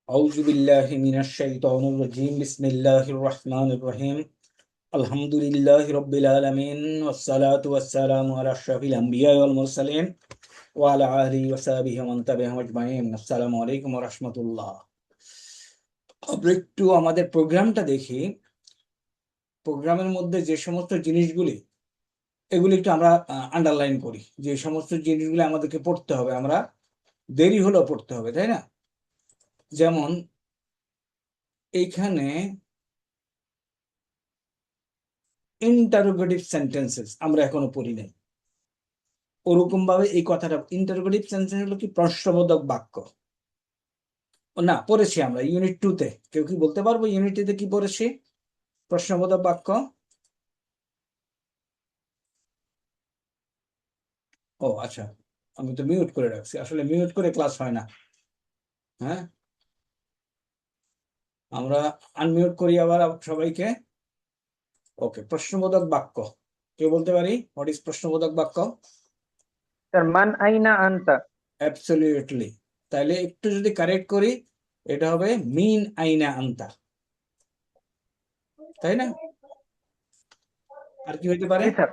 أعوذ بالله من الشيطان الرجيم بسم الله الرحمن الرحيم الحمد لله رب العالمين والصلاة والسلام على أشرف الأنبياء والمرسلين وعلى آله وصحبه ومن تبعهم أجمعين السلام عليكم ورحمة الله। আমরা একটু আমাদের প্রোগ্রামটা দেখি। প্রোগ্রামের মধ্যে যে সমস্ত জিনিসগুলি এগুলি একটু আমরা আন্ডারলাইন করি, যে সমস্ত জিনিসগুলি আমাদেরকে পড়তে হবে, আমরা দেরি হলেও পড়তে হবে, তাই না? যেমন এইখানে ইন্টারোগেটিভ সেন্টেন্সেস আমরা এখনো পড়ি নাই। ওরকম ভাবে এই কথাটা ইন্টারোগেটিভ সেন্টেন্স হলো কি প্রশ্নবোধক বাক্য। না, পড়েছি আমরা ইউনিট 2 তে। কেউ কি বলতে পারবো ইউনিট 2 তে কি পড়েছি? প্রশ্নবোধক বাক্য। ও আচ্ছা, আমি তো মিউট করে রাখছি, আসলে মিউট করে ক্লাস হয় না। হ্যাঁ, আমরা আনমিউট করি আবার সবাইকে। ওকে, প্রশ্নবোধক বাক্য কেউ বলতে পারি হোয়াট ইজ প্রশ্নবোধক বাক্য? স্যার মান আইনা আনতা। অ্যাবসলিউটলি। তাহলে একটু যদি কারেক্ট করি, এটা হবে মিন আইনা আনতা, তাই না? আর কি হইতে পারে? জি স্যার।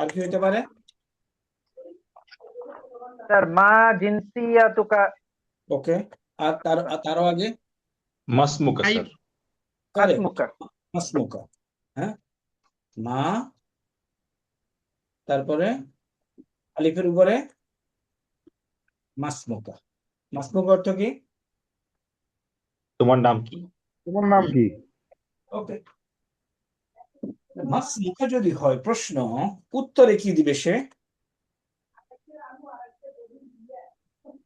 আর কি হইতে পারে? স্যার মা জিনসিয়াতুকা। ওকে, আর তারও আগে মাসমুকা স্যার। কারেক্ট, আসমুকা। মাসমুকা। হ্যাঁ, মা, তারপরে আলিফের উপরে মাসমুকা। মাসমুকা অর্থ কি? তোমার নাম কি? তোমার নাম কি? ওকে, মাসমুকা যদি হয় প্রশ্ন, উত্তরে কি দিবে সে?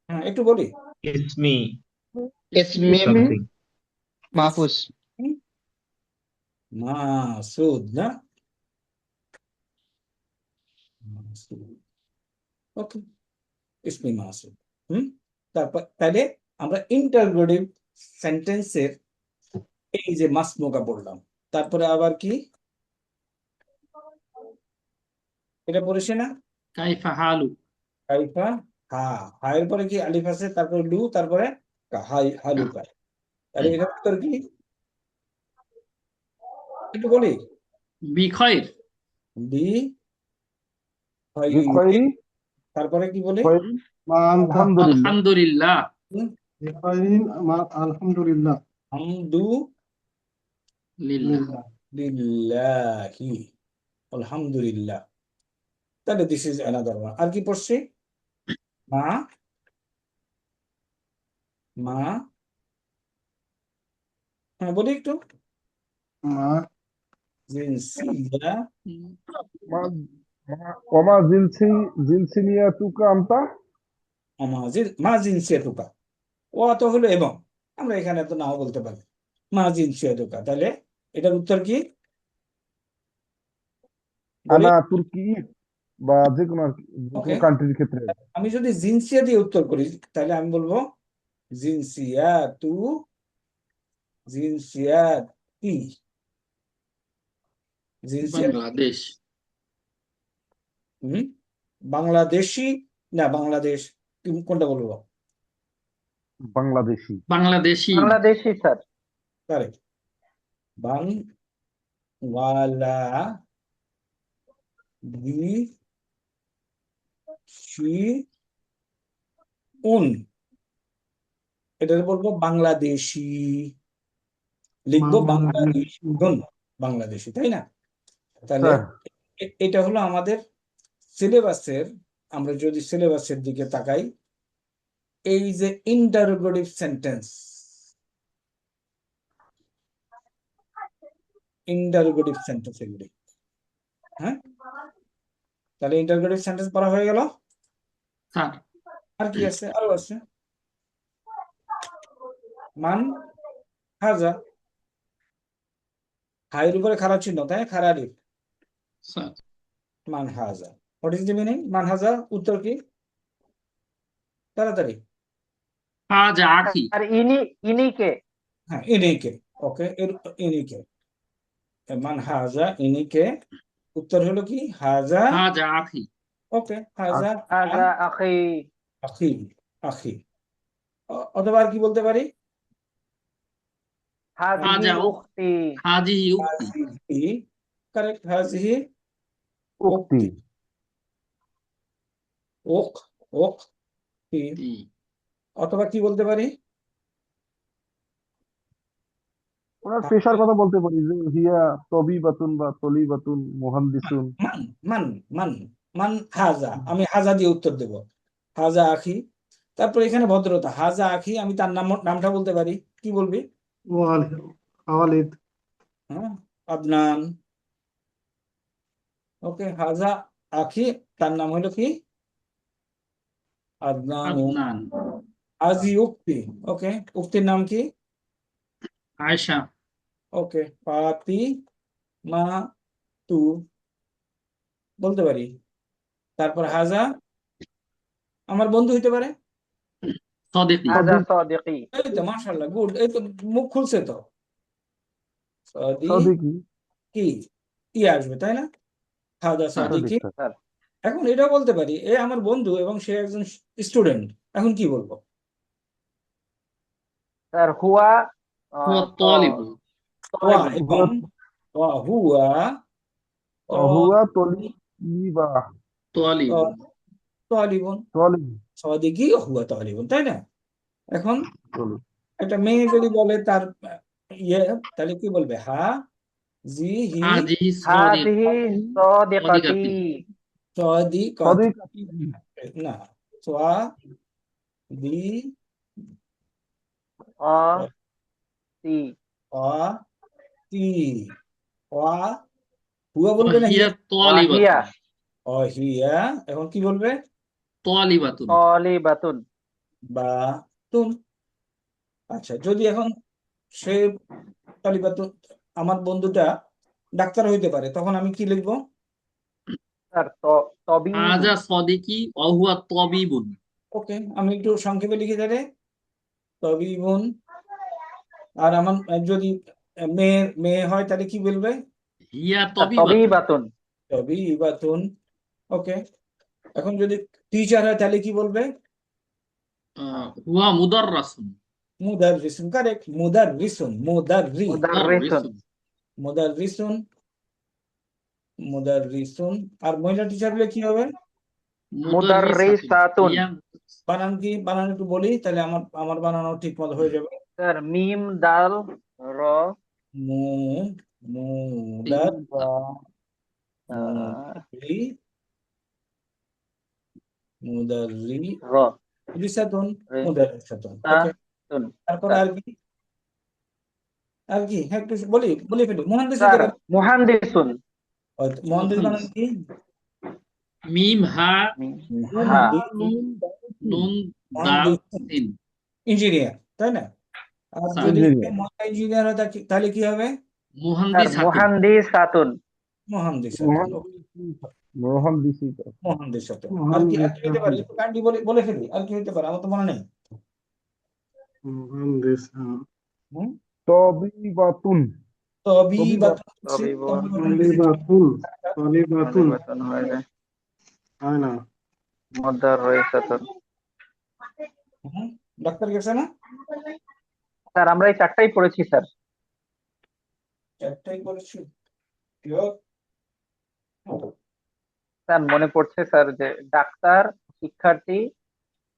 হ্যাঁ, একটু বলি। ইসমি اسمي something. محفوظ মাসুদ না? মাসুদ। ওকে, ইসমি মাসুদ। তারপর তাহলে আমরা ইন্টারোগেটিভ সেন্টেন্সের এই যে মাসমুকা পড়লাম, তারপরে আবার কি এটা পড়েছে না? كيف حالك কাইফা, হা, হায়ের পরে কি আলিফ আছে, তারপরে লু, তারপরে হাই, হালুকা। তাহলে এটার উত্তর কি একটু বলি? بخير বি বিখয়রি তারপরে কি বলি? মা আলহামদুলিল্লাহ। الحمد لله বিখয়রিন মা আলহামদুলিল্লাহ। হামদু لله লিল্লাহি, আলহামদুলিল্লাহ। তাহলে দিস ইজ অ্যানাদার ওয়ান। আর কি পড়ছি? মা, মা, হ্যাঁ বলি একটু। মা জিনসিয়া, ওমা জিনসিনিয়াতুকা আনতা। মা জিনসিয়াতুকা। ও তো হলো এবং, আমরা এখানে তো নাও বলতে পারি মা জিনসিয়াতুকা। তাহলে এটার উত্তর কি বলি? আনা তুর্কি বা যে কোনো ওকে, কান্ট্রির ক্ষেত্রে। আমি যদি জিনসিয়া দিয়ে উত্তর করি, তাহলে আমি বলবো জিনসিয়াতু, জিনসিয়াতি, জিনসিয়াত। বাংলাদেশ বাংলাদেশি না বাংলাদেশ, কোনটা বলবো? বাংলাদেশি। বাংলাদেশি বাংলাদেশি স্যার। কারেক্ট, বাংলা দেশি উন, এটা বলবো বাংলাদেশি, লিখবো বাংলাদেশি, বাংলাদেশি, তাই না? তাহলে স্যার এটা হলো আমাদের সিলেবাসের। আমরা যদি সিলেবাসের দিকে তাকাই, এই যে ইন্টারোগেটিভ সেন্টেন্স, ইন্টারোগেটিভ সেন্টেন্স এগুলি। হ্যাঁ, তাহলে ইন্টারোগেটিভ সেন্টেন্স পড়া হয়ে গেল। স্যার আর কি আছে? আরো আছে। মান হাজা, হাইয়ের উপরে খারাপ চিহ্ন, তাই খারাপ। স্যার মান হাজা, হোয়াট ইজ দ্য মিনিং? মান হাজা, উত্তর কি? তাড়াতাড়ি। হাজা আখি আর ইনিকে। হ্যাঁ, ইনিকে। ওকে, ইনিকে, মান হাজা ইনিকে। উত্তর হলো কি? হাজা। হাজা আখি ওকে, হাজা হাজা আখি। আখি, আখি। অথবা আর কি বলতে পারি? হাজিহি হাজা উখতি। হাজিহি উক্তি হাজিহি কারেক্ট, হাজিহি উক্তি। উক্তি, উক্তি, তি। অথবা কি বলতে পারি? ওনার পেশার কথা বলতে পারি যে হিয়া তবিবাতুন বা তলিবাতুন মুহান্দিসুন। মান মান মান মান হাজা, আমি হাজা দিয়ে উত্তর দেব, হাজা আখি। তারপর এখানে ভদ্রতা, হাজা আখি, আমি তার নামটা বলতে পারি, কি বলবি? খালিদ। হ্যাঁ, আদনান। ওকে, হাজা আখি, তার নাম হলো কি? আদনান। আদনান। আজি উক্তি, ওকে, উক্তির নাম কি? আয়েশা। ওকে, পাতি মা তু বলতে পারি। তারপর হাজা আমার বন্ধু হইতে পারে। সদিকি। হাজা সাদিকি। এই তো মাশাআল্লাহ, গুড, এই তো মুখ খুলছে তো। সাদি সাদিকি। কি কি আসবে, তাই না? হাজা হ্যাঁ। সাদিকি। সাদিক। স্যার এখন এটাও বলতে পারি, এ আমার বন্ধু এবং সে একজন স্টুডেন্ট। এখন কি বলবো? স্যার হুয়া হুয়া তালিবু। ওয়া তালিবুন। এবং ওয়া হুয়া হুয়া তলিবা। তালিবুন। তালিবুন, তলিব। সাদিকি হুয়া তালিবুন, তাই না? এখন তলিব। একটা মেয়ে যদি বলে তার ইয়ে, তাহলে কি বলবে? হা জি হি হাজিহি হাজিহি সাদিকাতি। সদিকাতি। সাদিকাতি, সাদিক। না, সোয়া দি অ তি। অ তি, অ হুয়া বলবে না ওয়াহিয়া হিয়া? ওয়াহিয়া তালিবাতুন। অ হিয়া, এখন কি বলবে? তালিবাতুন। তালিবাতুন। বা তুন। আচ্ছা, যদি এখন সে তালিবাতুন, আমার বন্ধুটা ডাক্তার হইতে পারে, তখন আমি কি লিখবো? স্যার তবিবুন। হাজা সদিকি ওহুয়া তাবিবুন। ওকে, আমি একটু সংক্ষেপে লিখে দেবে, তবিবুন। আর আমার যদি মেয়ে হয় তাহলে কি বলবে? হিয়া স্যার তাবিবাতুন। তবিবাতুন। তবিবাতুন। ওকে, এখন যদি টিচার হয় তাহলে কি বলবে? হুয়া মুদাররাসুন। মুদাররিসুন, কারেক্ট, মুদাররিসুন, মুদাররিসুন। মুদাররিসুন, মুদাররিসুন। আর মহিলা টিচার হলে কি হবে? মুদাররিসাতুন। মুদাররিসাতুন। হিয়া বানান কি, বানান একটু বলি, তাহলে আমার বানানো ঠিক মতো হয়ে যাবে। স্যার মিম দাল র মু মুদার আহ, মুদাররি মুদাররি র রিসাতুন, রে মুদাররিসাতুন। তা ওকে, তুন। তারপর স্যার আর কি? আর কি, হ্যাঁ একটু বলে ফেলি, মহানদিস হতে স্যার পারে। মুহান্দিসুন। মহানদিস বানান কি? মিম হা হা নুন দাল মহানদিস সিন। ইঞ্জিনিয়ার, তাই না? আর স্যার যদি ইঞ্জিনিয়ার। মহিলা ইঞ্জিনিয়ার হয় তাহলে কি হবে? স্যার মুহান্দিসাতুন। মুহান্দিসাতুন। মহানদিসাতুন। ওকে, মুহান্দিসিত। মহানদিসাতুন। আর কি হতে পারে? একটু কাইন্ডলি বলে ফেলি, আর কি হতে পারে, আমার তো মনে নেই। হুম? তবিবাতুন। তবিবাতুন, তবিবুন। তলিবাতুন হয়ে যায় হয় না। মুদাররিসাতুন। হুম, ডাক্তার গেছে না? স্যার আমরা এই চারটাই পড়েছি স্যার। একটাই করেছি। Sure? স্যার মনে পড়ছে স্যার যে ডাক্তার, শিক্ষার্থী,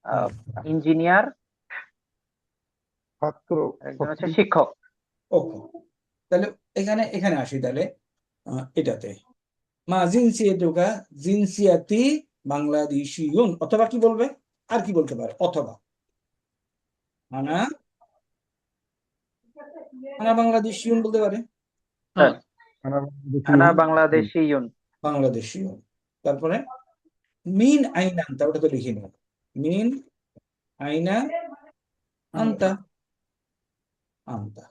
হুম, ইঞ্জিনিয়ার, ছাত্র। একজন হচ্ছে শিক্ষক। ওকে, তাহলে এখানে এখানে আসি তাহলে, এটাতে মা জিনসিয়াতুকা জিনসিয়াতি বাংলাদেশিউন, অথবা কি বলবে? আর কি বলতে পারে? অথবা আনা আনা বাংলাদেশিউন বলতে পারে। স্যার আনা বাংলাদেশিউন। বাংলাদেশিউন। বাংলাদেশিউন। তারপরে মিন আইনা আনতা, ওটা তো লিখে নিও। মিন আইনা আনতা, আনতা।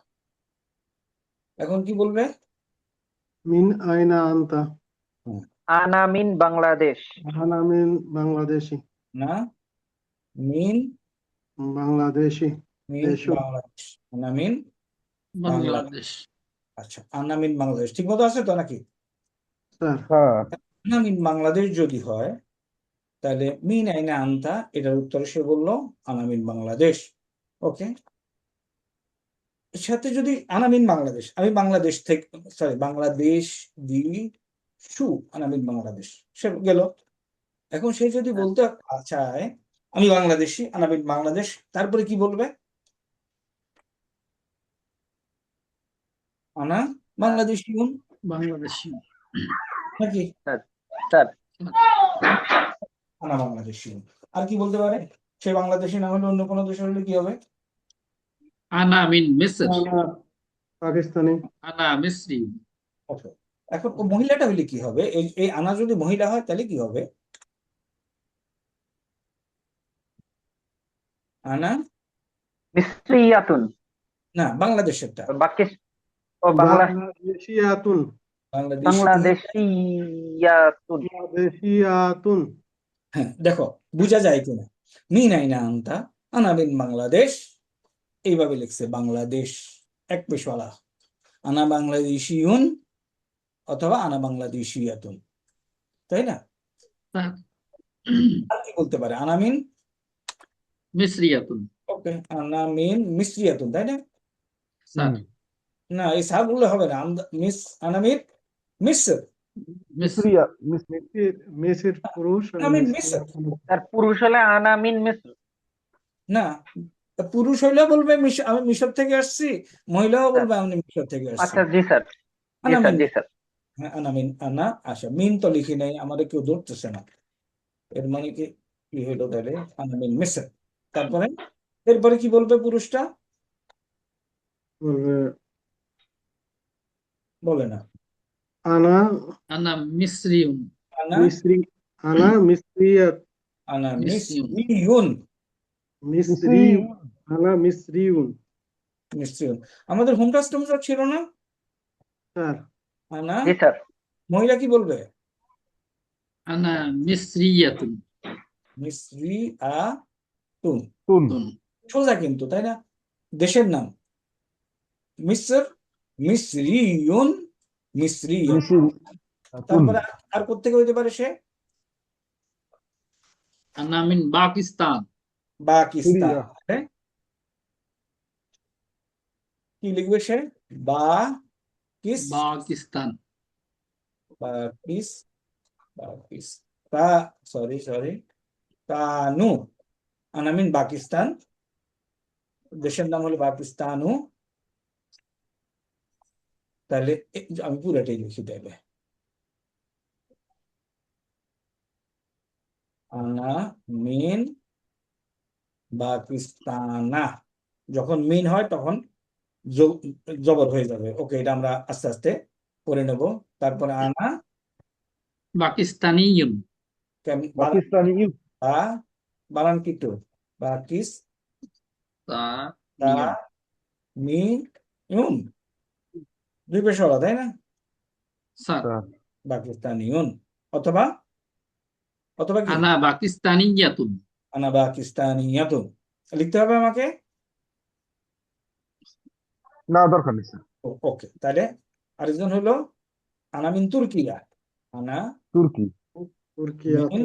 এখন কি বলবে? মিন আইনা আনতা। হুম, আনা মিন বাংলাদেশ। আনা মিন বাংলাদেশি। না, মিন বাংলাদেশি। মিন বাংলাদেশ, না মিন বাংলাদেশ। বাংলাদেশ। আচ্ছা, আনামিন বাংলাদেশ ঠিক মতো আছে তো নাকি? স্যার হ্যাঁ। আনামিন বাংলাদেশ যদি হয় তাহলে মিন আইনা আনতা, এটার উত্তরে সে বললো আনামিন বাংলাদেশ। ওকে, সাথে যদি আনামিন বাংলাদেশ, আমি বাংলাদেশ থেকে, সরি বাংলাদেশ দি সু আনামিন বাংলাদেশ, সে গেল। এখন সে যদি বলতে চায় আমি বাংলাদেশি আনামিন বাংলাদেশ, তারপরে কি বলবে? আনা বাংলাদেশি বাংলাদেশি। নাকি স্যার আনা বাংলাদেশি। আর কি বলতে পারে? সে বাংলাদেশি না হলে অন্য কোনো দেশে হলে কি হবে? আনা মিন মিসর, পাকিস্তানি। আনা মিসরি। Okay. এখন ও মহিলাটা হলে কি হবে? এই এই আনা যদি মহিলা হয় তাহলে কি হবে? আনা মিসরিয়াতুন, না, বাংলাদেশেরটা বাকি ও বাংলা বাংলাদেশিয়াতুন। বাংলাদেশি। বাংলাদেশিয়াতুন। বাংলাদেশিয়াতুন। হ্যাঁ, দেখো বুঝা যায় কিনা? মিন আইনা আনতা আনা মিন বাংলাদেশ, এইভাবে লিখছে বাংলাদেশ এক পেশওয়ালা, আনা বাংলাদেশিউন অথবা আনা বাংলাদেশিয়াতুন, তাই না? স্যার আর কি বলতে পারে? আনা মিন, মিসরিয়াতুন। ওকে, আনা মিন মিসরিয়াতুন, তাই না? স্যার না, এই সার বললে হবে না। মিস আনা মিন মিসর, মিসরিয়া, মেসির পুরুষ আর আনা মিন মিসরিয়া মিসর। আর পুরুষ হলে আনা মিন মিসর। না, পুরুষ হইলেও বলবে আমি মিশর থেকে আসছি, মহিলাও বলবে আমি মিশর থেকে আসছি। আচ্ছা জি স্যার, জি আনা স্যার, মিন, জি স্যার। হ্যাঁ আনা মিন, আনা আচ্ছা মিন তো লিখি নাই, আমাদের কেউ ধরতেছে না। এর মানে কি কি হইলো তাহলে? আনা মিন মিসর। তারপরে এরপরে কি বলবে পুরুষটা? বলবে বলে না। আনা আনা মিসরিউন, আনা মিসরি, আনা মিসরিয়াত, আনা মিসরিউন। মিসরিউন, মিসরি, আনা মিসরিউন। মিসরিউন। আমাদের হোম কাস্টমস ছিল না? স্যার আনা জি স্যার। মহিলা কি বলবে? আনা মিসরিয়াতুন। মিসরি আ তুন। তুন। সোজা কিন্তু, তাই না? দেশের নাম মিসর, মিসরিউন, মিসরিয়া। তারপরে আর কোত্থেকে হইতে পারে সে? আনা মিন পাকিস্তান, পাকিস্তান। সিরিয়া। হ্যাঁ? কি লিখবে সে? বা কিস পাকিস্তান। পাকিস পাকিস তা সরি সরি তানু আনামিন পাকিস্তান, দেশের নাম হলো পাকিস্তানু। তাহলে আমি পুরাটাই লিখি দেবে। আনা মিন পাকিস্তানা, যখন মিন হয় তখন জবর হয়ে যাবে। ওকে, এটা আমরা আস্তে আস্তে করে নেব। তারপরে আনা পাকিস্তানিয়ুন, পাকিস্তানি। বানান কি তো? পাকিস তা তা মি ইউন, দুই পেশওয়ালা, তাই না? স্যার পাকিস্তানিউন অথবা অথবা কি আনা পাকিস্তানিয়াতুন। আনা পাকিস্তানিয়াতুন লিখতে হবে আমাকে? না, দরকার নেই স্যার। ওকে, তাহলে আরেকজন হলো আনা মিন তুর্কিয়া, আনা তুর্কি। মিন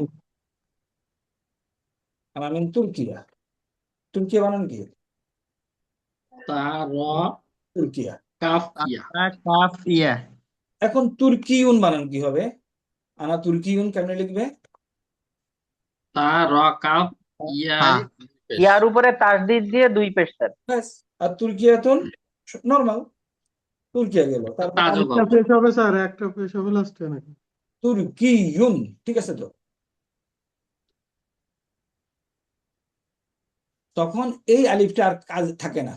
আনা মিন তুর্কিয়া। তুর্কিয়া বানান কি? তা র তুর্কিয়া। কাফ ইয়া। কাফ ইয়া। এখন তুর্কিউন বানান কি হবে? আনা তুর্কিউন কেমনে লিখবে? তা র কাফ ইয়া। হ্যাঁ। ইয়ার উপরে তাসদিদ দিয়ে দুই পেশ স্যার। ব্যাস। আর তুর্কিয়াতুন নরমাল, তুর্কিয়া গেল। তারপর তাজও একটা পেশ হবে স্যার, একটা পেশ হবে লাস্টে নাকি? তুর্কিউন, ঠিক আছে তো? তখন এই আলিফটা আর কাজ থাকে না।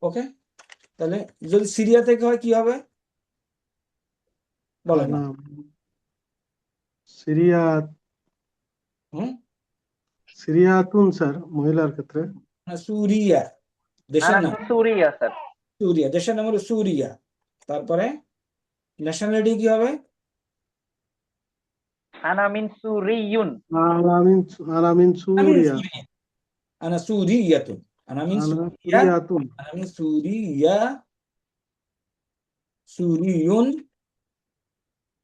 ওকে, তাহলে যদি সিরিয়া থেকে হয় কি হবে? বলে না। সিরিয়া, হুম, সিরিয়াতুন স্যার মহিলার ক্ষেত্রে। সুরিয়া দেশের আনা নাম, সুরিয়া স্যার। সুরিয়া দেশের নাম হলো সুরিয়া। তারপরে ন্যাশনালিটি কি হবে? আনা মিন সুরিয়ুন। আলামিন, আলামিন সুরিয়া। আনা সুরিয়াতুন, আনা মিন আনা সুরিয়া, সুরিয়াতুন। আনা মিন সুরিয়া, সুরিয়ুন,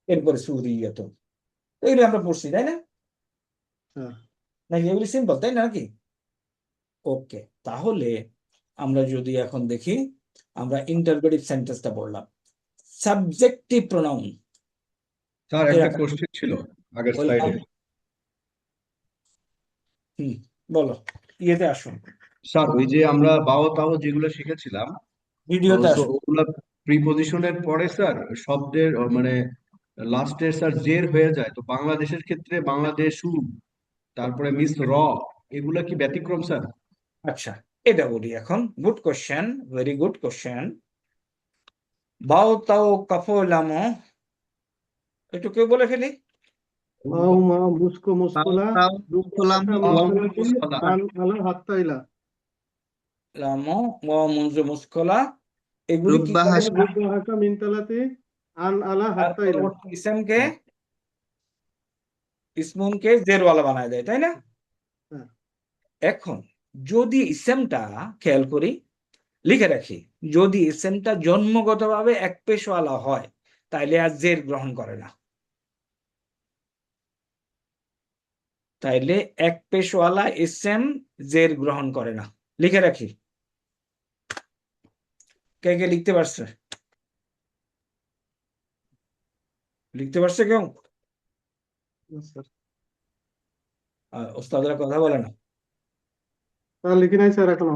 এরপরে সুরিয়াতুন। এগুলো আমরা পড়ছি, তাই না? হ্যাঁ। নাকি এগুলি সিম্পল, তাই না? নাকি ওকে, তাহলে আমরা যদি এখন দেখি, আমরা ইন্টারোগেটিভ সেন্টেন্সটা বললাম, সাবজেক্টিভ প্রোনাউন স্যার এরা একটা কোশ্চেন ছিল আগের বললাম। স্লাইডে। বলো, ইয়েতে আসো, স্যার ওই যে আমরা বাও তাও যেগুলো শিখেছিলাম, ভিডিওতে সো আসো। ওগুলা প্রিপজিশনের পরে স্যার শব্দের মানে লাস্টের স্যার জের হয়ে যায়, তো বাংলাদেশের ক্ষেত্রে বাংলাদেশু, তারপরে মিস র, এগুলা কি ব্যতিক্রম স্যার? আচ্ছা, এটা বলি এখন। Good question, very good question. বাও তাও কাফো লামো, একটু কেউ বলে ফেলি। أو ما مسكو مسكولا তাও رب কলাম مسكلة মুসকলা। عن على حتى إلى লামো ও মুনজু মুসকলা, এগুলি কি রুব্বা করে? হাসা رب هكا من ثلاثة عن على আর حتى إلى পরবর্তী ইসমকে, ইসমুনকে জেরওয়ালা বানায় দেয়, তাই না? হ্যাঁ। এখন যদি ইসমটা খেয়াল করি, লিখে রাখি, যদি ইসমটা জন্মগতভাবে এক পেশওয়ালা হয় তাইলে আর জের গ্রহণ করে না। তাইলে এক পেশওয়ালা ইসেম জের গ্রহণ করে না, লিখে রাখি। কে কে লিখতে পারছে? লিখতে পারছে কেউ? ওস্তাদরা কথা বলে না। স্যার লিখি নাই স্যার এখনো।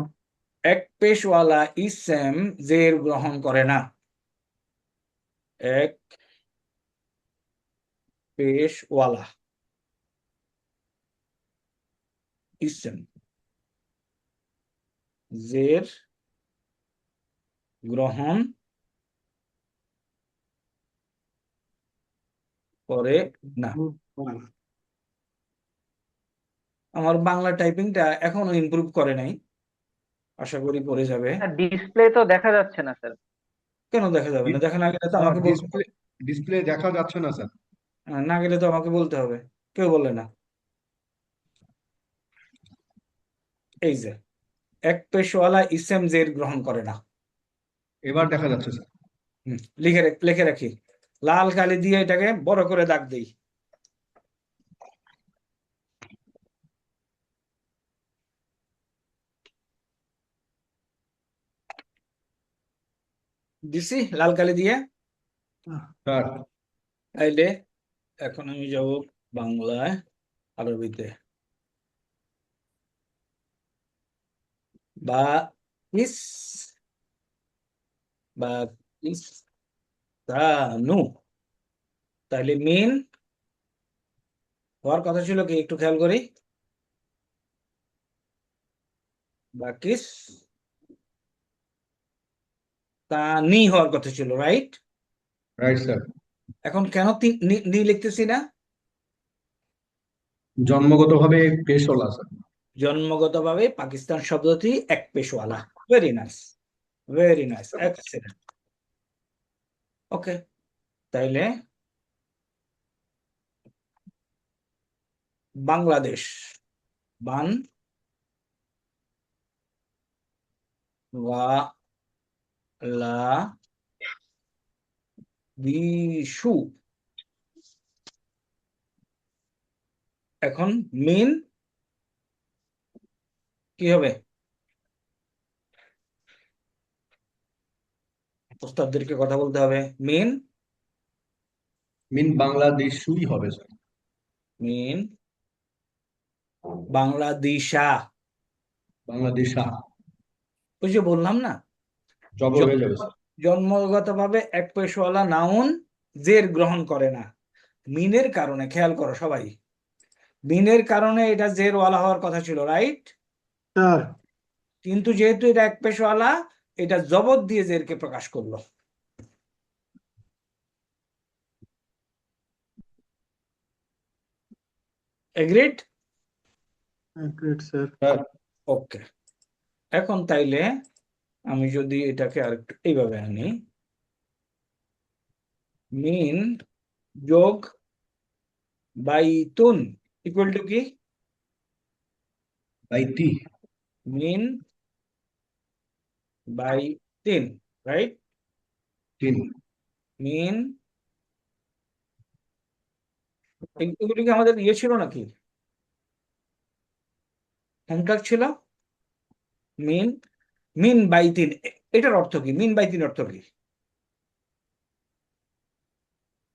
এক পেশওয়ালা ইসেম জের গ্রহণ করে না। এক পেশওয়ালা ইসেম জের গ্রহণ করে না। আমার বাংলা টাইপিংটা এখনো ইমপ্রুভ করে নাই, আশা করি পড়ে যাবে। ডিসপ্লে তো দেখা যাচ্ছে না স্যার। কেন দেখা যাবে না? দেখা না গেলে তো আমাকে বলতে ডিসপ্লে ডিসপ্লে দেখা যাচ্ছে না স্যার। না গেলে তো আমাকে বলতে হবে, কেউ বলে না। এই যে এক পেশওয়ালা ইসেম জের গ্রহণ করে না। এবার দেখা যাচ্ছে স্যার। লিখে রাখি, লাল কালি দিয়ে এটাকে বড় করে দাগ দেই। দিছি লাল কালি দিয়ে। স্যার তাইলে এখন আমি যাব বাংলায়, আরবিতে। বা ইস বা ইস নু, তাইলে মিন হওয়ার কথা ছিল কি, একটু খেয়াল করি। বাকিস তা নি হওয়ার কথা ছিল, রাইট? Right sir. এখন কেন নি লিখতেছি না? জন্মগতভাবে পেশওয়ালা স্যার। জন্মগতভাবে পাকিস্তান শব্দটি এক পেশওয়ালা। Very nice, very nice, excellent. Okay, তাইলে বাংলাদেশ, বান লা বিশু, এখন মিন কি হবে? ওস্তাদদেরকে কথা বলতে হবে। মিন মিন বাংলাদেশুই হবে স্যার। মিন বাংলাদেশা। বাংলাদেশা ওই যে বললাম না, জবর হয়ে যাবে স্যার। জন্মগতভাবে এক পেশওয়ালা নাউন জের গ্রহণ করে না। মিনের কারণে, খেয়াল করো সবাই, মিনের কারণে এটা জের ওয়ালা হওয়ার কথা ছিল, রাইট? স্যার কিন্তু যেহেতু এটা এক পেশওয়ালা, এটা জবর দিয়ে জেরকে প্রকাশ করলো। Agreed? Great sir. Sir okay, এখন তাইলে আমি যদি এটাকে আরেকটু এইভাবে আনি, মিন যোগ বাইতুন ইকুয়াল টু কি? বাইতি মিন বাই তিন, রাইট? তিন। মিন, এগুলি কি আমাদের ইয়ে ছিল নাকি, হোমওয়ার্ক ছিল? মিন মিন বাইতিন, এটার অর্থ কি? মিন বাইতিন অর্থ কি?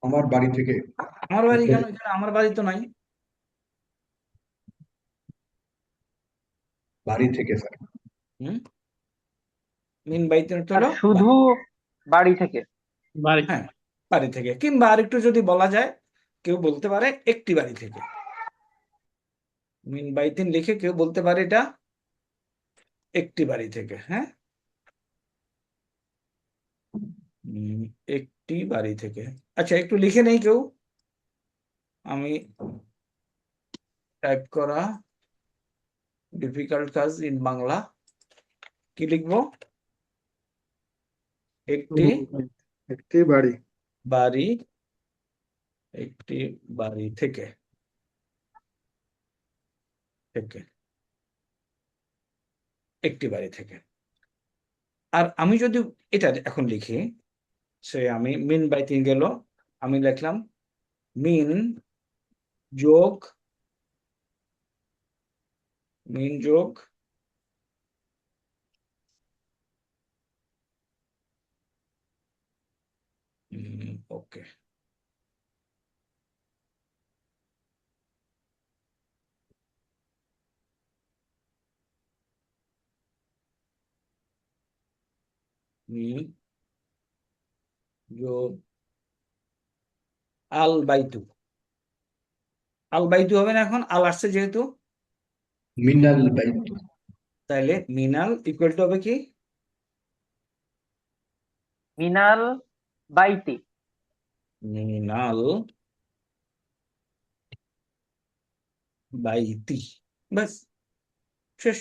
আমার বাড়ি থেকে। আমার বাড়ি কেন? এখানে আমার বাড়ি তো নাই। বাড়ি থেকে স্যার। হুম, মিন বাইতিন অর্থ আর হলো শুধু বাড়ি থেকে। বাড়ি হ্যাঁ, বাড়ি থেকে, কিংবা আরেকটু যদি বলা যায়, কেউ বলতে পারে একটি বাড়ি থেকে। মিন বাইতিন লিখে কেউ বলতে পারে এটা একটি বাড়ি থেকে। হ্যাঁ, একটি বাড়ি থেকে। আচ্ছা, একটু লিখে নেই কেউ, আমি টাইপ করা ডিফিকাল্ট কাজ ইন বাংলা। কি লিখবো? একটি একটি বাড়ি। বাড়ি, একটি বাড়ি থেকে, থেকে, একটি বাড়ি থেকে। আর আমি যদি এটা এখন লিখি, সে আমি মিন বাইতিন গেল, আমি লিখলাম মিন যোগ, মিন যোগ ওকে, মিন যোগ আল বাইতু। আল বাইতু হবে না, এখন আল আসছে যেহেতু, মিনাল বাইতু। তাইলে মিনাল ইকুয়াল টু হবে কি? মিনাল বাইতি। মিনাল বাইতি, ব্যাস, শেষ।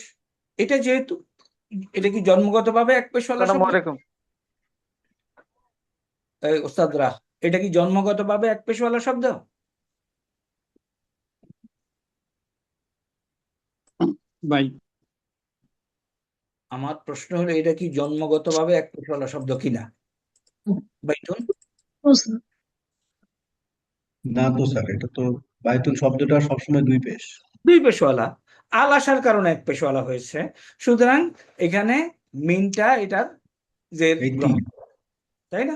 এটা যেহেতু, এটা কি জন্মগতভাবে এক পেশওয়ালা আসসালামু শব্দ? আলাইকুম। ওস্তাদরা, এটা কি জন্মগতভাবে এক পেশওয়ালা শব্দ? বাই আমার প্রশ্ন হলো, এটা কি জন্মগতভাবে এক পেশওয়ালা শব্দ কিনা? বাইতুন না তো স্যার, এটা তো বাইতুল শব্দটা সবসময় দুই পেশ। দুই পেশওয়ালা, আল আসার কারণে এক পেশওয়ালা হয়েছে। সুতরাং এখানে মিনটা এটার জের এইটি গ্রহণ করে, তাই না?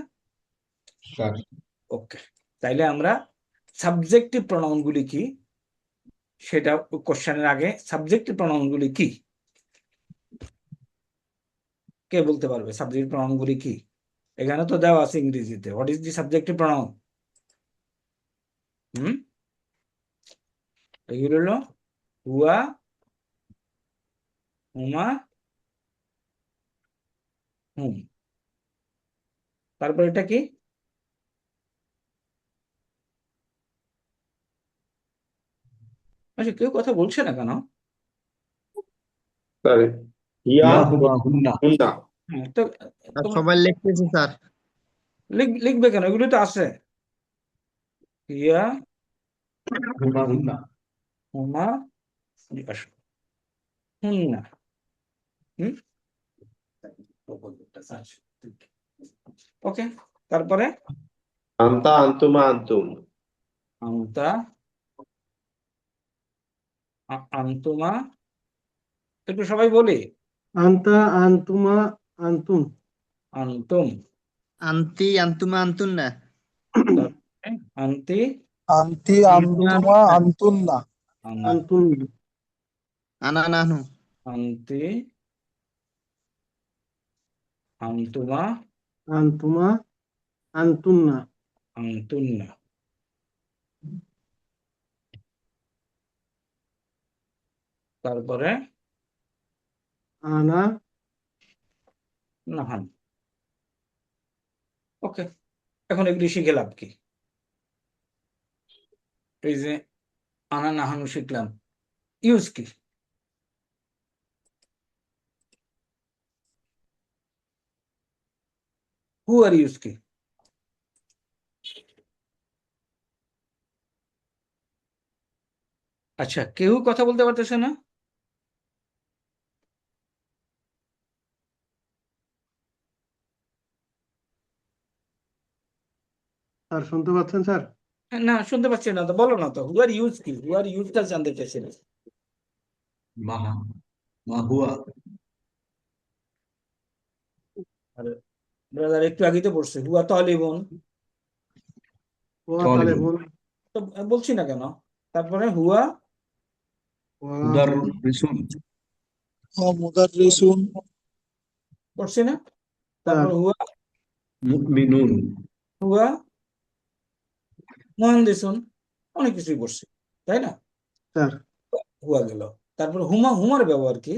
স্যার। ওকে, তাইলে আমরা সাবজেক্টিভ প্রনাউন গুলি কি সেটা কোশ্চেনের আগে, সাবজেক্টিভ প্রনাউন গুলি কি কে বলতে পারবে? সাবজেক্টিভ প্রনাউন গুলি কি? এখানে তো দেওয়া আছে ইংরেজিতে, what is the subjective pronoun? এগুলো হলো হুয়া, হুমা, হুম। তারপর এটা কি? আচ্ছা, কেউ কথা বলছে না কেন? স্যার ইয়া ইয়া হুমা হুন্না। হুন্না। হ্যাঁ, তো আর তোমরা সবাই লিখতেছে স্যার। লিখবে কেন? এগুলো তো আছে। ইয়া হুমা হুন্না। হুমা হুন্না, হুম, ওকে। তারপরে আন্তা আন্তুমা আন্তুম। আন্তা আন্তুমা, একটু সবাই বলি আন্তা, আন্তুমা, আন্তুম। আন্তুম। আন্তি আন্তুমা আন্তুন না। তারপরে আন্তি আন্তি, আন্তুমা আন্তুমা, আন্তুন্না। আন্তুম। আনা নাহনু। আন্তি আন্তুমা আন্তুমা, আন্তুন্না। আন্তুন্না। তারপরে আনা, নাহান। ওকে, এখন এগুলি শিখে লাভ কি? এই যে আনা নাহানু শিখলাম, ইউজ কি? হু আর ইউজ কি? আচ্ছা, কেউ কথা বলতে পারতেছে না? স্যার শুনতে পাচ্ছেন স্যার? না, শুনতে পাচ্ছি না তো, বলো না তো, হু আর ইউজ কি? হু আর ইউজটা জানতে চাইছি না। মাহা মাহুয়া। আর ব্রাদার একটু আগেই তো পড়ছে হুয়া তালিবুন, ওয়া তালিবুন। তালেবুন তো বলছি না কেন? তারপরে হুয়া ওয়া মুদাররিসুন, মুদাররিসুন পড়ছি না? স্যার তারপর হুয়া মুমিনুন, হুয়া মুহান্দিসুন, অনেক কিছুই পড়ছি, তাই না? স্যার হুয়া গেল। তারপর হুমার ব্যবহার কি?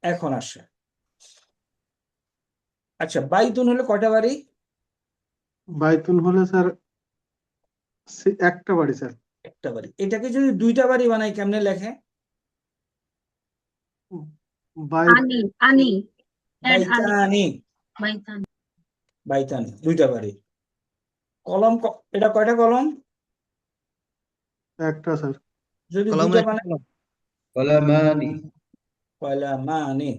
এখন আসে। আচ্ছা, বাইতুন হলে কয়টা বাড়ি? বাইতুন হলে স্যার একটা বাড়ি স্যার। একটা বাড়ি। এটাকে যদি দুইটা বাড়ি বানাই কেমনে লেখে? বাইত Ani, Ani, add Ani, বাইতানি, Baitan. বাইতানি, দুইটা বাড়ি। কলম এটা কয়টা কলম? একটা স্যার। যদি কলম দুইটা একটা বানাই কলম। কলামানি, পয়লা মানি।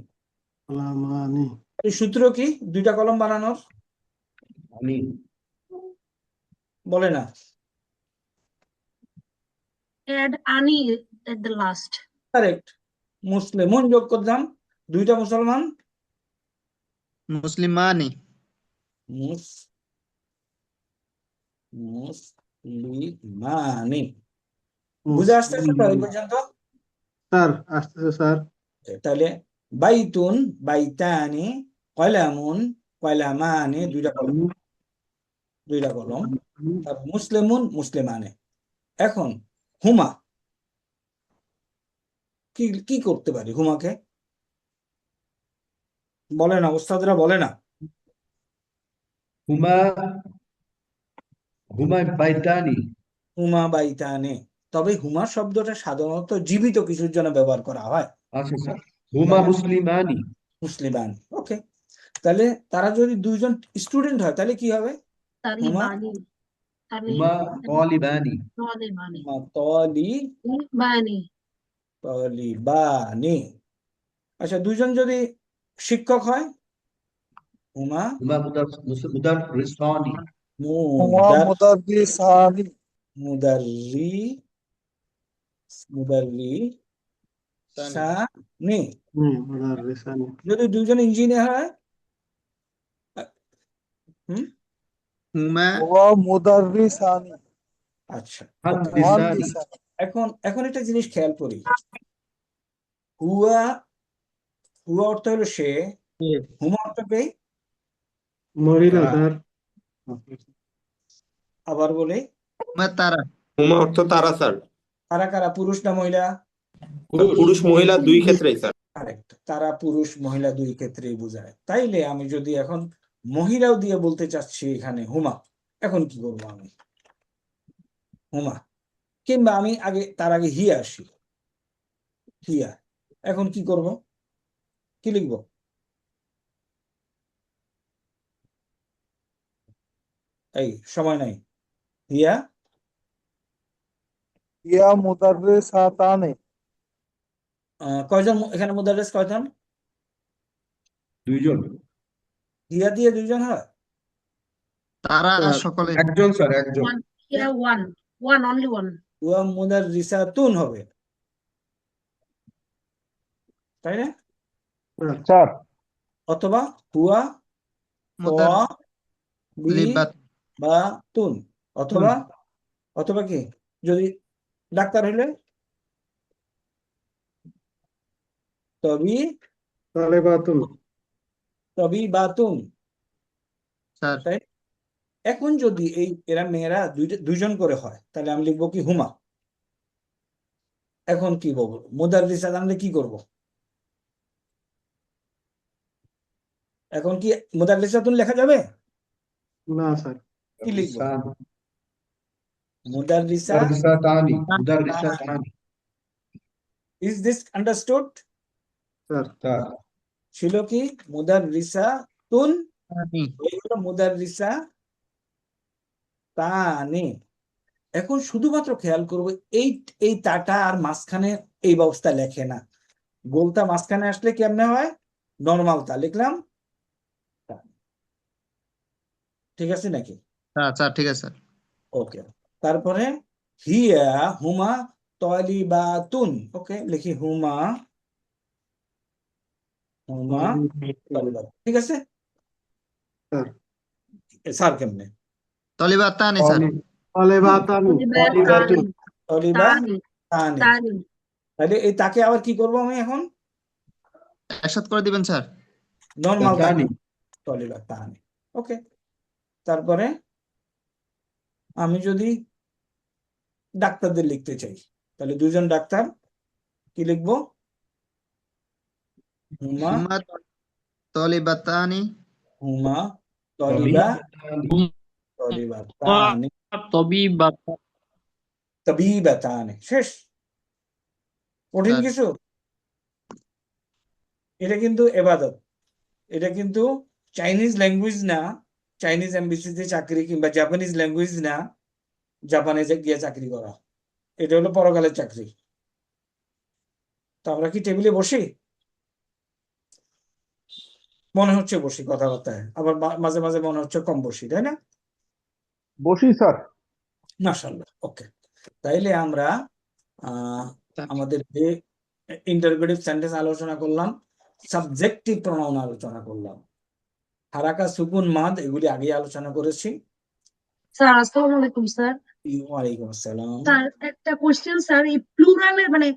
কলামানি এই সূত্র কি দুইটা কলম বানানোর? আনি, বলে না। Add Ani at the last. Correct. মুসলিমুন যোগ করলাম, দুইটা মুসলমান, মুসলিমানি মুস মুসলিমানি। বুঝে আসতেছে তো এই পর্যন্ত? স্যার আসতেছে স্যার। তাহলে বাইতুন, বাইতানি, কলামুন, কলামানি, দুইটা কলম, দুইটা কলম। তারপর মুসলিমুন, মুসলিমানে। এখন হুমা কি কি করতে পারি হুমাকে? বলে না, ওস্তাদরা বলে না। হুমা হুমা বাইতানি, হুমা বাইতানে। তবে হুমা শব্দটা সাধারণত জীবিত কিছুর জন্য ব্যবহার করা হয়। আচ্ছা স্যার, হুমা মুসলিমানি, মুসলিমান, ওকে। তাহলে তারা যদি দুইজন স্টুডেন্ট হয় তাহলে কি হবে? হুমা Talibani, হুমা তালিবানি, Talibani, তালিবানি। Talibani. আচ্ছা, দুইজন যদি শিক্ষক হয়? হুমা হুমা মুদাররিসানি, মুদার মুদাররিসানি মুদাররি মুদাররিসানি। মুদাররিসানি যদি দুইজন ইঞ্জিনিয়ার হয়? হুম, হুমা মুদাররিসানি আচ্ছা, okay. হাদিসানি, এখন এখন একটা জিনিস খেয়াল করি। হুয়া হুয়া অর্থ হলো সে, হুমা অর্থ কে? মহিলা স্যার। আবার বলে, হুমা তারা হুমা অর্থ তারা স্যার। কারা কারা, পুরুষ না মহিলা? পুরুষ মহিলা দুই ক্ষেত্রেই স্যার। কারেক্ট, তারা পুরুষ মহিলা দুই ক্ষেত্রেই বোঝায়। তাইলে আমি যদি এখন মহিলাও দিয়ে বলতে চাচ্ছি এখানে হুমা, এখন কি করবো আমি? হুমা, কিংবা আমি তার আগে হিয়া আসি, হিয়া। এখন কি করব? কি লিখবো? এই সময় নাই। হিয়া ইয়া মুদাররিসাতানি কয়জন এখানে মুদাররিস কয়জন? দুইজন, হিয়া দিয়ে দুইজন হয়? তারা স্যার সকলে একজন স্যার, একজন। One, here one, only one. হুয়া মুদাররিসাতুন হবে, তাই না? স্যার অথবা হুয়া মুদাররিবাত তালিবাতুন, অথবা অথবা কি যদি ডাক্তার হইলে তবি তালেবাতুন তবিবাতুন, স্যার। তাই? এখন যদি এরা মেয়েরা দুইজন করে হয় তাহলে আমি লিখবো কি হুমা। এখন কি বলবো? মুদাররিসাত আমরা কি করব? এখন কি মুদাররিসাতুন লেখা যাবে? না স্যার। কি লিখবো? মুদাররিসাতানি, মুদাররিসাতানি, is this understood? Sir sir. ছিল কি মুদাররিসাতুন, তানি এইগুলো মুদাররিসাতানি। এখন শুধুমাত্র খেয়াল করবো এই এই তাটা আর মাঝখানে এই ব্যবস্থা লেখে না। গোলটা মাঝখানে আসলে কেমনে হয়? নর্মাল তা লিখলাম, ঠিক আছে নাকি? স্যার স্যার ঠিক আছে স্যার। ওকে। তারপরে হিয়া হুমা তালিবাতুন, ওকে লিখি হুমা হুমা তলিবাত, ঠিক আছে স্যার স্যার কেমনে তলিবাতানি স্যার তলেবাতানু Talibatani. তলিবা Tani. তানি, Tani. তাহলে এই তাকে আবার কি করবো আমি এখন? একসাথে করে দিবেন স্যার। নর্মাল জানি তলিবা তানি। ওকে, তারপরে আমি যদি ডাক্তারদের লিখতে চাই, তাহলে দুজন ডাক্তার, কি লিখবো? হুমা হুমা তলিবাতানি হুমা তলিবা তলিবাতানি তাবিবাতানি। শেষ। কঠিন স্যার। কিছু? এটা কিন্তু এবাদত, এটা কিন্তু চাইনিজ ল্যাঙ্গুয়েজ না, চাইনিজ এমবিসিতে চাকরি কিংবা জাপানিজ ল্যাঙ্গুয়েজ না, জাপানে গিয়ে চাকরি করা। এটা হলো পরকালের চাকরি। তো আমরা কি টেবিলে বসি? মনে হচ্ছে বসি কথাবার্তায়, আবার মাঝে মাঝে মনে হচ্ছে কম বসি, তাই না? বসি স্যার। মাশাআল্লাহ। ওকে, তাইলে আমরা আমাদের যে ইন্টারোগেটিভ সেন্টেন্স আলোচনা করলাম, সাবজেক্টিভ প্রনাউন আলোচনা করলাম, হারাকা সুকুন মাদ এগুলি আগে আলোচনা করেছি। স্যার আসসালামু আলাইকুম স্যার। ওয়ালাইকুম আসসালাম। স্যার একটা কোশ্চেন স্যার, এই প্লুরালের মানে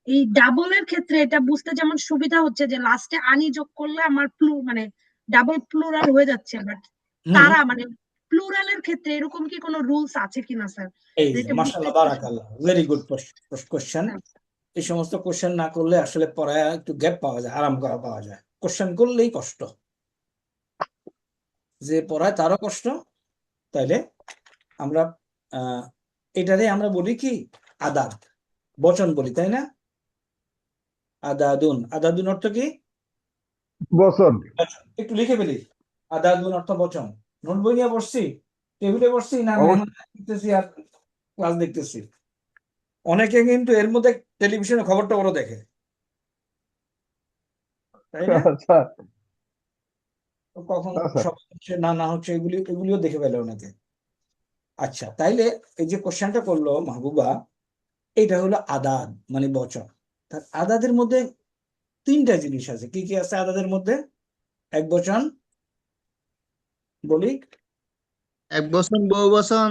এই ডাবলের ক্ষেত্রে এটা বুঝতে যেমন সুবিধা হচ্ছে যে লাস্টে আনি যোগ করলে আমার মানে ডাবল প্লুরাল হয়ে যাচ্ছে, বাট তারা মানে প্লুরালের ক্ষেত্রে এরকম কি কোনো রুলস আছে কিনা স্যার? এই যেটা মাশাআল্লাহ, বারাকাল্লাহ, ভেরি গুড কোশ্চেন। এই সমস্ত কোশ্চেন না করলে আসলে পড়ায় একটু গ্যাপ পাওয়া যায়, আরাম করা পাওয়া যায়। কোশ্চেন করলেই কষ্ট, যে পড়ায় তারও কষ্ট। তাইলে আমরা এটারে আমরা বলি কি আদাদ, বচন বলি, তাই না? আদাদুন, আদাদুন অর্থ কি? বচন। একটু লিখে ফেলি, আদাদুন অর্থ বচন। নোট বই নিয়ে বসছি, টেবিলে বসছি, না আমি অবশ্যই। দেখতেছি আর ক্লাস দেখতেছি। অনেকে কিন্তু এর মধ্যে টেলিভিশনে খবর টবরও দেখে, তাই না? স্যার কখন স্যার সব হচ্ছে না না হচ্ছে এগুলিও দেখে ফেলে অনেকে। আচ্ছা, তাইলে এই যে কোশ্চেনটা করলো মাহবুবা, এটা হলো আদাদ মানে বচন। তার আদাদের মধ্যে তিনটা জিনিস আছে। কি কি আছে আদাদের মধ্যে? এক বচন বলি, এক বচন, বহু বচন,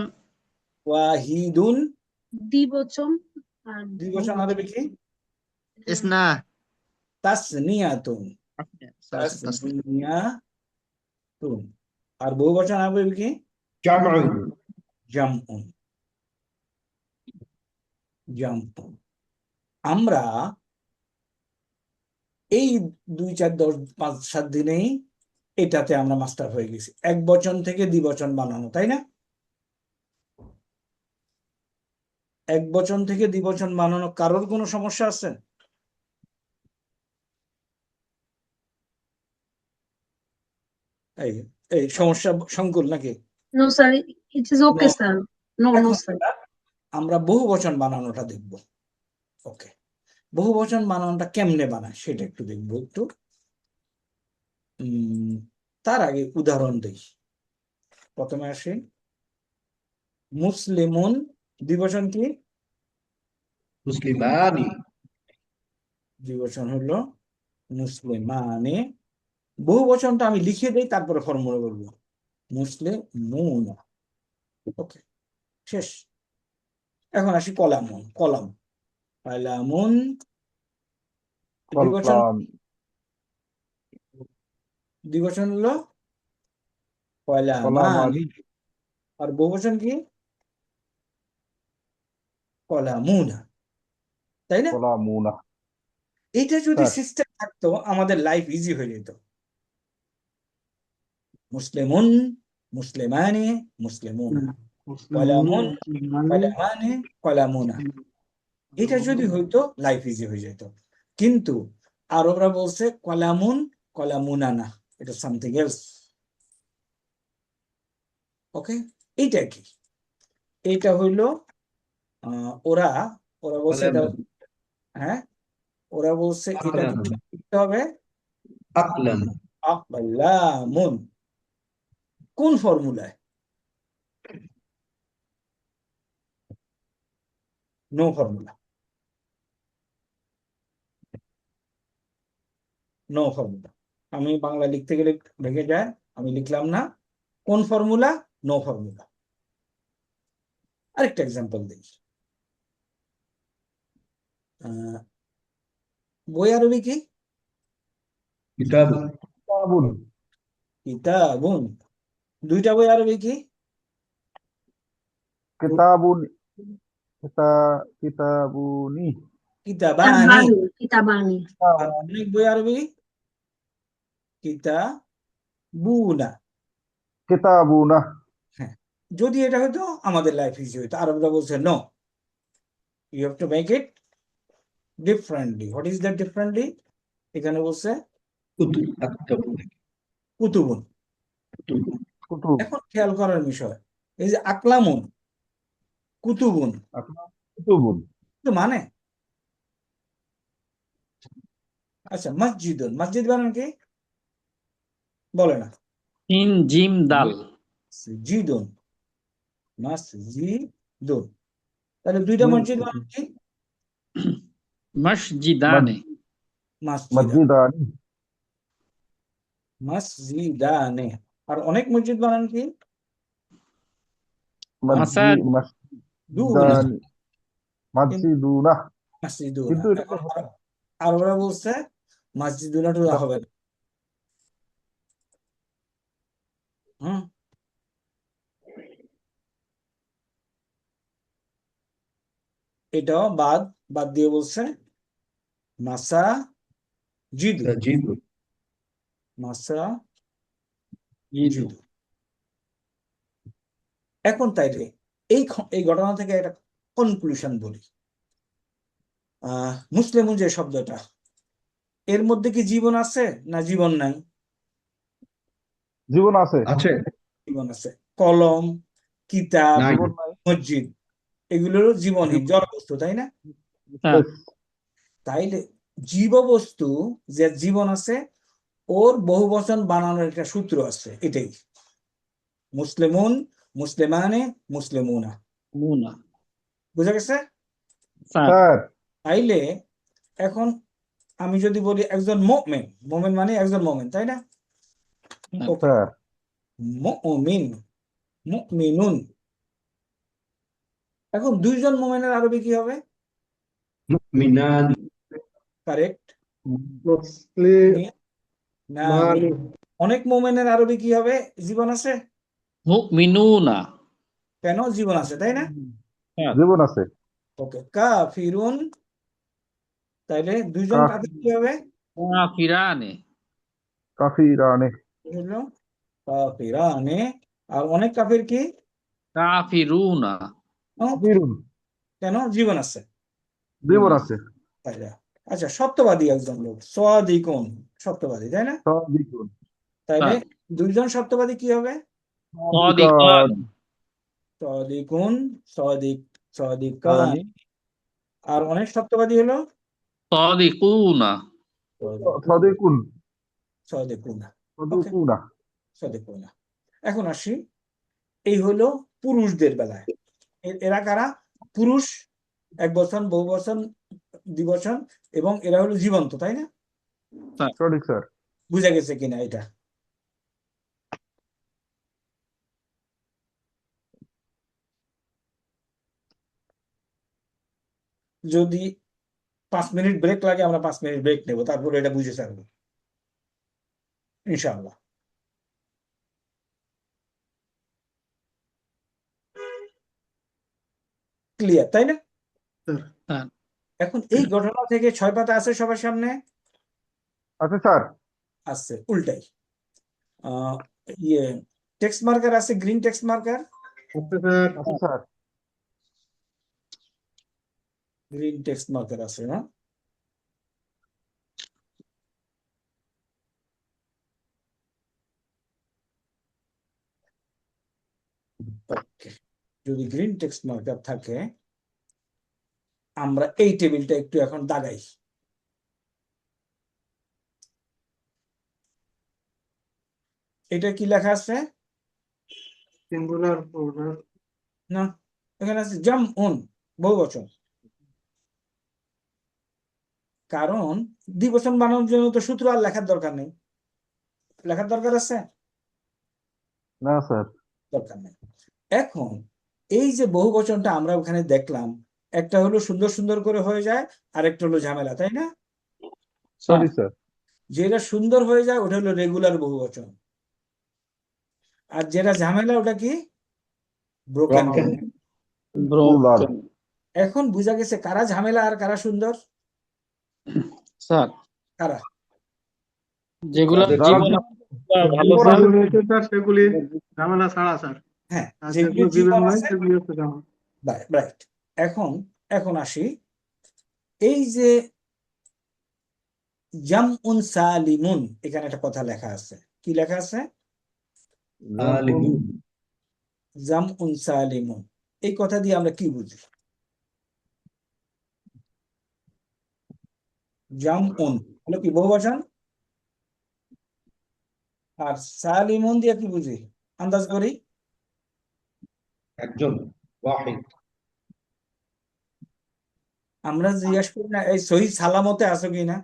ওয়াহিদুন, দ্বিবচন আর দ্বিবচন আরবি কি? ইসনা। তাসনিয়াতুন, তাসনিয়াতুন। আর বহু বচন আরবি কি? জামউ জামউন, জামউন। আমরা এই 2 4 10 5 7 দিনেই এটাতে আমরা মাস্টার হয়ে গেছি, এক বচন থেকে দ্বিবচন বানানো, তাই না? এক বচন থেকে দ্বিবচন বানানো কারোর কোনো সমস্যা আছে? এই এই সমস্যা সংকুল নাকি? No sir, it is okay sir. No no এখন স্যার। আমরা বহু বচন বানানোটা দেখব। ওকে, বহু বচন বানানোটা কেমনে বানায় সেটা একটু দেখবো একটু। তার আগে উদাহরণ দিই। প্রথমে আসি, মুসলিমুন দ্বিবচন কি? মুসলিমানি দ্বিবচন হলো মুসলিমানে। বহু বচনটা আমি লিখে দেই, তারপরে ফর্মুলা বলবো, মুসলিমুন। ওকে, শেষ। এখন আসি কলামুন, কলাম, কলামুন দ্বিবচন, কলাম। দ্বিবচন হলো কলামানি। কলামানি। আর বহুবচন কি? কলামুনা, তাই না? কলামুনা। এটা যদি স্যার সিস্টেম থাকতো আমাদের লাইফ ইজি হয়ে যেত। মুসলিমুন, মুসলিমানি, মুসলিমুনা, কলামুন, কলামানি, কলামুনা। এটা যদি হইতো লাইফ ইজি হয়ে যেত। কিন্তু আরবরা বলছে কলামুন, কলামুনা না, এটা সামথিং এলস। ওকে, এইটা কি? এটা হইলো ওরা ওরা বলছে এটা, হ্যাঁ, ওরা বলছে এটা কি লিখতে হবে? আকলাম আকলামুন। কোন ফর্মুলায়? No formula, no formula. আমি বাংলা লিখতে গেলে রেখে যায়, আমি লিখলাম না। কোন ফর্মুলা? No formula. আরেকটা এক্সাম্পল দিই। বই আরবি কি? কিতাব। কিতাবুন। কিতাবুন। দুইটা বই আরবি কি? কিতাবুন। কিতাবুনি। কিতাবানি। কিতাবানি। আর অনেক বই আরবি কিতাবুনা। কিতাবুনা। হ্যাঁ, যদি এটা হতো আমাদের লাইফ ইজি হতো। আরবরা বলছে no, you have to make it differently. What is that differently? এখানে বলছে কুতুবুন। কুতুব। এখন খেয়াল করার বিষয়, এই যে আকলামুন, কুতুবুন, কুতুবুন। তো মানে আচ্ছা, মসজিদুন, মসজিদ বানান কি? বলে না। সিন জিম দাল। মসজিদুন, মসজিদুন। তাহলে দুইটা মসজিদ বানান কি? মসজিদানে। মসজিদা, মসজিদানি। মসজিদানে। আর অনেক মসজিদ বানান কি? মাসাজ। দুনা। মসজিদানি। মসজিদুনা। মসজিদুনা। কিন্তু এটা তো এখন আরবরা বলছে মসজিদুনা টু হবে না। হুম, এটাও বাদ বাদ দিয়ে বলছে মাসা জিদু। জিদু। মাসা জিদু। জিদু। এখন তাইলে এই ঘটনা থেকে একটা কনক্লুশন বলি। মুসলিম যে শব্দটা, এর মধ্যে কি জীবন আছে না জীবন নাই? জীবন আছে। আছে। জীবন আছে। কলম, কিতাব, নাই। জীবন নাই। মসজিদ, এগুলোরও জীবনহীন, জড়বস্তু, তাই না? হ্যাঁ। তাইলে জীববস্তু যে জীবন আছে, ওর বহু বচন বানানোর একটা সূত্র আছে, এটাই মুসলিমুন, মুসলিমানে, মুসলিমুনা। মুনা। বুঝা গেছে? স্যার। স্যার। তাইলে এখন আমি যদি বলি একজন মুমিন, মুমিন মানে একজন মুমিন, তাই না? হ্যাঁ। ওকে, স্যার। মুমিন, মুমিনুন। এখন দুইজন মুমিনের আরবি কি হবে? মিনান। কারেক্ট। মুসলিমানি। অনেক মুমিনের আরবি কি হবে? জীবন আছে। মুমিনুনা। কেন? জীবন আছে, তাই না? হ্যাঁ। জীবন আছে। ওকে, কাফিরুন। তাইলে দুইজন কাফির কি হবে? কাফিরানে। কাফিরানে। হলো কাফিরানে। আর অনেক কাফির কি? কাফিরুনা। কাফিরুন। কেন? জীবন আছে, জীবন আছে। তাইলে। আচ্ছা, সত্যবাদী একজন লোক, সাদিকুন, সত্যবাদী, তাই না? সাদিকুন। তাইলে হ্যাঁ। দুইজন সত্যবাদী কি হবে? সাদিকান। সাদিকুন, সাদিক, সাদিকান। কানি। আর অনেক সত্যবাদী হলো সাদিকুনা। সাদিকুন। সাদিকুনা। ওকে, সাদিকুনা। সাদিকুনা। এখন আসি, এই হলো পুরুষদের বেলায়। এরা কারা? পুরুষ, এক বচন, বহু বচন, দ্বিবচন, এবং এরা হলো জীবন্ত, তাই না? সঠিক স্যার। বুঝা গেছে কিনা এটা? যদি 5 মিনিট ব্রেক লাগে, আমরা 5 মিনিট ব্রেক নেবো, তারপরে এটা বুঝে ছাড়বো ইনশাআল্লাহ। ক্লিয়ার, তাই না? হ্যাঁ। এখন এই ঘটনা থেকে 6 পাতা আছে সবার সামনে? আচ্ছা স্যার। আছে, উল্টাই। ইয়ে টেক্সট মার্কার আছে, গ্রিন টেক্সট মার্কার। আচ্ছা স্যার। গ্রিন টেক্সট মার্কার আছে না? ওকে, যদি গ্রিন টেক্সট মার্কার থাকে, আমরা এই টেবিলটা একটু এখন দাগাই। এটা কি লেখা আছে? Singular plural. না, এখানে আছে জামউন, বহুবচন। কারণ দ্বিবচন বানানোর জন্য তো সূত্র আর লেখার দরকার নেই। লেখার দরকার আছে? না স্যার। দরকার নেই। এখন এই যে বহু বচনটা আমরা ওখানে দেখলাম, একটা হলো সুন্দর সুন্দর করে হয়ে যায়, আর একটা হলো ঝামেলা, তাই না? Sorry sir. যেটা সুন্দর হয়ে যায় ওটা হলো রেগুলার বহু বচন, আর যেটা ঝামেলা ওটা কি? ব্রোকেন। প্লুরাল। এখন বুঝা গেছে কারা ঝামেলা আর কারা সুন্দর? স্যার কারা? যেগুলো যাদের জীবন ভালো স্যার। যেগুলি হয়েছে স্যার সেগুলি ঝামেলা ছাড়া স্যার, হ্যাঁ, আর যেগুলি যেগুলো জীবন জীবন নয় আছে। সেগুলি হচ্ছে ঝামেলা। রাইট। এখন এখন আসি, এই যে জামউন সালিমুন, এখানে একটা কথা লেখা আছে। কি লেখা আছে? জামউন সালিমুন। এই কথা দিয়ে আমরা কি বুঝি? জামউন হলো কি বহুবচন, আর সালিমুন দিয়ে কি বুঝি? আন্দাজ করি। একজন ওয়াহিদ। আমরা জিজ্ঞাসা করি না এই সহি সালামতে আছো কি না?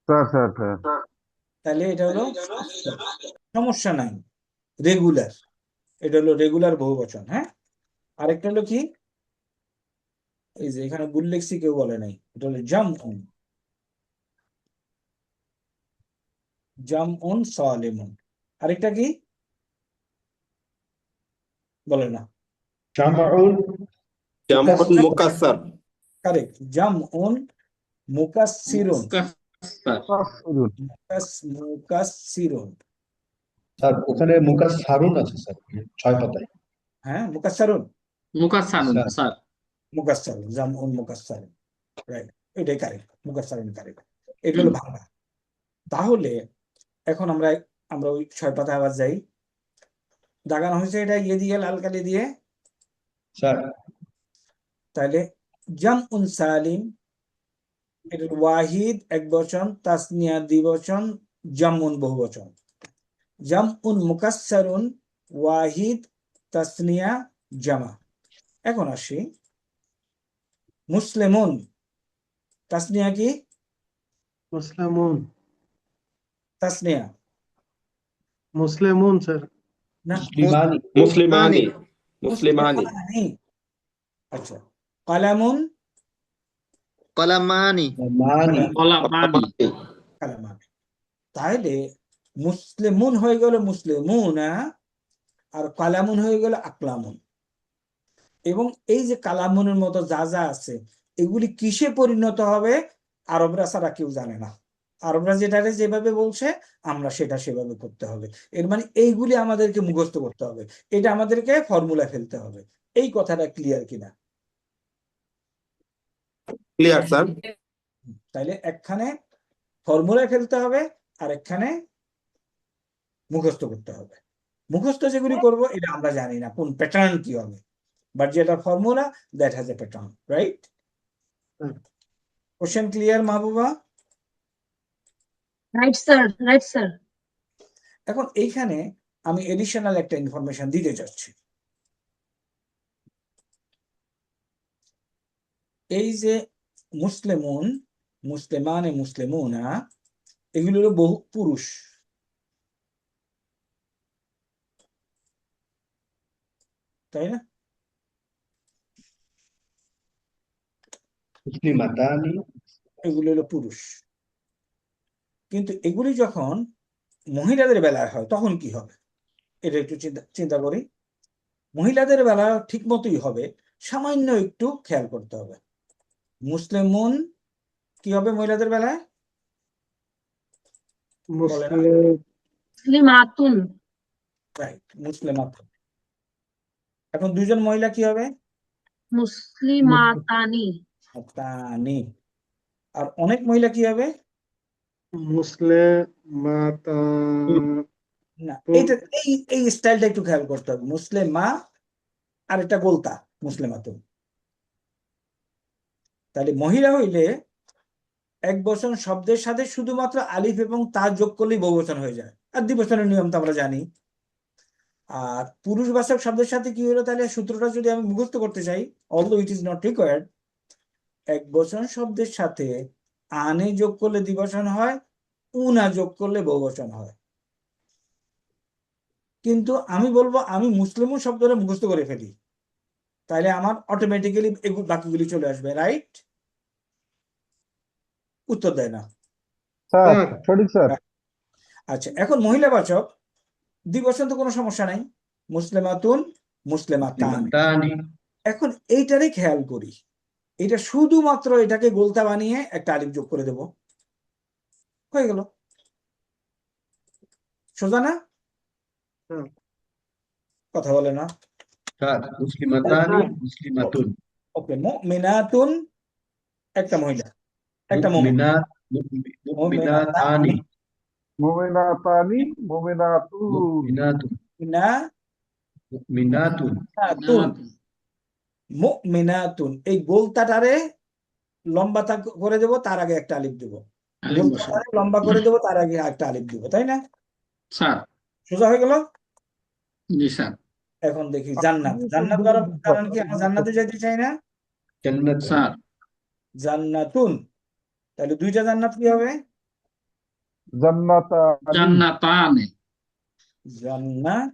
Sir sir sir. তাহলে এটা হলো সমস্যা নাই, রেগুলার। এটা হলো রেগুলার বহুবচন। হ্যাঁ, আরেকটা হলো কি, এই যে এখানে ভুল লিখছি, কেউ বলে নাই, এটা হলো জামউন। জামউন সালিমুন। আরেকটা কি বলে না? জামাউল জামউন মুকাসসার। কারেক্ট, জামউন মুকাসসিরুন। মুকাসসিরুন। স্যার ওখানে মুকাসসারুন আছে স্যার 6 পাতায়। হ্যাঁ, মুকাসসারুন। মুকাসানুন স্যার। আচ্ছা। স্যার। মুকাসসারুন, জামউন মুকাসসারুন। রাইট, এটাই কারেক্ট, মুকাসসারুন কারেক্ট। এটা হলো বাংলা। তাহলে এখন আমরা আমরা ওই 6 পাতা আবার যাই। দাগানো হয়েছে এটা ইয়ে দিয়ে, লাল কালি দিয়ে। স্যার তাহলে জামউন সালিম, এটা ওয়াহিদ এক বচন, তাসনিয়া দ্বিবচন, জামউন বহুবচন। জামউন মুকাসসারুন ওয়াহিদ তাসনিয়া জামা। এখন আসি মুসলিমুন, তাসনিয়া কি? মুসলিমুন। তাসনিয়া মুসলিমুন স্যার। না, মুসলিমানি। মুসলিমানি। মুসলিমানি। মুসলিমানি। আচ্ছা, কালামুন। কলামানি। মানি। কলামানি। কালামানি। তাহলে মুসলিমুন হয়ে গেল মুসলিমুনা, আর কালামুন হয়ে গেল আকলামুন। এবং এই যে কালামুনের মতো যা যা আছে, এগুলি কিসে পরিণত হবে আরবরা ছাড়া কেউ জানে না। আরবরা যেটাকে যেভাবে বলছে আমরা সেটা সেভাবে করতে হবে। এর মানে এইগুলি আমাদেরকে মুখস্থ করতে হবে, এটা আমাদেরকে ফর্মুলা ফেলতে হবে। এই কথাটা ক্লিয়ার কিনা? Clear sir. তাইলে একখানে ফর্মুলা ফেলতে হবে, আর একখানে মুখস্থ করতে হবে। মুখস্থ যেগুলি করব এটা আমরা জানি না কোন প্যাটার্ন কি হবে, বাট যেটা formula that has a pattern, right? Question clear Mahbuba? Right sir, right sir. এখন এইখানে আমি এডিশনাল একটা ইনফরমেশন দিতে চাচ্ছি। এই যে মুসলিমুন, মুসলিমানে, মুসলিমুনা, এগুলো হলো বহু পুরুষ, তাই না? মুসলিমাতানি। এগুলো হলো পুরুষ। কিন্তু এগুলি যখন মহিলাদের বেলায় হয় তখন কি হবে? এটা একটু চিন্তা করি। মহিলাদের বেলায় ঠিক মতোই হবে, সামান্য একটু খেয়াল করতে হবে। মুসলিমুন কি হবে মহিলাদের বেলায়? বলে না? মুসলিমাতুন। রাইট, মুসলিমাত। এখন দুজন মহিলা কি হবে? মুসলিমাতানি। তানি। আর অনেক মহিলা কি হবে? মুসলিমাতা। না, এইটা এই স্টাইলটা একটু খেয়াল করতে হবে। মুসলিমা আর এটা গোলতা, মুসলিমাতুন। তাহলে মহিলা হইলে এক বচন শব্দের সাথে শুধুমাত্র আলিফ এবং তা যোগ করলেই বহুবচন হয়ে যায়, আর দ্বিবচনের নিয়ম তো আমরা জানি। আর পুরুষবাচক শব্দের সাথে কি হলো, তাহলে সূত্রটা যদি আমি মুখস্থ করতে চাই, although it is not required, এক বচন শব্দের সাথে আনে যোগ করলে দ্বিবচন হয়, উনা যোগ করলে বহুবচন হয়। কিন্তু আমি বলবো আমি মুসলিমুন শব্দটা মুখস্থ করে ফেলি, তাহলে আমার অটোমেটিক্যালি বাকিগুলি চলে আসবে, রাইট? উত্তর দেয় না। স্যার স্যার সঠিক স্যার। আচ্ছা, এখন মহিলাবাচক দ্বিবচন তো কোনো সমস্যা নাই, মুসলিমাতুন, মুসলিমাতান। মুসলিমাতানি। এখন এইটারই খেয়াল করি, এটা শুধুমাত্র এটাকে গোলতা বানিয়ে একটা আলিফ যোগ করে দেব, হয়ে গেল। সোজা না? হুম। কথা বলে না। স্যার মুসলিমাতানি, মুসলিমাতুন। ওকে, মুমিনাতুন একটা মহিলা, একটা মুমিন। মুমিনাত, মুমিনাতানি, মুমিনাতানি মুমিনাতুন। মুমিনাতুন, মুমিনাতুন। মুমিনাতুন এই গোলতাটারে লম্বা করে দেবো, তার আগে একটা আলিফ দেবো। আলিফ বসাবো। গোলতাটারে লম্বা করে দেবো, তার আগে একটা আলিফ দেবো, তাই না? স্যার। সোজা হয়ে গেল। জি স্যার। এখন দেখি জান্নাত। জান্নাত দ্বারা কারণ কি আমরা জান্নাতে যেতে চাই না? জান্নাত। স্যার। জান্নাতুন, তাহলে দুইটা জান্নাত কি হবে? জান্নাতানি। জান্নাতানে। জান্নাত,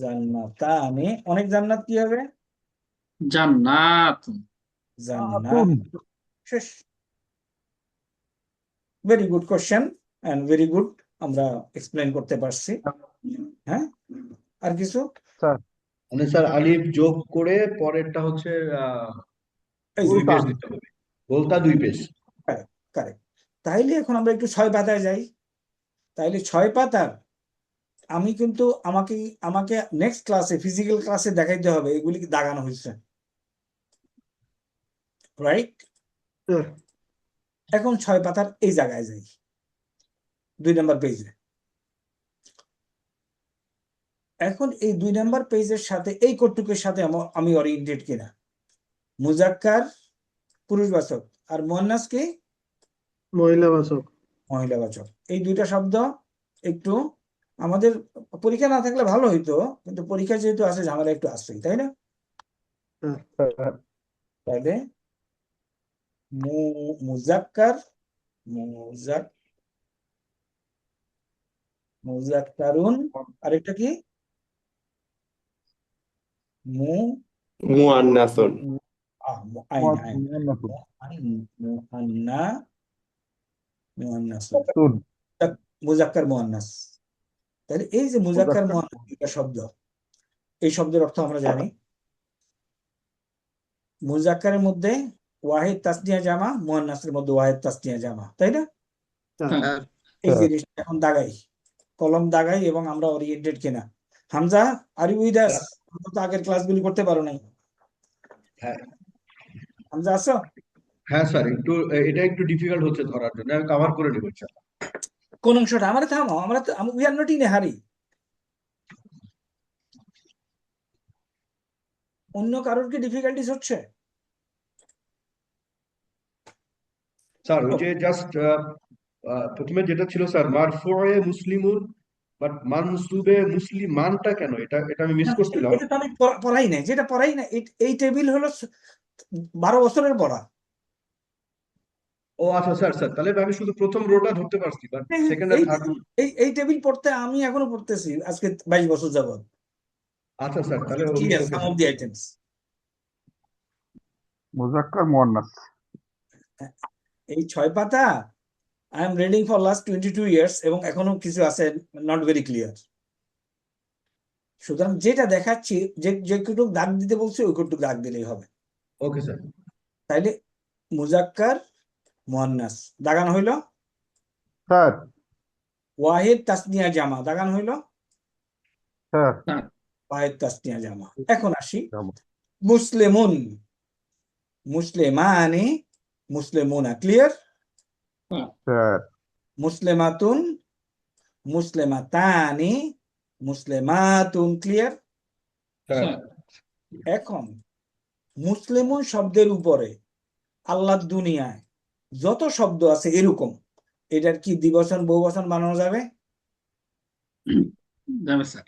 জান্নাতানে। অনেক জান্নাত কি হবে? জান্নাতুন। জান্নাত। শেষ। Very good question and very good, আমরা এক্সপ্লেন করতে পারছি। হ্যাঁ, আর কিছু? স্যার মানে স্যার আলিফ যোগ করে পরেরটা হচ্ছে এই যে, দুই পেশ দিতে হবে, গোলতা 2 পেশ। কারেক্ট। তাইলে এখন আমরা একটু 6 পাতায় যাই। তাইলে 6 পাতার আমি কিন্তু আমাকে আমাকে নেক্সট ক্লাসে, ফিজিক্যাল ক্লাসে দেখাইতে হবে এগুলি কি দাগানো হয়েছে, রাইট? স্যার এখন 6 পাতার এই জায়গায় যাই, 2 নম্বর পেজে। এখন এই 2 নম্বর পেজের সাথে এই কটুকের সাথে আমি ওরিয়েন্টেড কিনা? মুজাক্কার পুরুষবাচক আর মুয়ান্নাস কি মহিলাবাচক। মহিলাবাচক। এই দুইটা শব্দ একটু আমাদের পরীক্ষা না থাকলে ভালো হইতো, কিন্তু পরীক্ষা যেহেতু আছে ঝামেলা একটু আসছেই, তাই না? তাহলে মুজাক্কার, মুজাক্কারুন, আরেকটা কি? মুআন্নাসুন। মুজাক্কার মুয়ান্নাস। তাহলে এই যে মুজাক্কার মুয়ান্নাস দুইটা শব্দ, এই শব্দের অর্থ আমরা জানি। মুজাক্কারের মধ্যে ওয়াহিদ তাসনিয়া জামা, মুয়ান্নাসের মধ্যে ওয়াহিদ তাসনিয়া জামা, তাই না? এই জিনিসটা এখন দাগাই, কলম দাগাই এবং আমরা ওরিয়েন্টেড কিনা। Hamza, are you with us? তোমরা তো আগের ক্লাসগুলি করতে পারো নাই। হ্যাঁ। হামজা আছো? হ্যাঁ স্যার, এটা একটু ডিফিকাল্ট হচ্ছে ধরার জন্য, আমি কভার করে নেব ইনশাআল্লাহ। কোন অংশটা? আমরা থামো, আমরা তো we are not in a হারি। অন্য কারোর কি ডিফিকাল্টিস হচ্ছে? স্যার ওই যে জাস্ট প্রথমে যেটা ছিল স্যার মারফুয়ে মুসলিমুন, বাট মানসুবে মুসলিমানটা কেন, এটা আমি মিস করছিলাম। এটা তো আমি পড়াই নাই, যেটা পড়াই না এই টেবিল হলো 12 বছরের পড়া। ও আচ্ছা স্যার, তাহলে আমি শুধু প্রথম রোটা ধরতে পারছি, বাট সেকেন্ড আর থার্ড। এই টেবিল পড়তে আমি এখনো পড়তেছি আজকে 22 বছর যাবত। আচ্ছা স্যার, তাহলে সাম অফ দি আইটেমস। মুজাক্কার মুয়ান্নাস। এই 6 পাতা I am reading for last 22 years এবং এখনো কিছু আছে নট ভেরি ক্লিয়ার। সুতরাং যেটা দেখাচ্ছি, যে কটুক দাগ দিতে বলছি ওই কটুক দাগ দিলেই হবে। Okay sir. তাইলে মুজাক্কার মুয়ান্নাস দাগান হইল। স্যার ওয়াহিদ তাসনিয়া জামা দাগান হইল। স্যার ওয়াহিদ তাসনিয়া জামা। এখন আসি মুসলিমুন, মুসলিমানি, মুসলিমুনা। ক্লিয়ার? স্যার মুসলিমাতুন, মুসলিমাতানি, মুসলিমাতুন। ক্লিয়ার? এখন মুসলিমুন শব্দের উপরে আল্লাহর দুনিয়ায় যত শব্দ আছে এরকম, এটার কি দ্বিবচন বহুবচন বানানো যাবে? যাবে স্যার।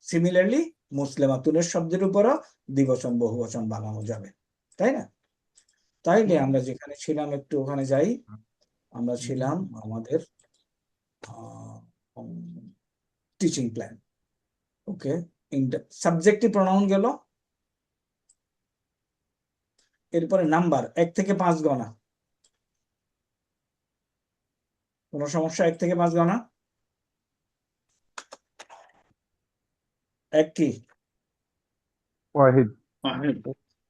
সিমিলারলি মুসলিমাতুনের শব্দের উপরও দ্বিবচন বহুবচন বানানো যাবে, তাই না? তাইলে আমরা যেখানে ছিলাম একটু ওখানে যাই। আমরা ছিলাম আমাদের টিচিং প্ল্যান। ওকে, সাবজেক্টিভ প্রনাউন গেল। এরপরে নাম্বার 1 থেকে 5 গণা। কোনো সমস্যা? 1 থেকে 5 গণা। 1 কি? ওয়াহিদ। ওয়াহিদ।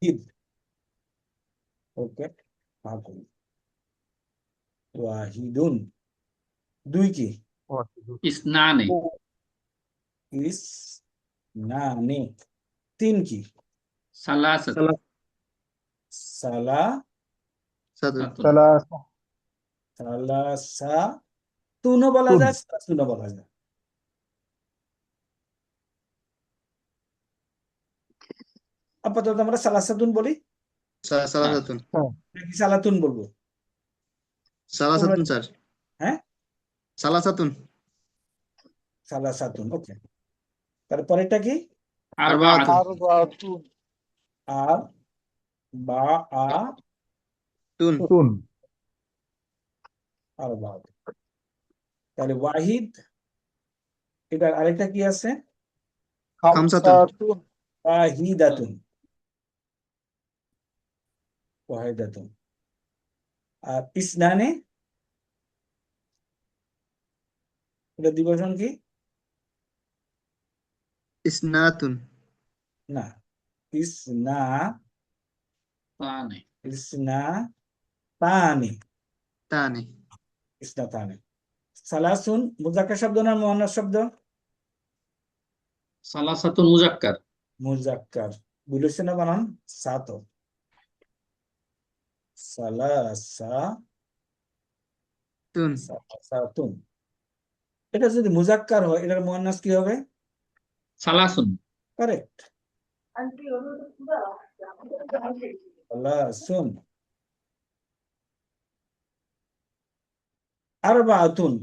ঈদ। ওকে, ওয়াহিদুন। 2 কি? ইসনানে। ইসনানে। 3 কি? সালাসাত। সালাসাতুন। সাতুন। সালাসাতুনও বলা যায়, সালাসুনও বলা যায়। আপাতত আমরা সালাসাতুন বলি সালাসাতুন। নাকি সালাতুন বলবো? সালাসাতুন স্যার। হ্যাঁ, সালাসাতুন। সালাসাতুন। ওকে, তারপরেরটা কি? আরবাআতুন। আরবাতুন। আর বা আ তুন। আর বা। তাহলে ওয়াহিদ, এটার আরেকটা কি আছে? খামসাতুন। খামসাতুন। ওয়াহিদাতুন। ওয়াহিদাতুন। আর ইসনানে, এটা দ্বিবচন কি? ইসনাতুন। না, ইসনা তানে। ইসনা তানি। তানে। ইসনা তানি। সালাসুন মুজাক্কার শব্দ না মুয়ান্নাস শব্দ? সালাসাতুন মুজাক্কার। মুজাক্কার। বুঝেছে না বানান? সাত। তুন। সালাসাতুন। এটা যদি মুজাক্কার হয়, এটার মুয়ান্নাস কি হবে? সালাসুন। কারেক্ট। সালাসুন। আরবাআতুন।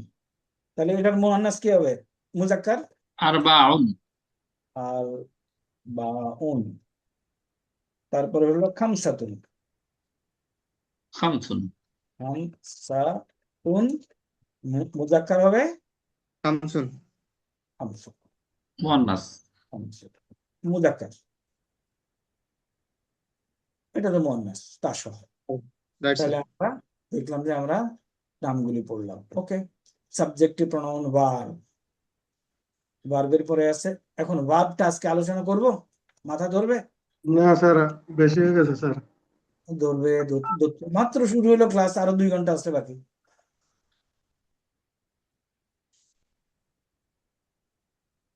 তাহলে এটার মুয়ান্নাস কি হবে? মুজাক্কার। আরবাউন। আর বাউন। তারপরে হলো খামসাতুন। খামসুন। খামসাতুন মুজাক্কার হবে খামসুন। খামসুন। মুয়ান্নাস। খামসুন মুজাক্কার। এটা তো মুয়ান্নাস তা সহ। Right sir. তাহলে আমরা দেখলাম যে আমরা নামগুলি পড়লাম। ওকে, সাবজেক্টিভ প্রনাউন ভার্ব। ভার্বের পরে আছে। এখন ভার্বটা আজকে আলোচনা করব, মাথা ধরবে? না স্যার, বেশি হয়ে গেছে স্যার। ধরবে। মাত্র শুরু হলো ক্লাস, আরো 2 ঘন্টা আসছে বাকি।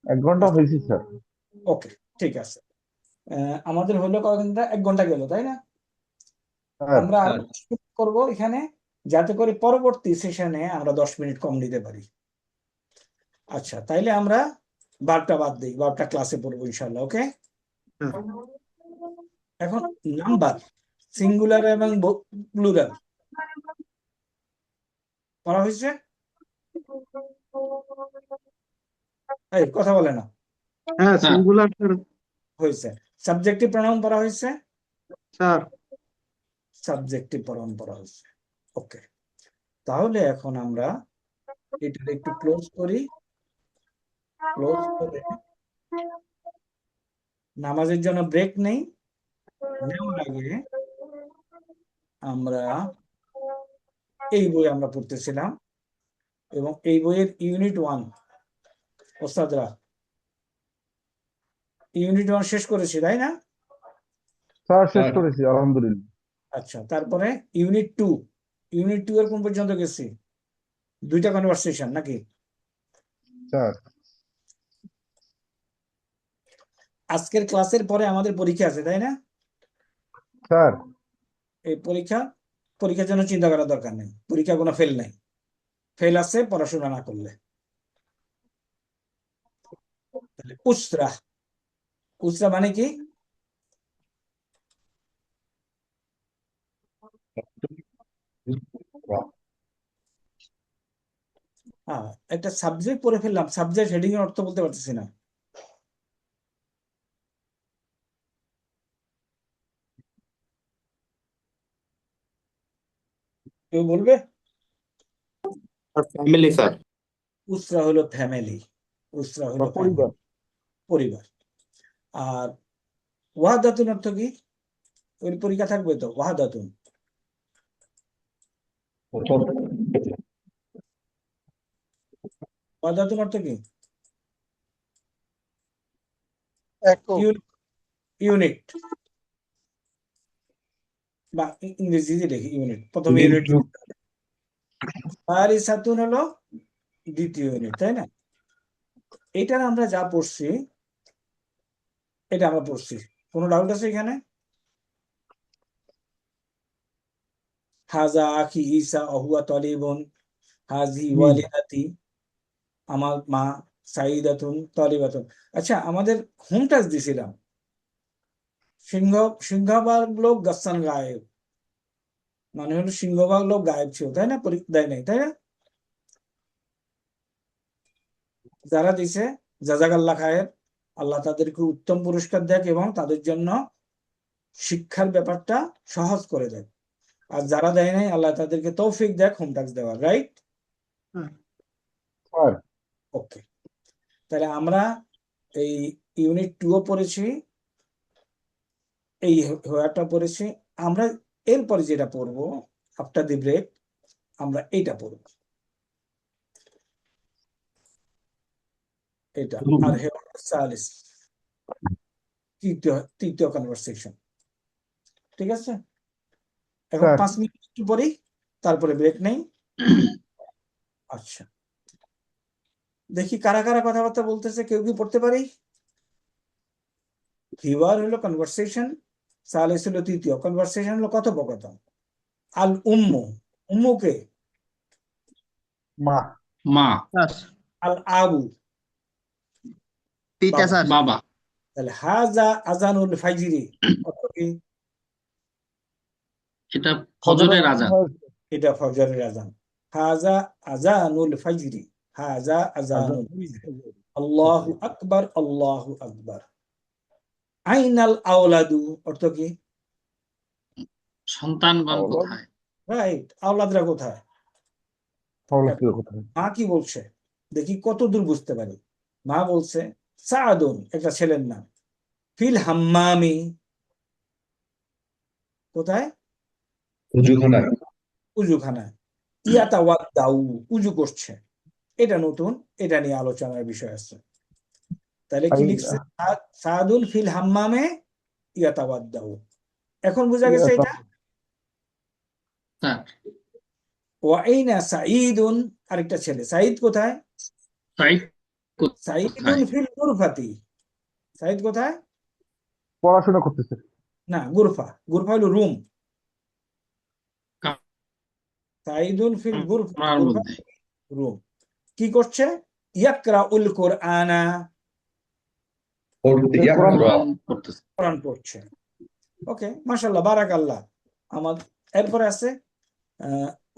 1 ঘন্টা হয়েছে স্যার। ওকে, ঠিক আছে। আমাদের হলো কয় ঘন্টা? 1 ঘন্টা গেল, তাই না? স্যার, আমরা স্যার। করব এখানে, যাতে করে পরবর্তী সেশনে আমরা 10 মিনিট কম নিতে পারি। আচ্ছা, তাইলে আমরা ভার্বটা বাদ দিই, ভার্বটা ক্লাসে পড়বো ইনশাল্লাহ। ওকে, হ্যাঁ। এখন নাম্বার সিঙ্গুলার এবং প্লুরাল পড়া হয়েছে? এই কথা বলে না। হ্যাঁ, সিঙ্গুলার স্যার। হয়েছে। সাবজেক্টিভ প্রনাউন পড়া হয়েছে? স্যার, সাবজেক্টিভ প্রনাউন পড়া হয়েছে। ওকে, তাহলে এখন আমরা এটা একটু ক্লোজ করি। ক্লোজ করে নামাজের জন্য ব্রেক নেই। নেওয়ার আগে আমরা এই বই আমরা পড়তেছিলাম, এবং এই বইয়ের ইউনিট 1 ওস্তাদরা ইউনিট 1 শেষ করেছি, তাই না? স্যার শেষ স্যার। করেছি আলহামদুলিল্লাহ। আচ্ছা, তারপরে ইউনিট 2। ইউনিট 2 এর কোন পর্যন্ত গেছি? 2টা কনভারসেশন নাকি? স্যার, আজকের ক্লাসের পরে আমাদের পরীক্ষা আছে, তাই না? স্যার, এই পরীক্ষার জন্য চিন্তা করার দরকার নেই। পরীক্ষা কোনো ফেল নাই। ফেল আছে পড়াশোনা না করলে। তাহলে উসরা। উসরা মানে কি? হ্যাঁ, একটা সাবজেক্ট পড়ে ফেললাম, সাবজেক্ট হেডিং এর অর্থ বলতে পারতেছি না। কেউ বলবে? আর ফ্যামিলি স্যার। উসরা হলো ফ্যামিলি, উসরা হলো পরিবার। পরিবার। আর ওয়াহাদাতুন অর্থ কি? ওই পরীক্ষা থাকবে তো, ওয়াহাদাতুন ওয়াহাদাতুন অর্থ কি? একক। ইউনিট, বা ইংরেজিতে দেখি ইউনিট, প্রথম ইউনিট। ফারিসাতুন হলো দ্বিতীয় ইউনিট, তাই না? এটা আমরা যা পড়ছি, এটা আমরা পড়ছি, কোনো ডাউট আছে এখানে? হাজা আখি ঈসা অহুয়া তলিবুন, হাজি ওয়ালিদাতি, আমার মা সাইদাতুন তলিবাতুন। আচ্ছা, আমাদের হোম টাচ দিছিলাম, সিংহভাগ লোক গাসান গায়েব, মানে হলো সিংহভাগ লোক গায়েব ছিল, তাই না? দেয় নাই, তাই না? যারা দিছে জাজাকাল্লাহ খায়ের, আল্লাহ তাদেরকে উত্তম পুরস্কার দেয় এবং তাদের জন্য শিক্ষার ব্যাপারটা সহজ করে দেয়। আর যারা দেয় নাই, আল্লাহ তাদেরকে তৌফিক দেয় হোম টাস্ক দেওয়ার, রাইট? ওকে, তাহলে আমরা এই ইউনিট 2 পড়েছি, এই হোয়াটা পড়েছি। আমরা এরপরে যেটা পড়বো আফটার দি ব্রেক, আমরা এইটা পড়ব, এটা। আর সালিস, তৃতীয় কনভারসেশন, ঠিক আছে? এখন 5 মিনিট একটু পরেই, তারপরে ব্রেক নেই। আচ্ছা, দেখি কারা কারা কথাবার্তা বলতেছে, কেউ কি পড়তে পারি? হিওয়ার হলো কনভারসেশন, সালিস হলো তৃতীয়, কনভারসেশন হলো কথোপকথন। আল উম্মু, উম্মুকে মা। মা। আল আবু, পিতা বাবা। স্যার। বাবা। তাহলে হাজা আজানুল ফাজরি অর্থ কি? এটা ফজরের আজান। এটা ফজরের আজান। হাজা আজানুল ফাজরি, হাজা আজানুল ফাজরি। আল্লাহু আকবার, আল্লাহু আকবার। আইনাল আওলাদু অর্থ কি? সন্তানগণ কোথায়? রাইট, আওলাদরা কোথায়? মা কি বলছে, দেখি কত দূর বুঝতে পারি। মা বলছে সাআদুন, একটা ছেলের নাম, ফিল হাম্মামি, কোথায়? উজুখানায়। ইয়াতাওয়াদ্দাউ, উজু করছে। এটা নতুন, এটা নিয়ে আলোচনার বিষয় আছে। তাহলে কি লিখছে? সাআদুন ফিল হাম্মামে ইয়াতাওয়াদ্দাউ। এখন বোঝা গেছে এটা? স্যার, ওয়াইনা সাঈদুন, আরেকটা ছেলে, সাঈদ কোথায়? সাইদ সাঈদুন কোথায়? ফিল গুরফাতি, সাঈদ কোথায়? পড়াশোনা করতেছে। না, গুরফা, গুরফা হলো রুম। সাঈদুন ফিল গুরফা, কামরার গুরফা মধ্যে। রুম। কি করছে? ইয়াকরাউল কুরআনা, পড়তেছে। কোরআন পড়ছে। ওকে, মাশাআল্লাহ, বারাকাল্লাহ। আমার এরপরে আছে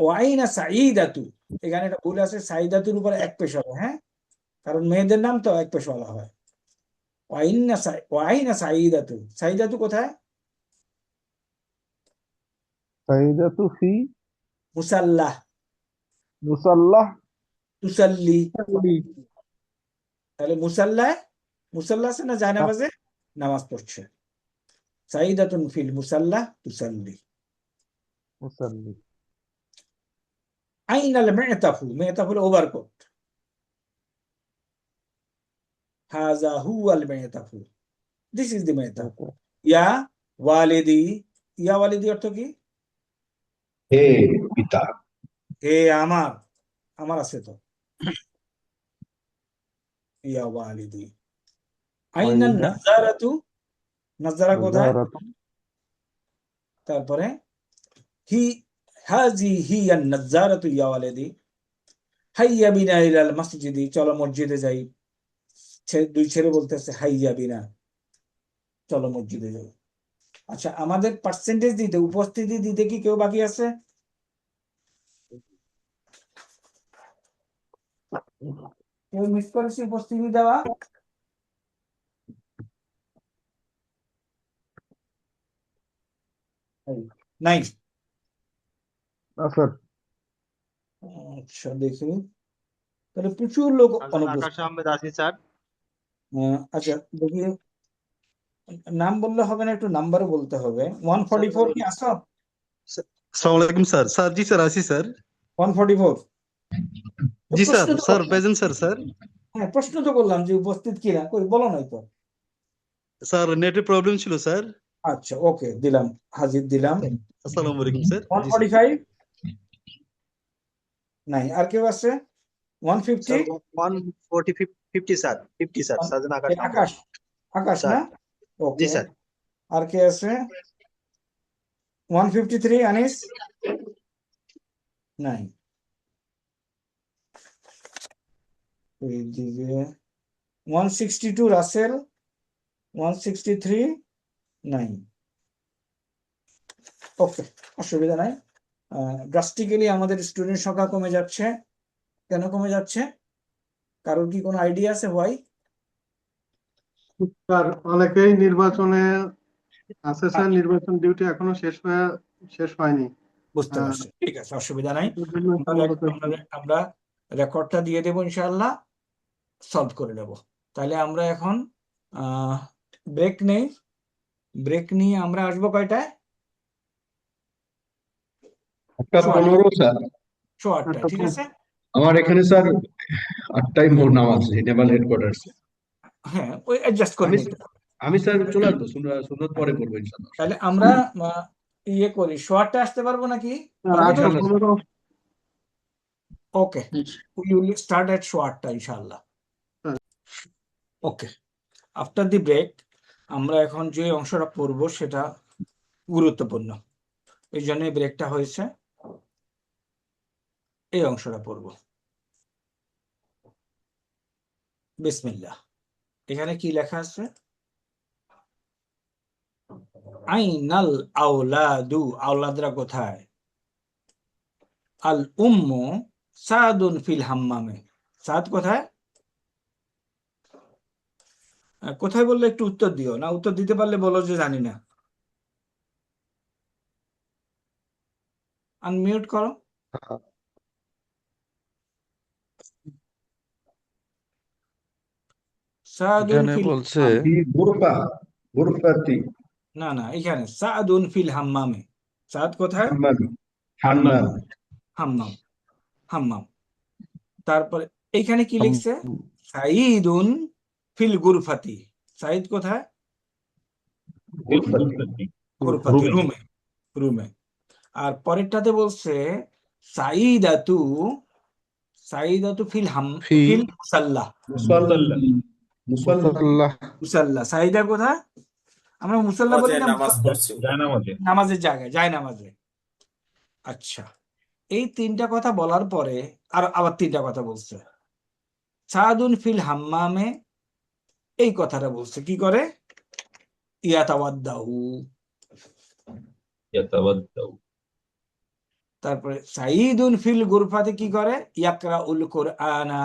ওয়াইনা সাঈদাতু, এখানে একটা ভুল আছে, সাঈদাতুর উপরে এক পেশ হবে, হ্যাঁ, কারণ মেয়েদের নাম তো এক পেশ বলা হয়। ওয়াইনা সাঈদাতু, সাঈদাতু কোথায়? সাইদাতু ফি মুসাল্লাহ, মুসাল্লাহ তুসাল্লি। তাহলে মুসাল্লাহ, মুসাল্লাহ আছে না, জায়নামাজে নামাজ পড়ছে। সাঈদাতুন ফিল মুসাল্লাহ তুসাল্লি। মুসাল্লি। আইনাল মেতাফু, মেতাফু হলো ওভারকোট। হাজা হুয়াল মেতাফু, দিস ইজ দি মেতাফ। ইয়া ওয়ালিদি, ইয়া ওয়ালিদি অর্থ কি? হে পিতা। হে আমার, আমার আছে তো। ইয়া ওয়ালিদি। আইনান নাযারাতু, নাযারা কোথায়? তারপরে হি, হাজি হিয়ান নাযারাতু ইয়া ওয়ালিদি। হাইয়া বিনা ইলাল মসজিদি, চলো মসজিদে যাই। দুই ছেলে বলতেছে হাইয়া বিনা, চলো মসজিদে যাই। আচ্ছা, আমাদের পার্সেন্টেজ দিতে, উপস্থিতি দিতে কি কেউ বাকি আছে? কেউ মিস করেছে উপস্থিতি দেওয়া? নাই। স্যার আচ্ছা দেখি, তাহলে প্রচুর লোক আকাশ অনুপস্থিত। আহমেদ আসি স্যার। আচ্ছা দেখি, নাম বললে হবে না, একটু নাম্বারও বলতে হবে। 144 কি আসো? अस्सलाम वालेकुम सर। सर जी सर आशी सर। 144 जी প্রশ্ন सर। তো सर করলাম। Present sir. सर হ্যাঁ প্রশ্ন তো করলাম যে উপস্থিত কিনা, কই বলো নাই তো। सर नेट प्रॉब्लम ছিল স্যার। আচ্ছা ওকে, দিলাম, হাজির দিলাম। আসসালামু আলাইকুম স্যার। জি স্যার। 145 নাই, আর কেউ আছে? 150 স্যার 140 50 স্যার 50 স্যার সাজান আকাশ আহমেদ। আকাশ, আকাশ স্যার না? জি ওকে, স্যার। আর কে আছে? 153 আনিস নাই, এইদিকে 162 রাসেল, 163 নাই। ওকে, অসুবিধা নাই। ড্রাস্টিক্যালি আমাদের স্টুডেন্ট সংখ্যা কমে যাচ্ছে। কেন কমে যাচ্ছে? কারোর কি কোনো আইডিয়া আছে ভাই? স্যার অনেকেই নির্বাচনে আছে স্যার, নির্বাচন ডিউটি এখনো শেষ হয়নি। বুঝতে পারছি, ঠিক আছে, অসুবিধা নাই। এটার জন্য সম্ভবত আমরা রেকর্ডটা দিয়ে দেবো, ইনশাআল্লাহ সলভ করে নেব। তাহলে আমরা এখন ব্রেক নেই। ব্রেক নিয়ে আমরা আসবো কয়টায়? 8:15 স্যার। 8:15, ঠিক আছে। আমার এখানে স্যার 8টায় মোর নামাজ নেভাল হেডকোয়ার্টার্স। হ্যাঁ, ওই অ্যাডজাস্ট করে আমি নিতে হবে। আমি স্যার চলে আসবো, সুন্নত পরে করবো ইনশাআল্লাহ। তাহলে আমরা ইয়ে করি, 8:15 আসতে পারবো নাকি? Sir 8:15 okay, we will start at 8:15 ইনশাআল্লাহ। ওকে, আফটার দি ব্রেক আমরা এখন যে অংশটা পড়বো সেটা গুরুত্বপূর্ণ, এই জন্য ব্রেকটা হয়েছে। এই অংশটা পড়বো। বিসমিল্লাহ। এখানে কি লেখা আছে? আইনাল আওলাদু, আওলাদরা কোথায়? আল উম্মু সাদুন ফিল হাম্মামে, সাদ কোথায়? কোথায় বললে একটু উত্তর দিও, না উত্তর দিতে পারলে বলো যে জানি না। আনমিউট করো। সাদুন এখানে ফিল বলছে গুরফাতি না না, এখানে সাদুন ফিল হাম্মামে, সাদ কোথায়? হাম্মাম। হাম্মাম, হাম্মাম। তারপরে এইখানে কি লিখছে? সাইদুন ফিল গুরফাতি, সাইদ কোথায়? গুরফাতি, রুমে, রুমে। আর পরেরটাতে বলছে সাইদাতু, সাইদাতু ফিল ফিল মুসাল্লা, মুসাল্লাহ। মুসাল্লা। সাইদা কোথায়? আমরা মুসাল্লা বলি না, নামাজের জায়গায়, যায় নামাজে। আচ্ছা, এই তিনটা কথা বলার পরে আবার তিনটা কথা বলছে। সাদুন ফিল হাম্মামে, এই কথাটা বলছে কি করে? ইয়াতাওয়াদ্দাহু। তারপরে সাইদুন ফিল গুরফাতে কি করে? ইয়াকরাউল কুরআনা।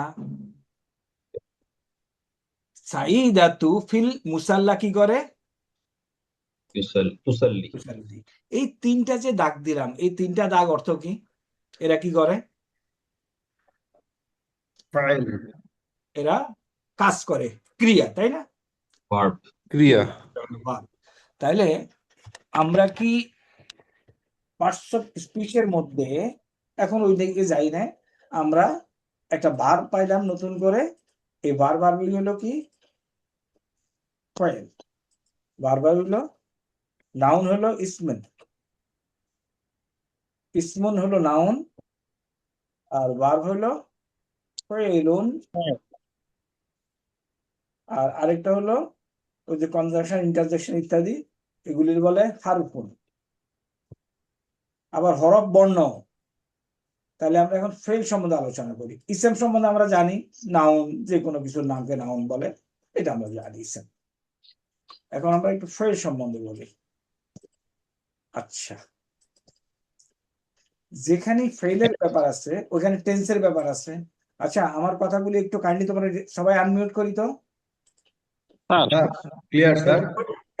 সাইদাতু ফিল মুসাল্লা কি করে? তুসাল্লি। এই তিনটা যে দাগ দিলাম, এই তিনটা দাগ অর্থ কি? এরা কি করে? এরা কাজ করে, ক্রিয়া, তাই না? ক্রিয়া। তাইলে আমরা কি পার্টস অফ স্পিচের মধ্যে এখন ওই দিকে যাই না, আমরা একটা ভার্ব পাইলাম নতুন করে। এই ভার্বগুলি হলো কি? ফাইল। ভার্ব হলো, নাউন হলো ইসমন, ইসমন হলো নাউন, আর ভার্ব হলো ফাইলুন, আর আরেকটা হলো ওই যে কনজাংশন, ইন্টারজেকশন ইত্যাদি, এগুলির বলে হারফুন। আবার হরফ, বর্ণ। তাহলে আমরা এখন ফেল সম্বন্ধে আলোচনা করি। ইসেম সম্বন্ধে আমরা জানি, নাউন, যে কোনো কিছুর নামকে নাউন বলে, এটা আমরা জানি ইসেম। এখন আমরা একটু ফেল সম্বন্ধে বলি। আচ্ছা, যেখানে ফেলের ব্যাপার আছে ওখানে টেন্সের ব্যাপার আছে। আচ্ছা, আমার কথাগুলি একটু কাইন্ডলি তোমরা সবাই আনমিউট করি তো। Clear sir?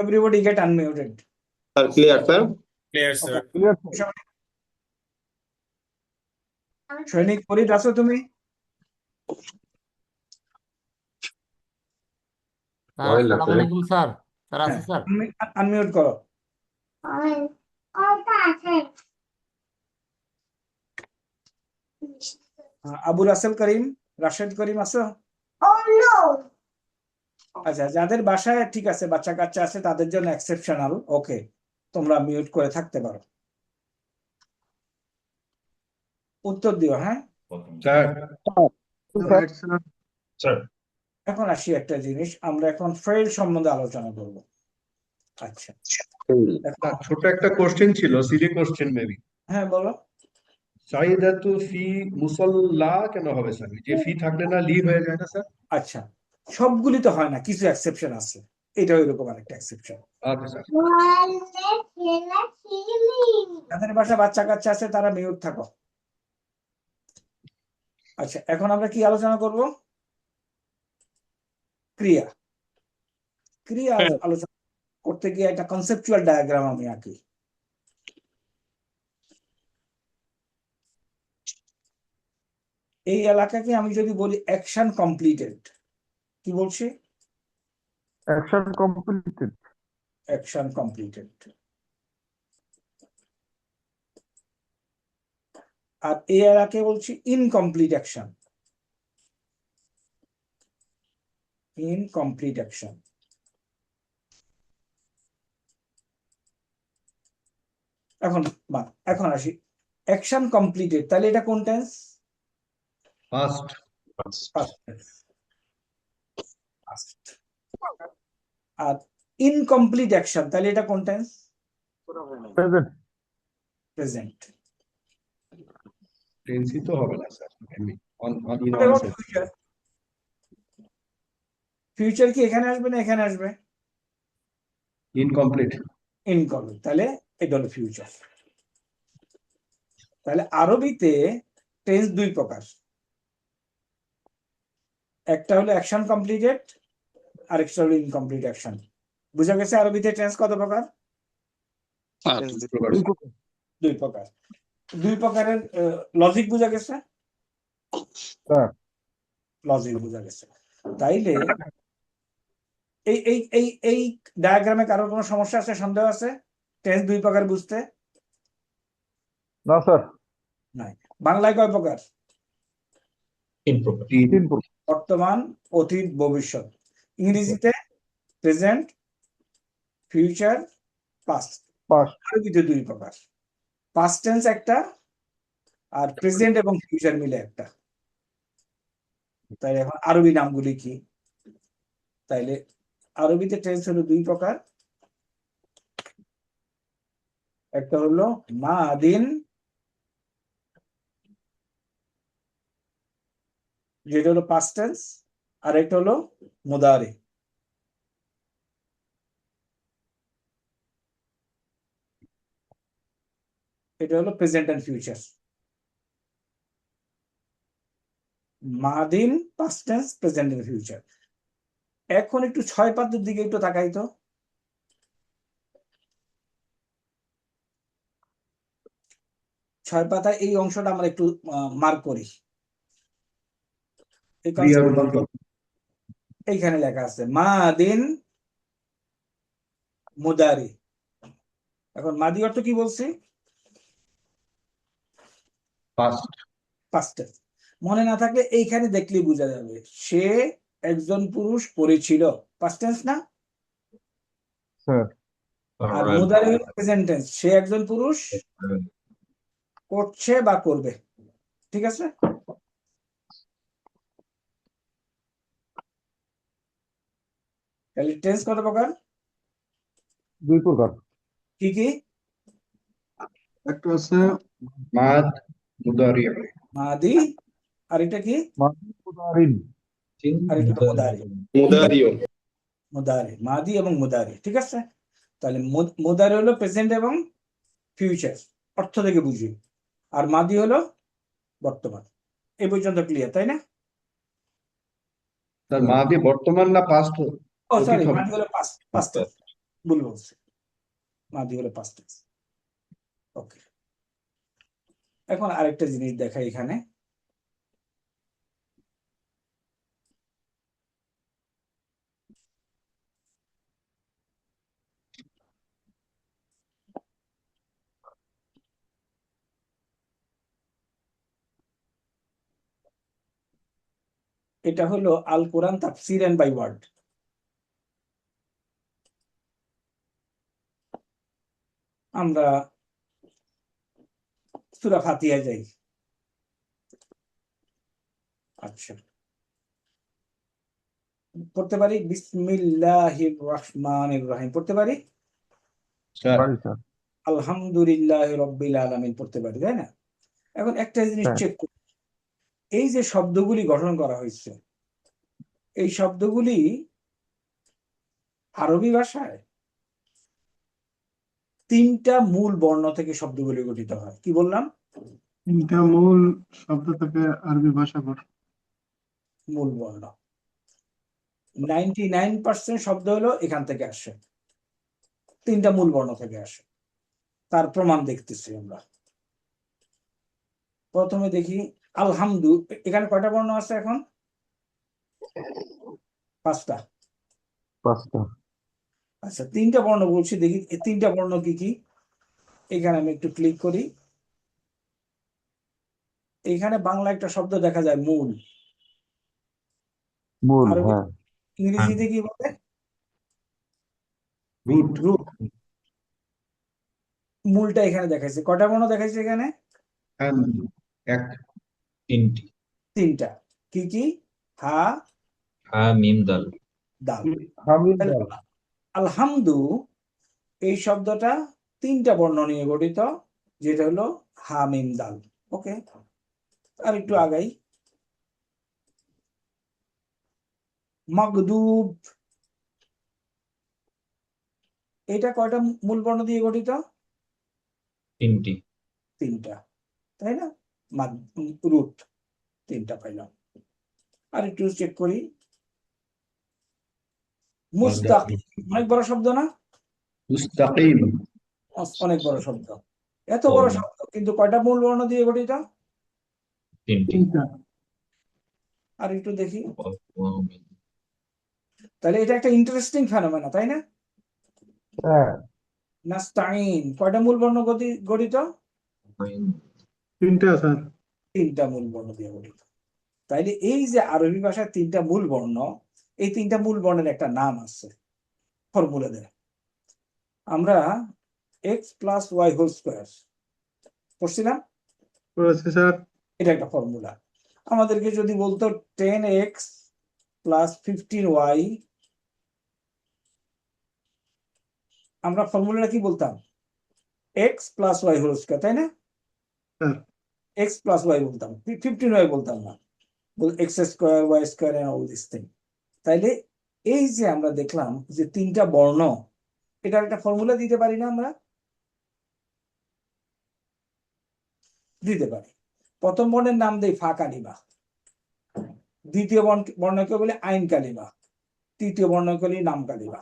Everybody get unmuted. Sir clear sir. Clear sir. সৈনিক ফরিদ আছো তুমি? আসসালামু আলাইকুম স্যার। আছি স্যার। আনমিউট করো। আবু রাসেল করিম, রাশেদ করিম আছো? আচ্ছা, যাদের বাসায় ঠিক আছে বাচ্চা কাচ্চা আছে তাদের জন্য এক্সেপশনাল, ওকে, তোমরা মিউট করে থাকতে পারো। উত্তর দিও, হ্যাঁ। Sir Right, sir. স্যার এখন আসি একটা জিনিস, আমরা এখন ফেল সম্বন্ধে আলোচনা করব। আচ্ছা, এখন ছোট একটা কোশ্চেন ছিল, সিলি কোশ্চেন মেবি। হ্যাঁ বলো। সাইদাতু ফি মুসাল্লা কেন হবে স্যার? যে ফি থাকলে না লি হয়ে যায় না স্যার? আচ্ছা, সবগুলি তো হয় না, কিছু এক্সেপশন আছে, এটাও এরকম আরেকটা এক্সেপশন। আচ্ছা স্যার। যাদের বাসায় বাচ্চা কাচ্চা আছে তারা মিউট থাকো। আচ্ছা, এখন আমরা কি আলোচনা করব? ক্রিয়া। ক্রিয়া আলোচনা করতে গিয়ে একটা কনসেপচুয়াল ডায়াগ্রাম আমি আঁকি। এই এলাকাকে আমি যদি বলি অ্যাকশন কমপ্লিটেড, কি বলছি? Action completed. Action completed. আর এই এলাকাকে বলছি ইনকমপ্লিট অ্যাকশন। Incomplete action. এখন আসি অ্যাকশন কমপ্লিটেড, তাহলে এটা কোন টেন্স? ফার্স্ট। আর ইনকমপ্লিট অ্যাকশন, তাহলে এটা কোন টেন্স? প্রেজেন্ট। প্রেজেন্ট। টেন্সই তো হবে না স্যার, ফিউচার কি এখানে আসবে না এখানে আসবে? ইনকমপ্লিট। ইনকমপ্লিট, তাহলে এটা হলো ফিউচার। তাহলে আরবিতে টেন্স দুই প্রকার, একটা হলো অ্যাকশন কমপ্লিটেড, আরেকটা হলো ইনকমপ্লিট অ্যাকশন। বুঝা গেছে আরবিতে টেন্স কত প্রকার? দুই প্রকার। দুই প্রকারের লজিক বুঝা গেছে? লজিক বুঝা গেছে। তাইলে এই এই এই এই ডায়াগ্রামে কারোর কোনো সমস্যা আছে, সন্দেহ আছে টেন্স দুই প্রকার বুঝতে? না স্যার। নাই। বাংলায় কয় প্রকার? তিন প্রকার। বর্তমান, অতীত, ভবিষ্যৎ। ইংরেজিতে প্রেজেন্ট, ফিউচার, পাস্ট। আরবিতে দুই প্রকার, পাস্ট টেন্স একটা আর প্রেজেন্ট এবং ফিউচার মিলে একটা। তাই এখন আরবি নামগুলি কি? তাইলে আরবিতে টেন্স হলো দুই প্রকার, একটা হলো মাদিন, যেটা হলো পাস্ট টেন্স, আর একটা হলো মুদারি। এটা হলো প্রেজেন্ট এন্ড ফিউচার। মাদিন, past tense, present and future. এখন একটু 6 পাতার দিকে একটু তাকাই তো। 6 পাতায় এই অংশটা আমরা একটু মার্ক করি। এইখানে লেখা আছে মাদিন মুদারি। এখন মাদি অর্থ কি বলছি? পাস্ট। মনে না থাকলে এইখানে দেখলেই বোঝা যাবে, সে একজন পুরুষ পড়েছিল, পাস্ট টেন্স না? আর মুদারি হলো প্রেজেন্ট টেন্স, সে একজন পুরুষ করছে বা করবে। ঠিক আছে? তাহলে টেন্স কত প্রকার? দুই প্রকার। কি কি? একটা আছে মাদ, মুদারি। মাদি, আর এটা কি? মুদারিন। আর এটা মুদারি। মুদারিও। মুদারি, মাদি এবং মুদারি। ঠিক আছে? তাহলে মুদারি হলো প্রেজেন্ট এবং ফিউচার, অর্থ থেকে বুঝি, আর মাদি হলো বর্তমান। এই পর্যন্ত ক্লিয়ার, তাই না? স্যার মাদি বর্তমান না পাস্ট? ও সরি, মাদি হলো পাস্ট। ভুল বলছি, মাদি হলো পাস্ট। ওকে, এখন আরেকটা জিনিস দেখাই এখানে, এটা হলো আল কোরআন তাফসির এন্ড বাই ওয়ার্ড। আমরা সূরা ফাতিহা যাই। আচ্ছা, পড়তে পারি বিসমিল্লাহির রহমানির রহিম, পড়তে পারি স্যার পারি স্যার। আলহামদুলিল্লাহ রব্বিল আলামিন, পড়তে পারি, তাই না? এখন একটা জিনিস হ্যাঁ। চেক করি, এই যে শব্দগুলি গঠন করা হয়েছে, এই শব্দগুলি আরবি ভাষায় তিনটা মূল বর্ণ থেকে শব্দগুলি গঠিত হয়। কি বললাম? তিনটা মূল শব্দ থেকে আরবি ভাষা গঠন। মূল বর্ণ 99% শব্দ হলো এখান থেকে আসে, তিনটা মূল বর্ণ থেকে আসে। তার প্রমাণ দেখতেছি আমরা। প্রথমে দেখি আলহামদু, এখানে কয়টা বর্ণ আছে এখন? 5টা। আচ্ছা, তিনটা বর্ণ বলছি, দেখি এই তিনটা বর্ণ কি কি। এখানে আমি একটু ক্লিক করি, এখানে বাংলা একটা শব্দ দেখা যায় মূল, আর হ্যাঁ। ইংরেজিতে কি বলে? Root root. মূলটা এখানে দেখাইছে, কয়টা বর্ণ দেখাইছে এখানে? এক তিনটি। তিনটা। কি কি? হা, হা মিম দাল। দাল। আলহামদু এই শব্দটা তিনটা বর্ণ নিয়ে গঠিত, যেটা হলো হা মিম দাল। ওকে, আর একটু আগাই। মাগদুব, এটা কয়টা মূল বর্ণ দিয়ে গঠিত? তিনটি। তিনটা, তাই না? রুট তিনটা পাইলাম। আর একটু চেক করি। মুস্তাকিম, অনেক বড় শব্দ না? মুস্তাকিম অনেক বড় শব্দ, এত বড় শব্দ কিন্তু কয়টা মূল বর্ণ দিয়ে গঠিত? তিনটি। আর একটু দেখি, তাহলে এটা একটা ইন্টারেস্টিং ফেনোমেনা, তাই না? নাস্তাইন কয়টা মূল বর্ণ গঠিত? তিনটা স্যার। তিনটা মূল বর্ণ দিয়ে গঠিত। তাইলে এই যে আরবি ভাষার তিনটা মূল বর্ণ, এই তিনটা মূল বর্ণের একটা নাম আছে, ফর্মুলা দেয়। আমরা X plus Y whole square পড়ছিলাম, স্যার এটা একটা ফর্মুলা। আমাদেরকে যদি বলতো 10x প্লাস 15y, আমরা ফর্মুলাটা কি বলতাম? X plus Y whole square, তাই না? এক্স প্লাস ওয়াই বলতাম, 15y বলতাম না, X square Y square and all this thing. তাইলে এই যে আমরা দেখলাম যে তিনটা বর্ণ, এটার একটা ফর্মুলা দিতে পারি না? আমরা দিতে পারি। প্রথম বর্ণের নাম দেই ফা কালিমা, দ্বিতীয় বর্ণকে বলে আইন কালিমা, তৃতীয় বর্ণকে বলি নাম কালিমা।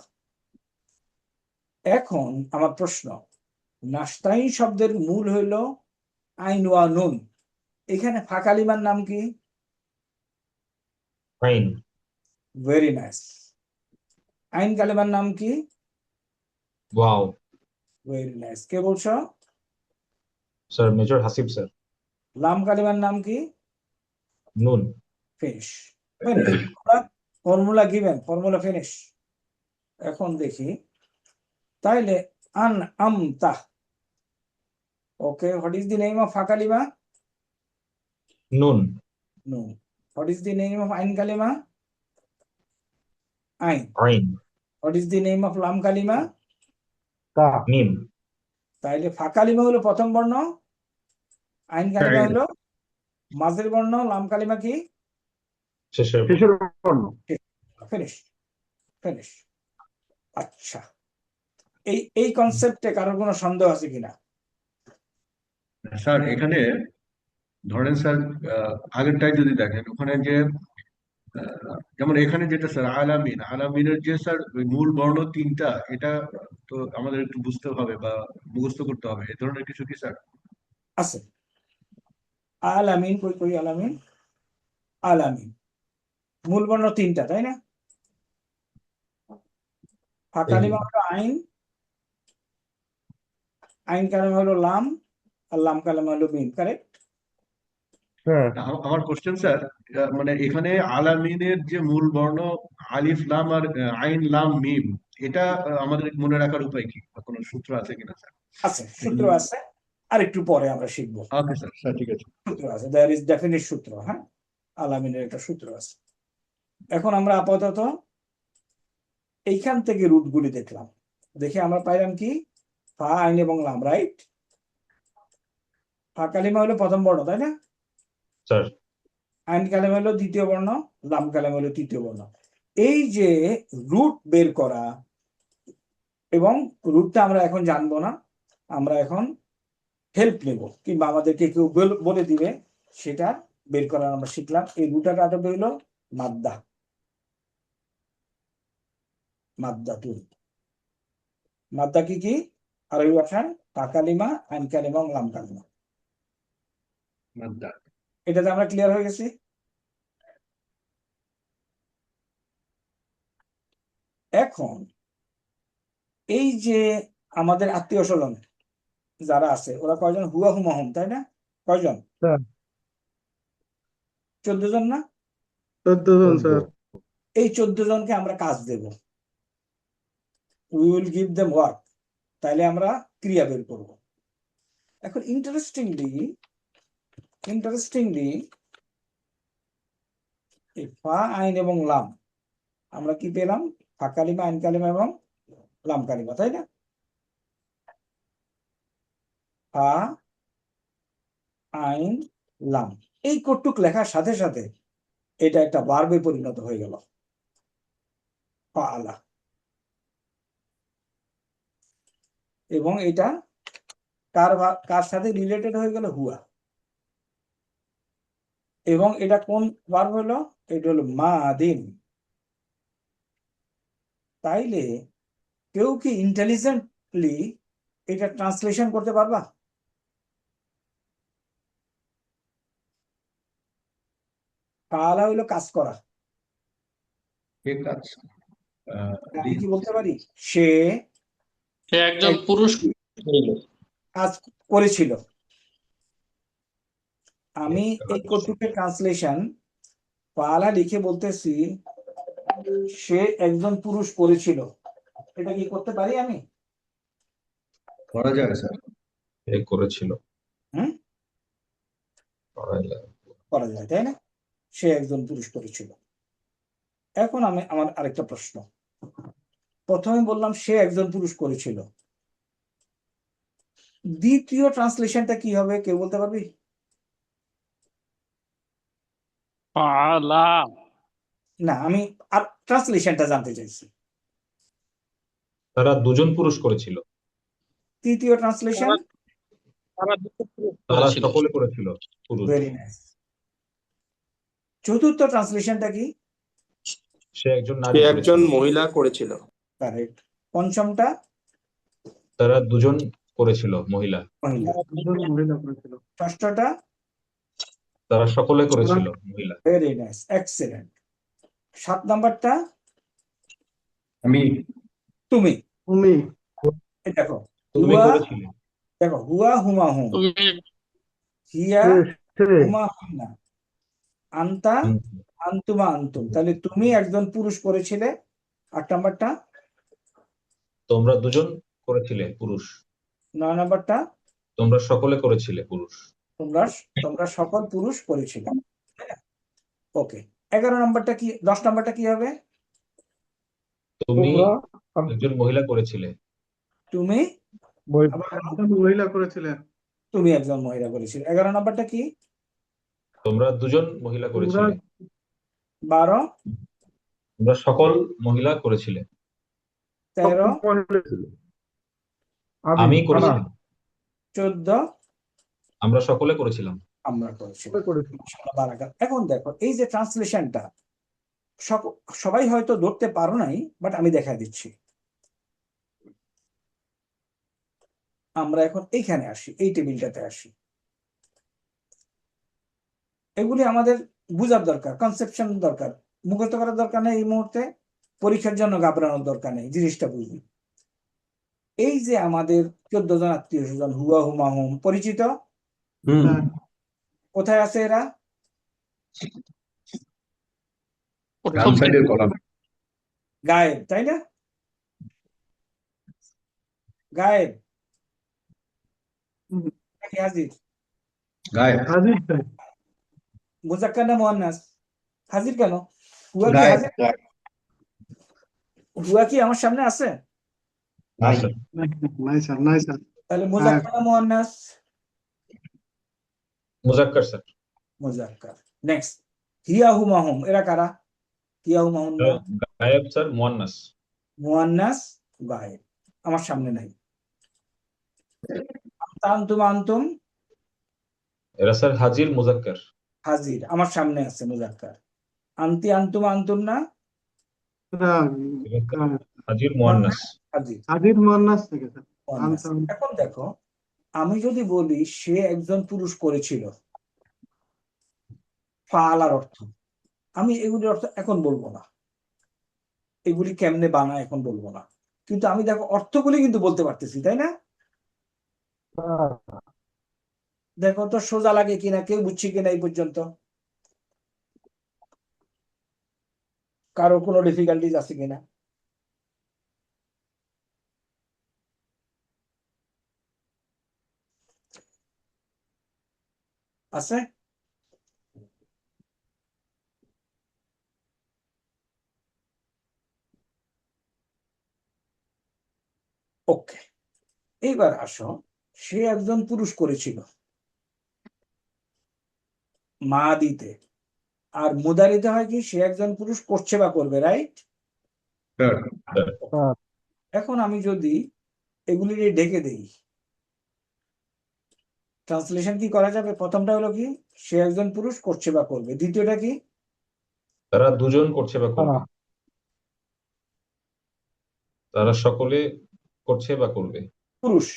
এখন আমার প্রশ্ন, নাস্তাইন শব্দের মূল হইল আইন ওয়া নুন, এখানে ফা কালিমার নাম কি? আইন। Very nice. আইন কালিমার নাম কি? ওয়াও। Very nice. কে বলছো? Sir major Hasib sir. লাম কালিমার নাম কি? নুন। Finish. Formula given, formula finish. এখন দেখি, তাইলে আন আমতা, okay, what is the name of ফা কালিমা? নুন। নুন। What is the name of আইন কালিমা? আইন। আইন। What is the name of লাম কালিমা? মিম। তাইলে ফা কালিমা হলো প্রথম বর্ণ, আইন কালিমা হলো মাঝের বর্ণ, লাম কালিমা কি? শেষের। Finish, finish. আচ্ছা, এই কনসেপ্টে কারোর কোনো সন্দেহ আছে কিনা? স্যার এখানে ধরেন স্যার আগেরটাই যদি দেখেন, ওখানে যে যেমন এখানে যেটা স্যার আলামিনের যে স্যার ওই মূল বর্ণ তিনটা, এটা তো আমাদের একটু বুঝতে হবে বা মুখস্থ করতে হবে, এই ধরনের কিছু কি স্যার? আছে, আলামিন, কই কই আলামিন, আলামিন মূল বর্ণ তিনটা, তাই না? ফা কালিমা হলো আইন, আইন কালিমা হলো লাম, আর লাম কালিমা হলো মিম, কারেক্ট? হ্যাঁ আমার কোশ্চেন স্যার, মানে এখানে আলামিনের যে মূল বর্ণ আলিফ লাম আর আইন লাম মিম, এটা আমাদের মনে রাখার উপায় কি, বা কোনো সূত্র আছে কিনা স্যার? আছে, সূত্র আছে, আর একটু পরে আমরা শিখবো। ওকে স্যার, স্যার ঠিক আছে। সূত্র আছে, দেয়ার ইজ ডেফিনিট সূত্র, হ্যাঁ, আলামিনের একটা সূত্র আছে। এখন আমরা আপাতত এইখান থেকে রুটগুলি দেখলাম, দেখে আমরা পাইলাম কি, ফা আইন এবং লাম, রাইট? ফা কালিমা হলো প্রথম বর্ণ, তাই না? স্যার আইন কালিমা হলো দ্বিতীয় বর্ণ, লাম কালিমা হলো তৃতীয় বর্ণ। এই যে রুট বের করা, এবং রুটটা আমরা এখন জানবো না, আমরা এখন হেল্প নেব, কিংবা আমাদেরকে কেউ বলে দিবে, সেটা বের করার আমরা শিখলাম। এই রুটটা কাটা হইল মাদ্দা, মাদ্দা টু। মাদ্দা কি কি? আরবি ভাষায় ফা কালিমা, আইন কালিমা এবং লাম কালিমা। মাদ্দা। এটাতে আমরা ক্লিয়ার হয়ে গেছি। এখন এই যে আমাদের আত্মীয় স্বজন যারা আছে, ওরা কয়জন? হুয়া হুমাহুম, তাই না? কয়জন? স্যার 14 জন না? 14 জন স্যার। এই 14 জনকে আমরা কাজ দেব, we will give them work, তাইলে আমরা ক্রিয়া বের করব। এখন ইন্টারেস্টিংলি এই ফা আইন এবং লাম আমরা কি পেলাম? ফা কালিমা, আইন কালিমা এবং লাম কালিমা, তাই না? ফা আইন লাম, এই কটুক লেখার সাথে সাথে এটা একটা ভার্বে পরিণত হয়ে গেল, ফাআলা। এবং এটা কার সাথে রিলেটেড হয়ে গেল? হুয়া। এবং এটা কোন ভার্ব হলো? এটা হলো মাদিন। তাইলে কেউ কি ইন্টেলিজেন্টলি এটা ট্রান্সলেশন করতে পারবা? ফাআলা হইলো কাজ করা। ঠিক কাজ। আমি কি বলতে পারি? সে একজন পুরুষ কাজ করেছিল। আমি এই কটুকের ট্রান্সলেশন ফাআলা লিখে বলতেছি সে একজন পুরুষ করেছিল, এটা কি করতে পারি আমি? করা যায় স্যার। এ করেছিল, হুম, করা যায়। করা যায়, তাই না? সে একজন পুরুষ করেছিল। এখন আমার আরেকটা প্রশ্ন, প্রথমে বললাম সে একজন পুরুষ করেছিল, দ্বিতীয় ট্রান্সলেশনটা কি হবে? কেউ বলতে পারবি? না, আমি আর ট্রান্সলেশনটা জানতে চাইছি। তারা দুজন পুরুষ করেছিল, তৃতীয় ট্রান্সলেশন? তারা সকলে করেছিল পুরুষ। Very nice. চতুর্থ ট্রান্সলেশনটা কি? সে একজন সে নারী করেছিল, একজন মহিলা করেছিল। কারেক্ট। পঞ্চমটা? তারা দুজন করেছিল, মহিলা। মহিলা। দুজন মহিলা করেছিল। ষষ্ঠটা? তারা সকলে করেছিল, মহিলা। Very nice, excellent. 7 নাম্বারটা? আমি। তুমি। তুমি। এই দেখো, তুমি হুয়া, করেছিলে। দেখো হুয়া হুমা হুম, হিয়া সে হুমা হুন্না, আন্তা আন্তুমা আন্তুম। তাহলে তুমি একজন পুরুষ করেছিলে। 8 নাম্বারটা? তোমরা দুজন করেছিলে, পুরুষ। 9 নাম্বারটা? তোমরা সকলে করেছিলে, পুরুষ। তোমরা সকল পুরুষ করেছিলে। ওকে। 11 নাম্বারটা কি? 10 নাম্বারটা কি হবে? তুমি তোমরা একজন মহিলা করেছিলে। তুমি একজন মহিলা করেছিলেন। তুমি একজন মহিলা করেছিলে। 11 নাম্বারটা কি? তোমরা দুজন মহিলা করেছিলে। 12? তোমরা সকল মহিলা করেছিলে। 13? আমি করেছিলাম। 14? আমরা সকলে করেছিলাম। আমরা করেছিলাম। এখন দেখো, এই যে ট্রান্সলেশনটা সবাই হয়তো ধরতে পারো নাই, বাট আমি দেখা দিচ্ছি। আমরা এখন এইখানে আসি, এই টেবিলটাতে আসি। এগুলি আমাদের বুঝার দরকার, কনসেপশন দরকার, মুখস্থ করার দরকার নেই এই মুহূর্তে, পরীক্ষার জন্য ঘাবড়ানোর দরকার নেই, জিনিসটা বুঝবি। এই যে আমাদের 14 জন আত্মীয় স্বজন, হুয়া হুমা হুম, পরিচিত? কোথায় আছে এরা? ডান সাইডের কলাম। গায়েব, তাই না? গায়েব নাকি হাজির? গায়েব। হাজির স্যার। মুজাক্কার না মুয়ান্নাস? হাজির কেন? হুয়া কি গায়েব। হাজির? হুয়া কি আমার সামনে আছে? না স্যার। নাই স্যার, নাই স্যার। তাহলে মুজাক্কার না মুয়ান্নাস? মুজাক্কার স্যার। মুজাক্কার। নেক্সট, হিয়া হুমা হুম, এরা কারা? হিয়া হুমা হুম না? গায়েব স্যার, মুয়ান্নাস। মুয়ান্নাস গায়েব, আমার সামনে নাই। আনতুম আনতুম, এরা স্যার হাজির, মুজাক্কার। হাজির, আমার সামনে আছে মুজাক্কার। আনতি আনতুম আনতুম না? এরা, হাজির, মুয়ান্নাস। হাজির, হাজির মুয়ান্নাস থেকে স্যার। মুয়ান্নাস। আনতাম। এখন দেখো, আমি যদি বলি সে একজন পুরুষ করেছিল, ফাআলার অর্থ, আমি এগুলির অর্থ এখন বলবো না, এগুলি কেমনে বানায় এখন বলবো না, কিন্তু আমি দেখো অর্থগুলি কিন্তু বলতে পারতেছি, তাই না? দেখো তো সোজা লাগে কিনা, কেউ বুঝছি কিনা এই পর্যন্ত? কারো কোনো ডিফিকাল্টিজ আছে কিনা? আছে? ওকে, এইবার আসো, সে একজন পুরুষ করেছিল মা দিতে, আর মুদারিতে হয় কি সে একজন পুরুষ করছে বা করবে, রাইট? এখন আমি যদি এগুলি ঢেকে দেই, ট্রান্সলেশন কি করা যাবে? প্রথমটা হলো কি, সে একজন পুরুষ করছে বা করবে, দ্বিতীয়টা কি, তারা দুজন করছে বা করবে, তারা সকলে করছে বা করবে। পুরুষ,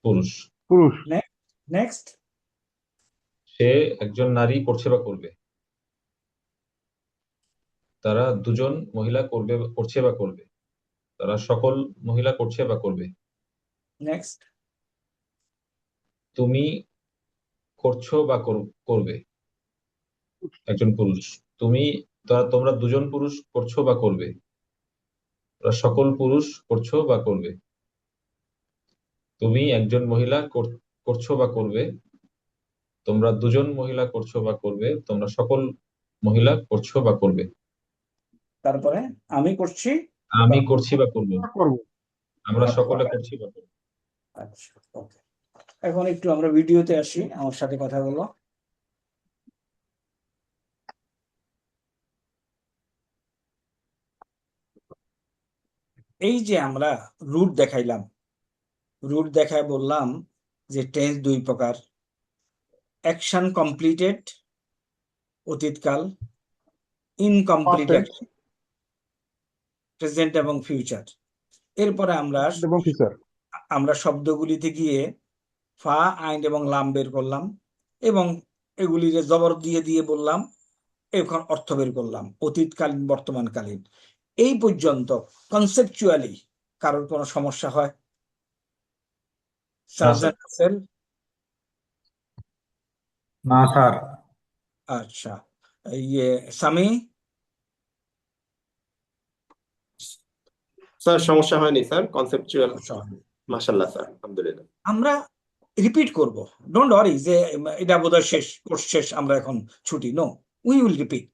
পুরুষ। পুরুষ। নেক্সট, সে একজন নারী করছে বা করবে, তারা দুজন মহিলা করবে, করছে বা করবে, তারা সকল মহিলা করছে বা করবে। নেক্সট, তুমি করছো বা করবে, একজন পুরুষ। তুমি, তোমরা দুজন পুরুষ করছো বা করবে, তোমরা সকল পুরুষ করছো বা করবে। তুমি একজন মহিলা করছো বা করবে, তোমরা দুজন মহিলা করছো বা করবে, তোমরা সকল মহিলা করছো বা করবে। তারপরে আমি করছি, আমি করছি বা করবো, করবো। আমরা সকলে করছি বা করবো। আচ্ছা, ওকে। এখন একটু আমরা ভিডিওতে আসি, আমার সাথে কথা বলো। এই যে আমরা রুট দেখাইলাম, রুট দেখায় বললাম যে টেন্স দুই প্রকার, অ্যাকশন কমপ্লিটেড অতীতকাল, ইনকমপ্লিট অ্যাকশন প্রেজেন্ট এবং ফিউচার। এরপরে এবং ফিচার। আমরা শব্দগুলিতে গিয়ে ফা, আইন এবং লাম বের করলাম, এবং এগুলির জবর দিয়ে দিয়ে বললাম, এখন অর্থ বের করলাম, অতীতকালীন, বর্তমানকালীন। এই পর্যন্ত কনসেপচুয়ালি কারোর কোনো সমস্যা হয়? না স্যার। আচ্ছা, ইয়ে সামি? স্যার সমস্যা হয়নি স্যার, কনসেপচুয়াল। মাশাআল্লাহ স্যার, আলহামদুলিল্লাহ। আমরা রিপিট করব, ডোন্ট ওয়ারি যে এটা বোধহয় শেষ, কোর্স শেষ, আমরা এখন ছুটি। No, we will repeat.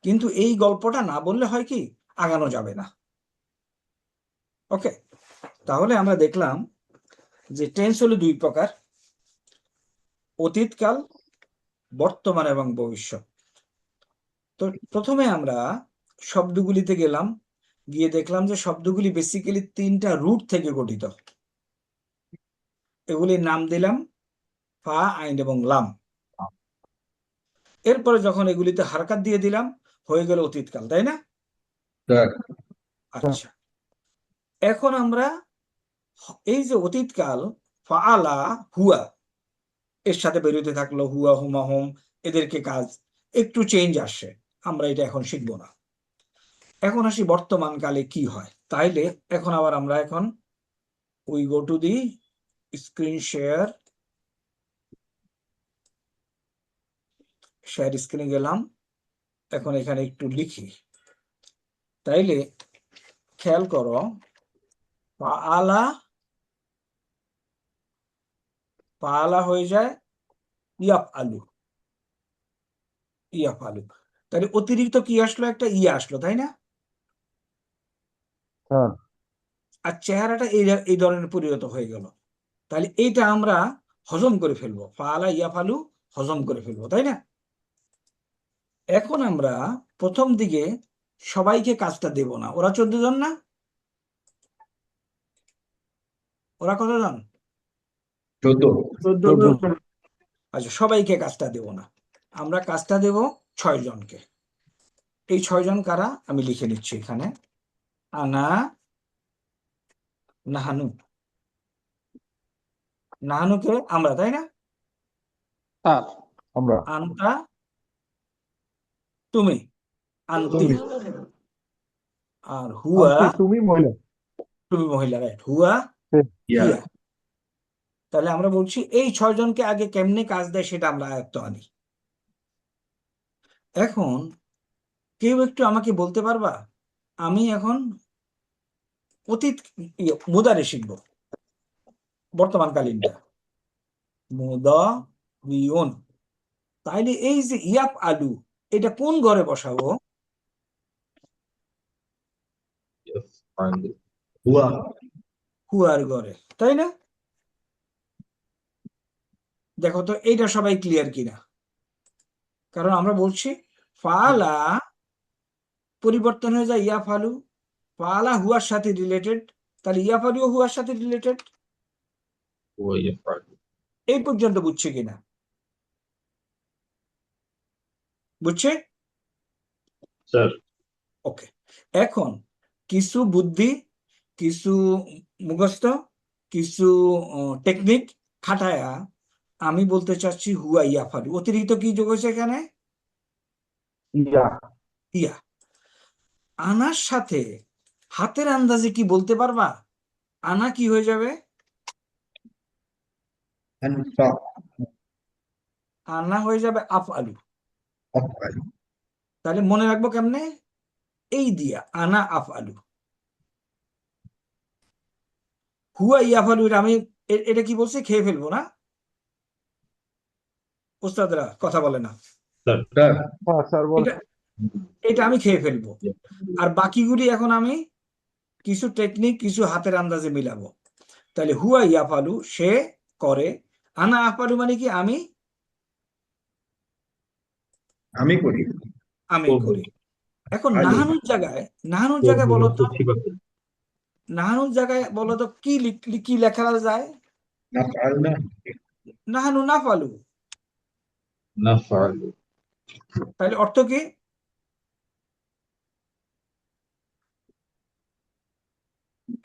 কিন্তু এই গল্পটা না বললে হয় কি, আগানো যাবে না। ওকে, তাহলে আমরা দেখলাম যে টেন্স হলো দুই প্রকার, অতীতকাল, বর্তমান এবং ভবিষ্যৎ। তো প্রথমে আমরা শব্দগুলিতে গেলাম, গিয়ে দেখলাম যে শব্দগুলি বেসিক্যালি তিনটা রুট থেকে গঠিত। এগুলির নাম দিলাম ফা, আইন এবং লাম। এরপরে যখন এগুলিতে হারকাত দিয়ে দিলাম, হয়ে গেল অতীতকাল, তাই না? আচ্ছা, এখন আমরা এই যে অতীতকাল, ফাআলা হুয়া, এর সাথে বেরোতে থাকলো হুয়া হুমা হুম, এদেরকে কাজ একটু চেঞ্জ আসে, আমরা এটা এখন শিখব না। এখন আসি বর্তমান কালে কি হয়। তাইলে এখন আবার আমরা এখন we go to the screen share স্ক্রিনে গেলাম। এখন এখানে একটু লিখি। তাইলে খেয়াল করো, পাআলা পাআলা হয়ে যায় ইয়াফআলু, ইয়াফআলু। তাহলে অতিরিক্ত কি আসলো? একটা ইয়া আসলো, তাই না? স্যার আর চেহারাটা এই ধরনের পরিণত হয়ে গেল। তাহলে এইটা আমরা হজম করে ফেলবো, ফাআলা ইয়াফআলু হজম করে ফেলবো, তাই না? এখন আমরা প্রথম দিকে সবাইকে কাজটা দেব না। ওরা 14 জন না? ওরা কতজন? 14 আচ্ছা, সবাইকে কাজটা দেব না, আমরা কাজটা দেব 6 জনকে। এই 6 জন কারা আমি লিখে নিচ্ছি এখানে। আনা, নাহানু। নাহানুকে আমরা, তাই না? স্যার আমরা আনতা তুমি, আনতি। আর হুয়া তুমি মহিলা। তুমি মহিলা, রাইট। হুয়া ইয়া হিয়া। তাহলে আমরা বলছি এই 6 জনকে আগে কেমনে কাজ দেয় সেটা আমরা আয়ত্ত আনি। এখন কেউ একটু আমাকে বলতে পারবা? আমি এখন অতীত মুদারে শিখব, বর্তমানকালীনটা মুদারিউন। তাইলে এই যে ইয়াপ আলু, এটা কোন ঘরে বসাবো? ইয়াফআলু। হুয়া হুয়ার ঘরে, তাই না? দেখো তো এইটা সবাই ক্লিয়ার কিনা। কারণ আমরা বলছি ফালা পরিবর্তন হয়ে যায় ইয়াফালু, ফালা হুয়ার সাথে রিলেটেড, তাহলে ইয়াফালুও হুয়ার সাথে রিলেটেড। হুয়া ইয়াফআলু। এই পর্যন্ত বুঝছে কিনা? বুঝছে? Sir okay. এখন কিছু বুদ্ধি, কিছু মুখস্থ, কিছু টেকনিক খাটায়া আমি বলতে চাচ্ছি হুয়া ইয়াফালু। অতিরিক্ত কি যোগ হয়েছে এখানে? ইয়া ইয়া। আনার সাথে হাতের আন্দাজে কি বলতে পারবা? আনা কি হয়ে যাবে? আনতা আনা হয়ে যাবে আফআলু। আফআলু। তাহলে মনে রাখবো কেমনে? এই দিয়া আনা আফআলু। হুয়া ইয়াফআলু, এটা আমি এটা কি বলছি? খেয়ে ফেলবো না? ওস্তাদরা কথা বলে না। স্যার স্যার হ্যাঁ স্যার বল। এটা এটা আমি খেয়ে ফেলবো। আর বাকিগুলি এখন আমি কিছু টেকনিক, কিছু হাতের আন্দাজে মিলাবো। তাহলে হুয়া ইয়াফালু সে করে, আনা আফালু মানে কি? আমি আমি করি। আমি করবো। করি। এখন আলু নাহানুর জায়গায় করবো বলো তো, করছি বা করবো। নাহানুর জায়গায় বলো তো কি লেখা যায়? নাফআলনা নাহানু নাফালু। নাফআলু। তাহলে অর্থ কি?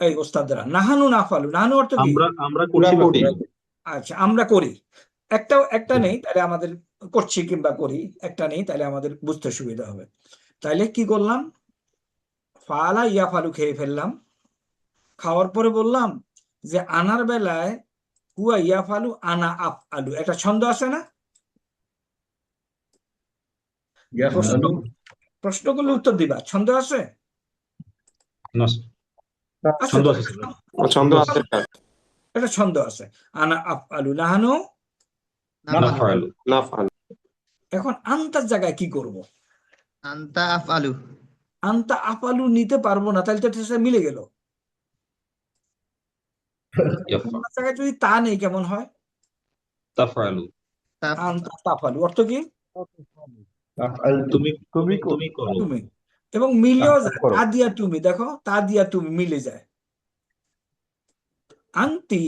এই ওস্তাদরা, নাহানু নাফালু, নাহানু অর্থ কি? আমরা করছি বা করি। আচ্ছা, আমরা করি। একটা নেই তাহলে আমাদের করছি কিংবা করি, একটা নেই তাহলে আমাদের বুঝতে সুবিধা হবে। তাইলে কি করলাম? ফালা ইয়াফালু খেয়ে ফেললাম। খাওয়ার পরে বললাম যে আনার বেলায় হুয়া ইয়াফালু আনা আফআলু, একটা ছন্দ আছে না? প্রশ্ন ইয়াফআলু প্রশ্ন করলে উত্তর দিবা। ছন্দ আছে? না আছে ছন্দ তো? আছে স্যার। ছন্দ আছে স্যার। একটা ছন্দ আছে, আনা আফআলু নাহানু। নাফআলু। নাফআল। এখন আন্তার জায়গায় কি করব? আনতা আফআলু। আন্তা আফআলু নিতে পারবো না, তাহলে তো এটা সাথে মিলে গেল। ইয়াফআলু। আন্তার জায়গায় যদি তা নেই কেমন হয়? তাফআলু। আন্তা তাফআলু অর্থ কি? তাফআলতু তুমি তুমি তুমি করো। তুমি। এবং মিলেও যায়, করো। তা দিয়া তুমি, দেখো তা দিয়া তুমি মিলে যায়। আন্তি,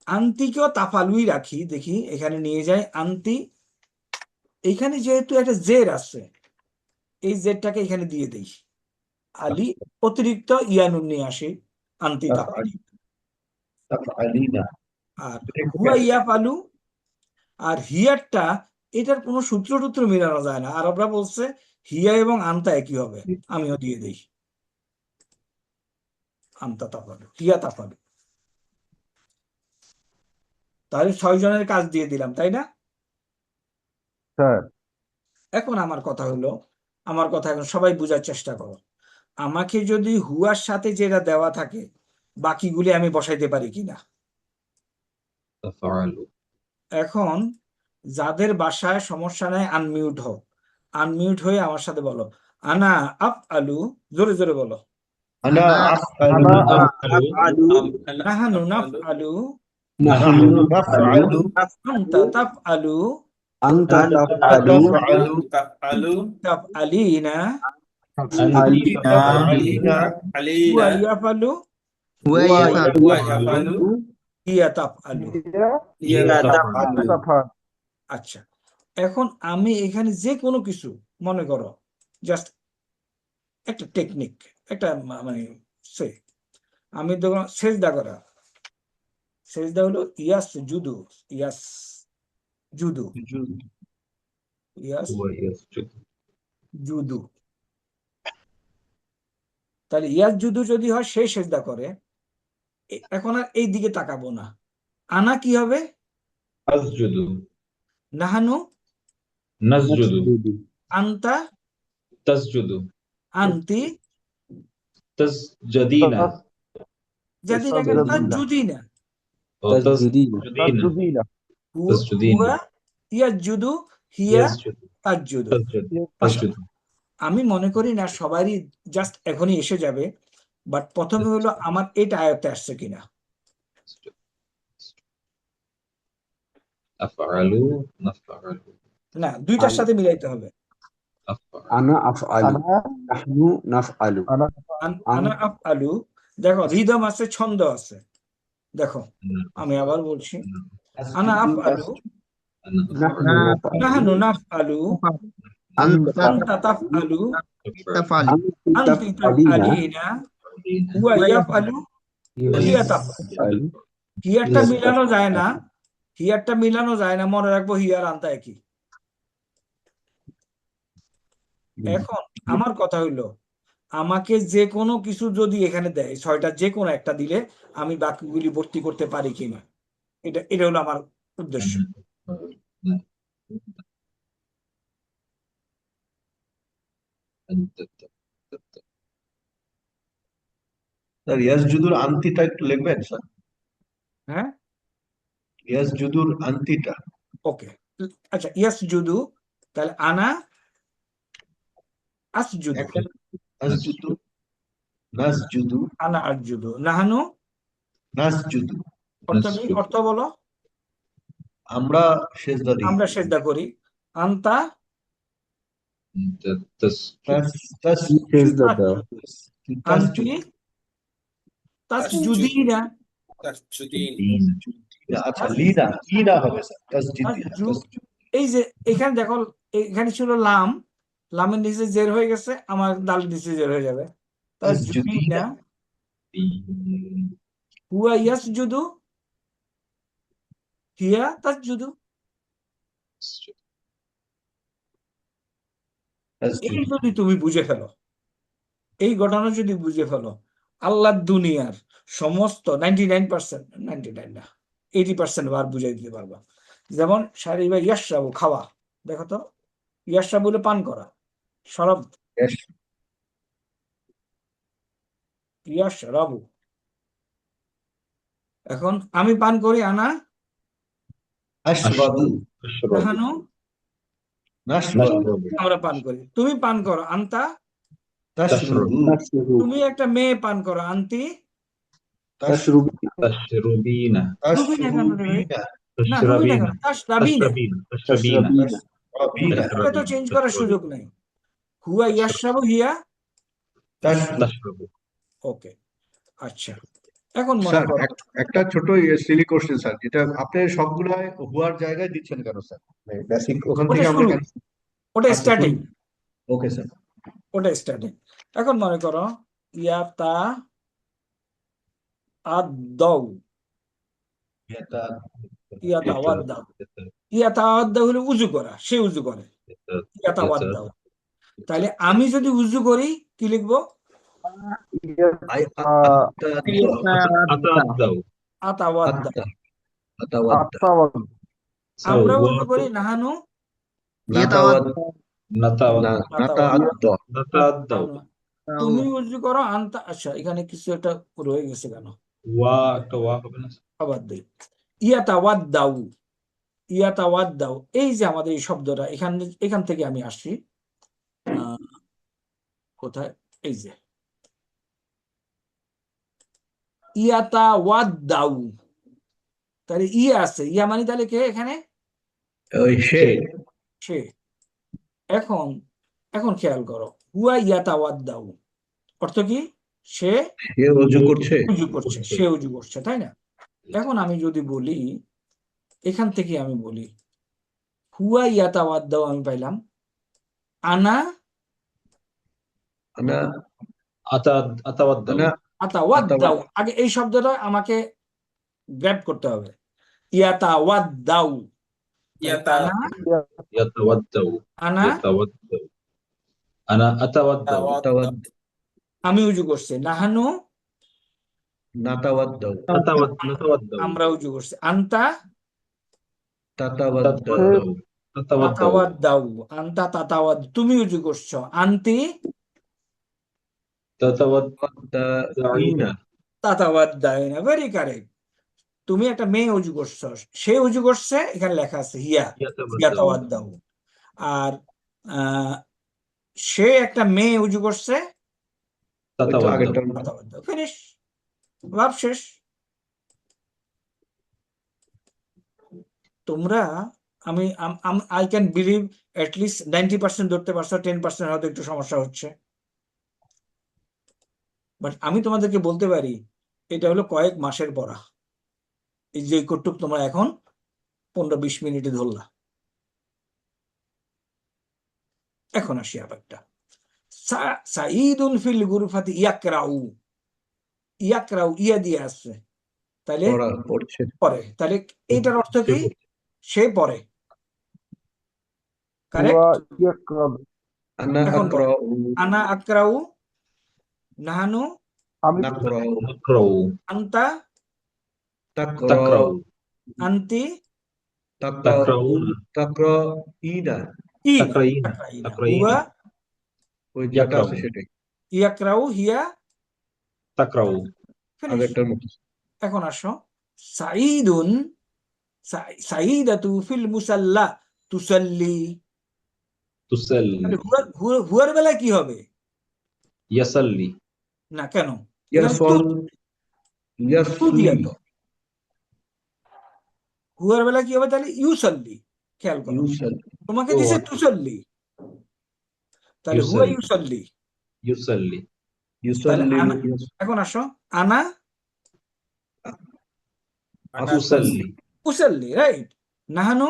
আন্তিকেও তাফালুই রাখি, দেখি এখানে নিয়ে যায় আন্তি। এখানে যেহেতু একটা জের আছে, এই জেরটাকে এখানে দিয়ে দেই। আলী অতিরিক্ত ইয়ানুন নিয়ে আসি, আন্তি তাফালি। তাফআলিনা আর হুয়া ইয়াফালু আর হিয়ারটা এটার কোনো সূত্র টুত্র মেলানো যায় না। আরবরা বলছে হিয়া এবং আনতা একই হবে, আমিও দিয়ে দিই আনতা তাফালু, হিয়া তাফালু। তাহলে 6 জনের কাজ দিয়ে দিলাম, তাই না? স্যার এখন আমার কথা এখন সবাই বোঝার চেষ্টা করো। আমাকে যদি হুয়ার সাথে যেটা দেওয়া থাকে বাকিগুলি আমি বসাইতে পারি কিনা। তাফআলু এখন যাদের বাসায় সমস্যা নাই আনমিউট হোক, আনমিউট হয়ে আমার সাথে বলো আনা আফ আলু, জোরে জোরে বলো। আনা আফআলু আফআলু নাহানু নাফ আলু, নাহনু নাফআলু আনতা তাফ আলু, আনতা তাফআলু তাফআলু তাফ আলিনা, আনতি তাফআলিনা হুয়া ইয়াফালু, হুয়া ইয়াফআলু হিয়া তাফ আলু। তাফাল আচ্ছা, এখন আমি এখানে যে কোনো কিছু মনে করো, জাস্ট একটা টেকনিক, একটা মানে আমি দেখো সেজদা করা, সেজদা হলো ইয়াস জুদু, ইয়াস জুদু, ইয়াস হুয়া ইয়াসজুদু জুদু। তাহলে ইয়াস জুদু যদি হয় সে সেজদা করে, এখন আর এই দিকে তাকাবো না। আনা কি হবে? আসজুদু নাহানু, নাসজুদু আনতা, তাসজুদু আনতি, তাসজাদিনা যদি দেখেন তাসজুদিনা, তাসজুদিনা তাসজুদিনা হুয়া ইয়াসজুদু, হিয়া ইয়াসজুদু তাসজুদু। তাসজুদু আমি মনে করি না সবারই জাস্ট এখনই এসে যাবে, বাট প্রথমে হলো আমার এটা আয়ত্তে আসছে কিনা। আফআলু নাফআলু না, দুইটার সাথে মিলাইতে হবে। আফআলু আনা আফআলু নাহনু নাফআলু আনা আফ আলু, দেখো রিদম আছে, ছন্দ আছে। দেখো আমি আবার বলছি, আনা আফ আলু, নাহনু নাফআলু নাহানু নাফ আলু, আনতা তাফ আলু, তাফআলু আনতি তাফ আলিনা, হুয়া ইয়াফ আলু, হিয়া তাফ আলু। হিয়ারটা মিলানো যায় না, হিয়ারটা মিলানো যায় না, মনে রাখবো হিয়ার আনতা একই। এখন আমার কথা হইলো, আমাকে যে কোনো কিছু যদি এখানে দেয়, 6টা যে কোনো একটা দিলে আমি বাকিগুলি ভর্তি করতে পারি কিনা, এটা হলো আমার উদ্দেশ্য। স্যার ইয়াসজুদুর আন্তিটা একটু লিখবেন স্যার, হ্যাঁ, ইয়াসজুদুর আন্তিটা। ওকে, আচ্ছা ইয়াস জুদু, তাহলে আনা আসজুদু, আসজুদু নাসজুদু আনা আসজুদু, নাহানু, নাসজুদু অর্থ বলো। আমরা সেজদা দিই। আমরা সেজদা করি। আনতা সেজদা দাও আনতি তাসজুদিনা, আচ্ছা লিনা লিনা হবে স্যার, তাসজিদিনা এই যে এখানে দেখো, এখানে ছিল লাম, লামের নিচে জের হয়ে গেছে, আমার দালের নিচে জের হয়ে যাবে। তাসজুদিনা, হুয়া ইয়াসজুদু, হিয়া তাসজুদু। এই যদি তুমি বুঝে ফেলো, এই ঘটনা যদি বুঝে ফেলো, আল্লাহ দুনিয়ার সমস্ত 99%, 99 না 80% বার বুঝাই দিতে পারবা। যেমন শারি বা ইয়াশরাবু, খাওয়া, দেখো তো ইয়াশরাবু বলে পান করা, শরাব, ইয়াশরাবু। এখন আমি পান করি, আনা আশরাবু নাহানু, নাশরাবু আমরা পান করি। তুমি পান করো, আনতা, তাশরবু তুমি একটা মেয়ে পান করো, আনতি, তাশরুবিনা রুবিনা কেন রে ভাই? না রুবিনা তাশরাবিনা কেন, তাশরাবিনা, তাশরাবিনা এটা তো চেঞ্জ করার সুযোগ নেই। হুয়া ইয়াশরাবু, হিয়া তাশরাবু ওকে। আচ্ছা, এখন মনে স্যার করো, একটা ছোট সিলি কোশ্চেন স্যার, যেটা আপনি সবগুলাই হুয়ার জায়গায় দিচ্ছেন কেন স্যার? বেসিক ওখান ওটা থেকে আমরা শুরু, ওটা আচ্ছা, স্টার্টিং, ওকে স্যার। ওটা স্টার্টিং। এখন মনে করো ইয়াতা আদাউ, এটা ইয়াতা ওয়াদাউ, ইয়াতাওয়াদ্দা হলো উজু করা, সে উজু করে, ইয়াতাওয়াদ্দা। তাহলে আমি যদি উজু করি কি লিখবো? আতাওয়াদ্দা। আমরা উজু করি নাহানু তুমি উজু করো আনতা। আচ্ছা, এখানে কিছু একটা রয়ে গেছে কেন? আবার দেই, ইয়াতাওয়াদ্দাউ, ইয়াতাওয়াদ্দাউ। এই যে আমাদের এই শব্দটা এখান থেকে আমি আসছি। কোথায়? এই যে ইয়াতাওয়াদ্দাউ, তাহলে ইয়া আছে, ইয়া মানে তাহলে কে এখানে? সে। এখন খেয়াল করো, হুয়া ইয়াতাওয়াদ্দাউ অর্থ কি? সে উজু করছে, সে উজু করছে, তাই না? এখন আমি যদি বলি, এখান থেকে আমি বলি হুয়া ইয়াতাওয়াদ্দাউ, আমি পাইলাম আনা আতাওয়াদ্দাউ। আগে এই শব্দটা আমাকে গ্র্যাব করতে হবে, ইয়াতাওয়াদ্দাউ, আমি উজু করছি, নাহানু আমরা উজু করছি, আনতা তাতাওয়াদ্দাউ, আনতা তাতাওয়াদ, তুমি উজু করছো, আনতি তাতাওয়াদ্দাইনা। Very correct. তুমি একটা মেয়ে উজু করছো, সে উজু করছে, এখানে লেখা আছে হিয়া ইয়াতাওয়াদ্দাউ। আর সে একটা মেয়ে উজু করছে, তাতাওয়াদ্দাউ। ফিনিশ, ভাব শেষ। তোমরা আমি আই ক্যান বিলিভ অ্যাটলিস্ট 90% ধরতে পারছো, 10% হয়তো একটু সমস্যা হচ্ছে। বাট আমি তোমাদেরকে বলতে পারি এটা হলো কয়েক মাসের পড়া। এই যে কটুক তোমরা এখন 15-20 মিনিটে ধরলা। এখন আসি আরেকটা, সাঈদুন ফিল গুরফাতি ইয়াকরাউ। ইয়াকরাউ ইয়া দিয়ে আসছে, তাহলে পড়ে। তাহলে এইটার অর্থ কি? সে পড়ে। কারেক্ট। আনা আকরাউ, নাহানু আনতা আনতি হুয়া ইয়াকরাউ হিয়া তাকরাউ। এখন আসো, সাঈদুন সাঈদাতু ফিল মুসাল্লা তুসাল্লি। হুয়ার বেলায় কি হবে? ইয়াসাল্লি না, কেন? হুয়ার বেলা কি হবে তাহলে? ইউসাল্লি। খেয়াল করো, তোমাকে দিছে তুসাল্লি, তাহলে হুয়া ইউসাল্লি। এখন আসো, আনা উসাল্লি, রাইট? নাহানু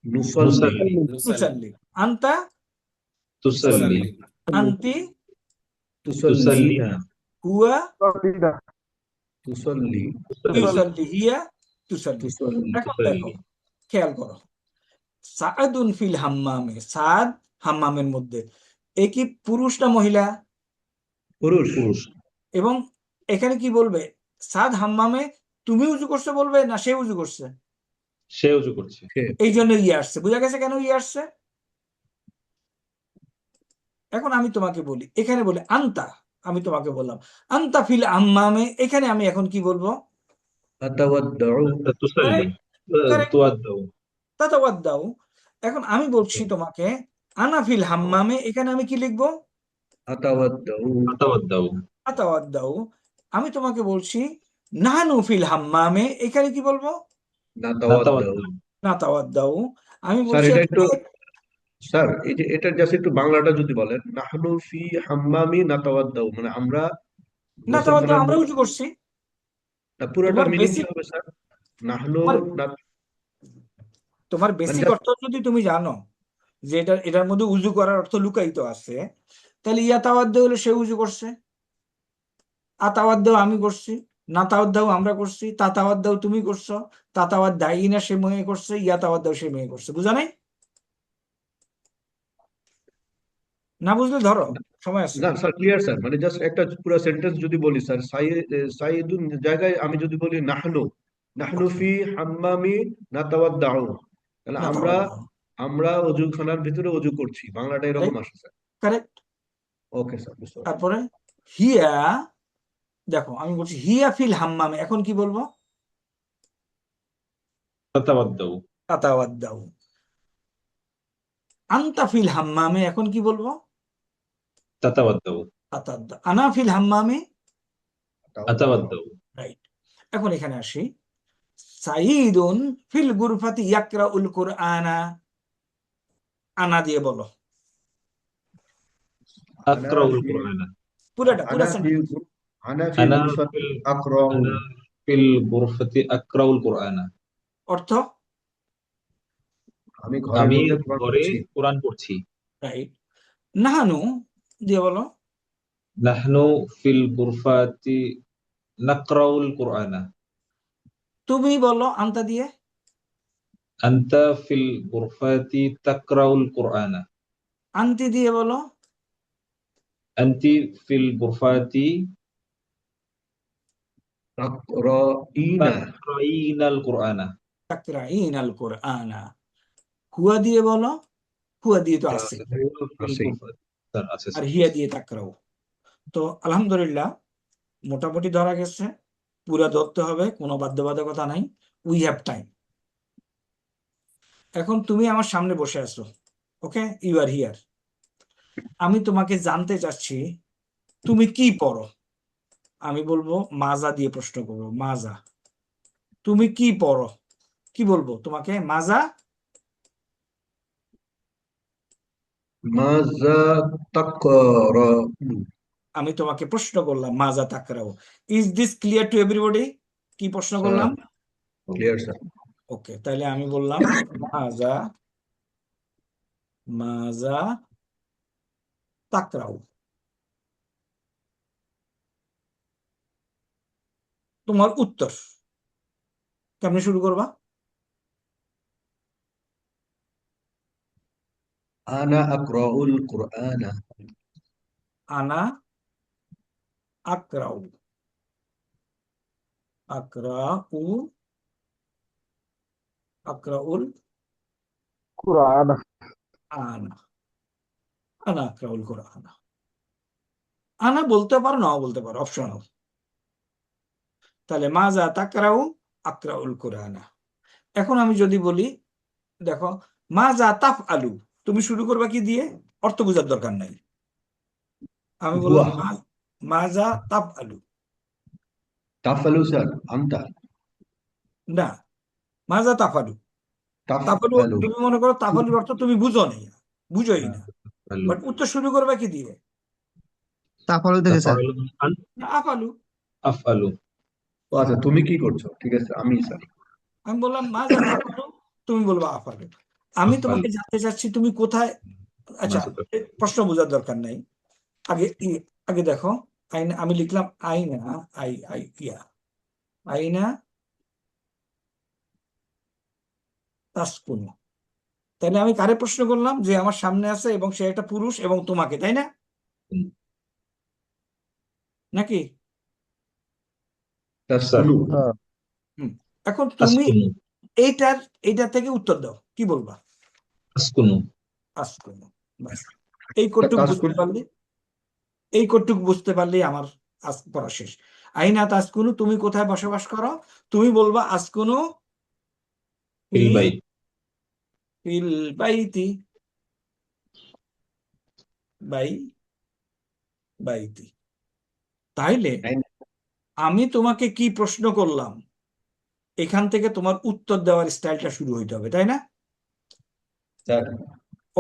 নুসাল্লি, আনতা আনতি হুয়া ইউসাল্লি হিয়া তুসাল্লি। এখন দেখো, খেয়াল করো, সাআদুন ফিল হাম্মামে, সাদ হাম্মামের মধ্যে, এ কি পুরুষ না মহিলা? পুরুষ। এবং এখানে কি বলবে? সাদ হাম্মামে তুমি উজু করছে বলবে না সে উজু করছে? সে উজু করছে। এই জন্য ইয়ে আসছে, বুঝা গেছে কেন ইয়ে আসছে? এখন আমি তোমাকে বলি, এখানে বলে আন্তা, আমি তোমাকে বললাম আন্তা ফিল হাম্মামে, এখানে আমি এখন কি বলবো? তাতাওয়াদ্দাউ। এখন আমি বলছি তোমাকে আনা ফিল হাম্মামে, এখানে আমি কি লিখবো? আতাওয়াদ্দাউ। আমি তোমাকে বলছি নাহানু ফিল হাম্মামে, এখানে কি বলবো? নাতাওয়াদ্দাউ। আমি বলছি স্যার, এই যে এটা জাস্ট একটু বাংলাটা যদি বলেন, নাহনু ফি হাম্মামি নাতাওয়াদ্দাউ, মানে আমরা নাতাওয়াদ্দাউ, আমরা উজু করছি। পুরোটা মিনিং কি হবে স্যার? নাহনু তোমার বেসিক অর্থ যদি তুমি জানো যে এটার মধ্যে উজু করার অর্থ লুকায়িত আছে, তাহলে ইয়াতাওয়াদ্দাউ হলো সে উজু করছে, আতাওয়াদ্দাউ আমি করছি, নাতাওয়াদ্দাউ আমরা করছি, তাতাওয়াদ্দাউ তুমি করছো, তাতাওয়াদ্দাইনা সে মেয়ে করছে, ইয়াতাওয়াদ্দাউ সে মেয়ে করছে। বুঝা নাই? না বুঝলে ধরো, সময় আছে। না স্যার, ক্লিয়ার স্যার, মানে জাস্ট একটা পুরো সেন্টেন্স যদি বলি স্যার, সাইদুন জায়গায় আমি যদি বলি নাহনু, নাহনু ফি হাম্মামি নাতাওয়াদ্দাউ, তাহলে আমরা নাতাওয়াদ্দাউ আমরা অজুখানার ভিতরে অজু করছি, বাংলাটা এরকম আসে স্যার। কারেক্ট। ওকে স্যার, বুঝতে পারছি। তারপরে হিয়া, দেখো আমি বলছি হিয়া ফিল হাম্মামে, এখন কি বলবো? তাতাওয়াদ্দাউ। তাতাওয়াদ্দাউ। আনতা ফিল হাম্মামে, এখন কি বলবো? তাতাওয়াদ্দাউ। তাতাওয়াদ্দাউ। আনা ফিল হাম্মামে, আতাওয়াদ্দাউ। রাইট। এখন এখানে আসি, সাইদুন ফিল গুরফাতি ইয়াকরাউল কুরআনা, আনা দিয়ে বলো আকরাউল কুরআনা। পুরোটা, পুরো আনা ফি সেন্টেন্স। আনা ফি আনা গুরফাতি ফিল আকরাউ, আনা ফিল গুরফাতি আকরাউল কুরআনা। অর্থ আমি ঘরের আমি মধ্যে কোরআন ঘরে পড়ছি। কোরআন পড়ছি। রাইট। নাহানু দিয়ে বলো নাহনু ফিল গুরফাতি নাকরাউল কুরআনা। তুমি বলো আনতা দিয়ে, আনতা ফিল গুরফাতি তাকরাউল কুরআনা। আনতি দিয়ে বলো, আনতি ফিল গুরফাতি তাকরাইনা, তাকরাইনাল কুরআনা। তাকরাইনাল কুরআনা। হুয়া দিয়ে বলো, হুয়া দিয়ে তো আছে, আছে। স্যার আছে আর স্যার। হিয়া দিয়ে তাকরাও। তো আলহামদুলিল্লাহ মোটামুটি ধরা গেছে, পুরা ধরতে হবে, কোনো বাধ্যবাধকতা নাই, উই হ্যাভ টাইম। এখন তুমি আমার সামনে বসে আছো, ওকে, ইউ আর হিয়ার। আমি তোমাকে জানতে চাচ্ছি তুমি কি পড়ো। আমি বলবো মাজা দিয়ে প্রশ্ন করবো, মাজা, তুমি কি পড়ো, কি বলবো তোমাকে? মাজা, মাজা তাকরাউ, আমি তোমাকে প্রশ্ন করলাম মাজা তাকরাও। Is this clear to everybody? কি প্রশ্ন করলাম? Clear sir. ওকে, তাহলে আমি বললাম মাজা, মাজা তাকরাও। তোমার উত্তর কেমনে শুরু করবা? আনা আকরাউল কুরআনা। আনা আকরাউ, আকরাউ, আকরাউল কুরআন। আনা, আনা আকরাউল কুরআনা। আনা বলতে পারো, নাও বলতে পারো, অপশনাল। তাহলে মাজা তাকরাউ আকরাউল কুরআনা। এখন আমি যদি বলি, দেখো মাজা তাফ আলু, তুমি শুরু করবা কি দিয়ে? অর্থ বোঝার দরকার নাই, আমি বললাম মাজা তাফ আলু। তাফালু স্যার, আনতা। না, মাজা তাফালু। তাফালু তাফালু, তুমি মনে করো তাফালুর অর্থ তুমি বুঝো নাই, বুঝোই না, বাট উত্তর শুরু করবা কি দিয়ে? তাফালু থেকে স্যার। না, আফালু। আফআলু। ও আচ্ছা, তুমি কি করছো? ঠিক আছে, আমি স্যার। আমি বললাম মাজা তাফালু, তুমি বলবা আফালু। আমি তোমাকে জানতে চাচ্ছি তুমি কোথায়। আচ্ছা, প্রশ্ন বোঝার দরকার নাই, আগে আগে দেখো, আইনা, আমি লিখলাম আইনা, আই আই ইয়া, আইনা তাসকুনু। তাহলে আমি কারে প্রশ্ন করলাম? যে আমার সামনে আছে এবং সে একটা পুরুষ, এবং তোমাকে, তাই না? নাকি? তাসকুনু। এখন তুমি আসকুনু। এইটার থেকে উত্তর দাও, কি বলবা? আসকুনু। আসকুনু। বাস, এই কটুক বুঝতে পারলে, এই কটুক বুঝতে পারলেই আমার আজ পড়া শেষ। আইনা তাসকুনু, তুমি কোথায় বসবাস করো? তুমি বলবা আসকুনু ফিল বাইত। ফিল বাইতি, বাইতি। তাইলে আমি তোমাকে কি প্রশ্ন করলাম, এখান থেকে তোমার উত্তর দেওয়ার স্টাইলটা শুরু হইতে হবে, তাই না?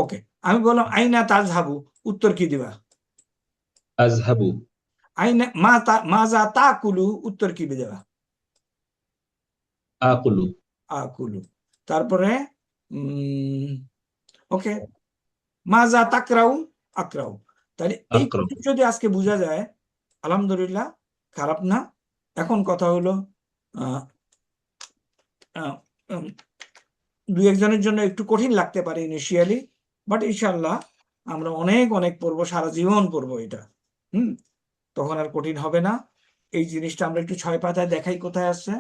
ওকে, আমি বললাম আইনা তাজহাবু, উত্তর কি দিবা? আযহাবু। আইনা মাজা তাকুলু, উত্তর কি দেবা? আকুলু। আকুলু। তারপরে ওকে, মাজা তাকরাউ, আকরাউ। তাহলে এই আকরাউ। যদি আজকে বোঝা যায়, আলহামদুলিল্লাহ, খারাপ না। এখন কথা হলো আহ, আহ, উম, দুই একজনের জন্য একটু কঠিন লাগতে পারে ইনিশিয়ালি, বাট ইনশাল্লাহ আমরা অনেক অনেক পড়বো, সারা জীবন পড়বো এটা। তখন আর কঠিন হবে না। এই জিনিসটা আমরা একটু 6 পাতায় দেখাই কোথায় আছে।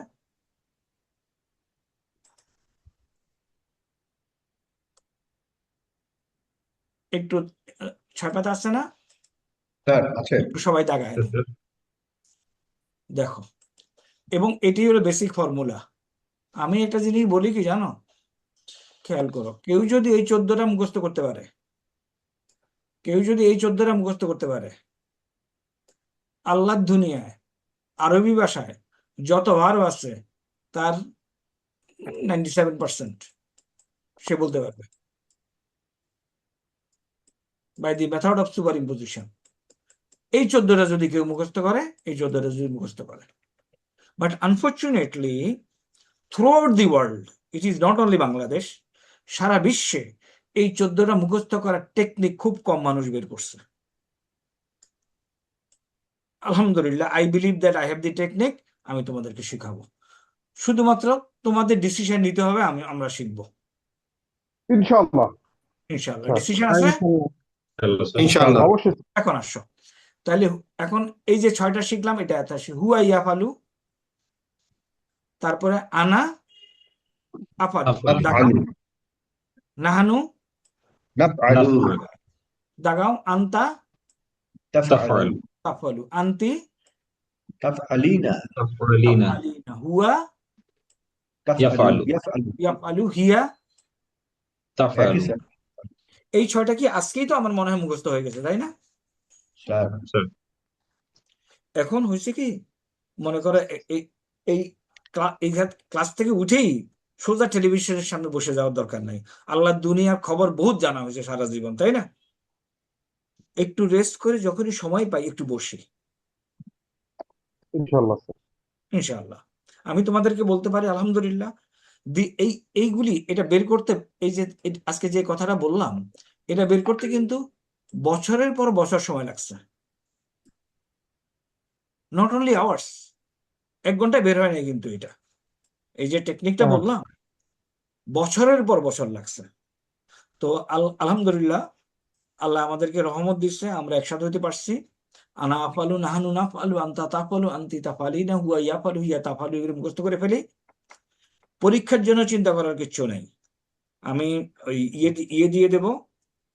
একটু 6 পাতা আছে না? স্যার আছে। একটু সবাই দাগায় দেখো, এবং এটি হলো বেসিক ফর্মুলা। আমি একটা জিনিস বলি কি জানো, খেয়াল করো, কেউ যদি এই 14টা মুখস্থ করতে পারে, আল্লাহর দুনিয়ায় আরবি ভাষায় যত ভার্ব আছে তার 97% সে বলতে পারবে by the method of superimposition. এই 14টা যদি কেউ মুখস্থ করে, but unfortunately throughout the world, it is not only Bangladesh, সারা বিশ্বে এই 14টা মুখস্থ করার টেকনিক খুব কম মানুষ বের করছে। আলহামদুলিল্লাহ, I believe that I have the technique. আমি তোমাদেরকে শিখাবো, শুধুমাত্র তোমাদের ডিসিশন নিতে হবে, আমরা শিখবো ইনশাআল্লাহ। ইনশাআল্লাহ। স্যার, ডিসিশন আছে? ইনশাআল্লাহ। অবশ্যই। এখন আসো তাহলে, এখন এই যে 6টা শিখলাম, এটা এত আসি হুয়া ইয়াফালু, তারপরে আনা আফালু, নাহানু দাগাও, আনতা তাফালু, আনতি তাফআলিনা হুয়া ইয়াফালু, হিয়া তাফআলু। এই 6টা কি আজকেই তো আমার মনে হয় মুখস্থ হয়ে গেছে, তাই না? এখন হয়েছে কি, মনে করো এই ক্লাস থেকে উঠেই সোজা টেলিভিশনের সামনে বসে যাওয়ার দরকার নাই। আল্লাহ দুনিয়ার খবর বহুত জানা হয়েছে সারা জীবন, তাই না? একটু রেস্ট করে যখনই সময় পাই একটু বসি ইনশাআল্লাহ স্যার। ইনশাআল্লাহ। আমি তোমাদেরকে বলতে পারি আলহামদুলিল্লাহ, এইগুলি এটা বের করতে, এই যে আজকে যে কথাটা বললাম, এটা বের করতে কিন্তু বছরের পর বছর সময় লাগছে, নট অনলি আওয়ার্স। 1 ঘন্টায় বের হয় না কিন্তু এটা, এই যে টেকনিকটা বললাম, বছরের পর বছর লাগছে। তো আলহামদুলিল্লাহ, আল্লাহ আমাদেরকে রহমত দিচ্ছে, আমরা একসাথে হতে পারছি। আনা আফালু, নাহানু নাফালু, আনতা তাফালু, আনতি তাফালিনা, হুয়া ইয়াফালু, হিয়া তাফালু, এগুলো মুখস্থ করে ফেলি। পরীক্ষার জন্য চিন্তা করার কিচ্ছু নেই। আমি ওই ইয়ে দিয়ে দেব,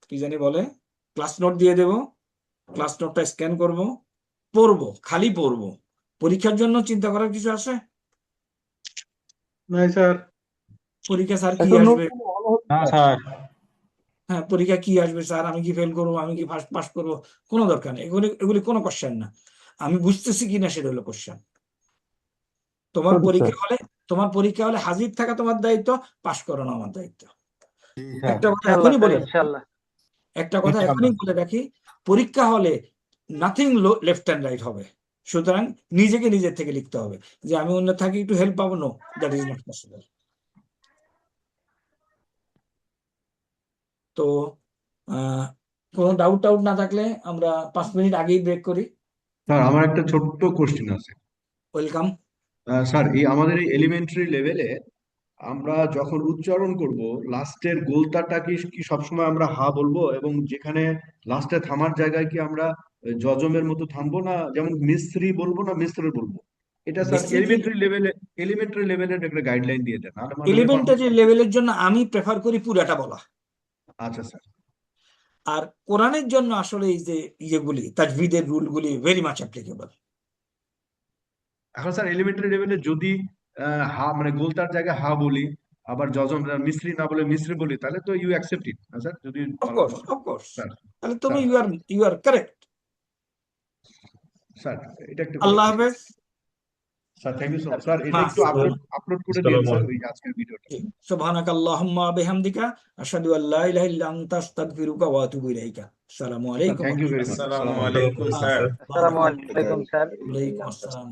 কি জানি বলে, ক্লাস নোট দিয়ে দেব, ক্লাস নোটটা স্ক্যান করব, পড়বো, খালি পড়বো। পরীক্ষার জন্য চিন্তা করার কিছু আছে? নাই স্যার। পরীক্ষা স্যার কি একটা নোট আসবে? ভালো হতো না স্যার। স্যার। হ্যাঁ, পরীক্ষা কি আসবে স্যার, আমি কি ফেল করবো, আমি কি ফার্স্ট পাস করবো, কোনো দরকার নেই। এগুলি কোনো কোশ্চেন না, আমি বুঝতেছি কিনা সেটা হলো কোশ্চেন। তোমার সঠিক পরীক্ষা হলে হাজির থাকা তোমার দায়িত্ব, পাস করানো আমার দায়িত্ব। হ্যাঁ। একটা কথা ইনশাআল্লাহ এখনই স্যার, বলে রাখি, ইনশাআল্লাহ। পরীক্ষা হলে নাথিং লেফট অ্যান্ড রাইট হবে, সুতরাং নিজেকে নিজের থেকে লিখতে হবে। যে আমি অন্য থাকি একটু হেল্প পাবো, no, that is not possible. তো কোনো ডাউট না থাকলে আমরা 5 মিনিট আগেই ব্রেক করি। স্যার আমার একটা ছোট্ট কোশ্চেন আছে। ওয়েলকাম। স্যার এই আমাদের এই এলিমেন্টারি লেভেলে আমরা যখন উচ্চারণ করব, লাস্টের গোলতাটা কি সবসময় আমরা হা বলবো, এবং যেখানে লাস্টে থামার জায়গায় কি আমরা যজমের মতো থামবো, না যেমন মিস্ত্রি বলবো না মিস্ত্রি বলবো? এটা স্যার এলিমেন্টারি লেভেলের একটা গাইডলাইন দিয়ে দেন। এলিমেন্টারি লেভেলের জন্য আমি প্রেফার করি পুরাটা বলা। আচ্ছা স্যার। আর কোরআনের জন্য আসলে এই যে ইয়েগুলি, তাজভিদের রুলগুলি ভেরি মাচ অ্যাপ্লিকেবল। এখন স্যার এলিমেন্টারি লেভেলে যদি হা মানে গোলতার জায়গায় হা বলি, আবার যজম মিস্ত্রি না বলে মিস্ত্রি বলি, তাহলে তো ইউ অ্যাকসেপ্ট ইট না স্যার? যদি অফকোর্স, স্যার তাহলে তুমি ইউ আর কারেক্ট। স্যার এটা একটু আল্লাহ হাফেজ sir. Thank you so much sir. এটা একটু আপলোড করে দিন স্যার, ওই আজকের ভিডিওটা। সুবহানাকাল্লাহুম্মা বিহামদিকা আশহাদু আল্লা ইলাহা ইল্লা আনতা আস্তাগফিরুকা ওয়া আতুবু ইলাইকা। আসসালামু আলাইকুম। Thank you very much. আসসালামু আলাইকুম স্যার। আসসালামু আলাইকুম স্যার। ওয়ালাইকুম আসসালাম।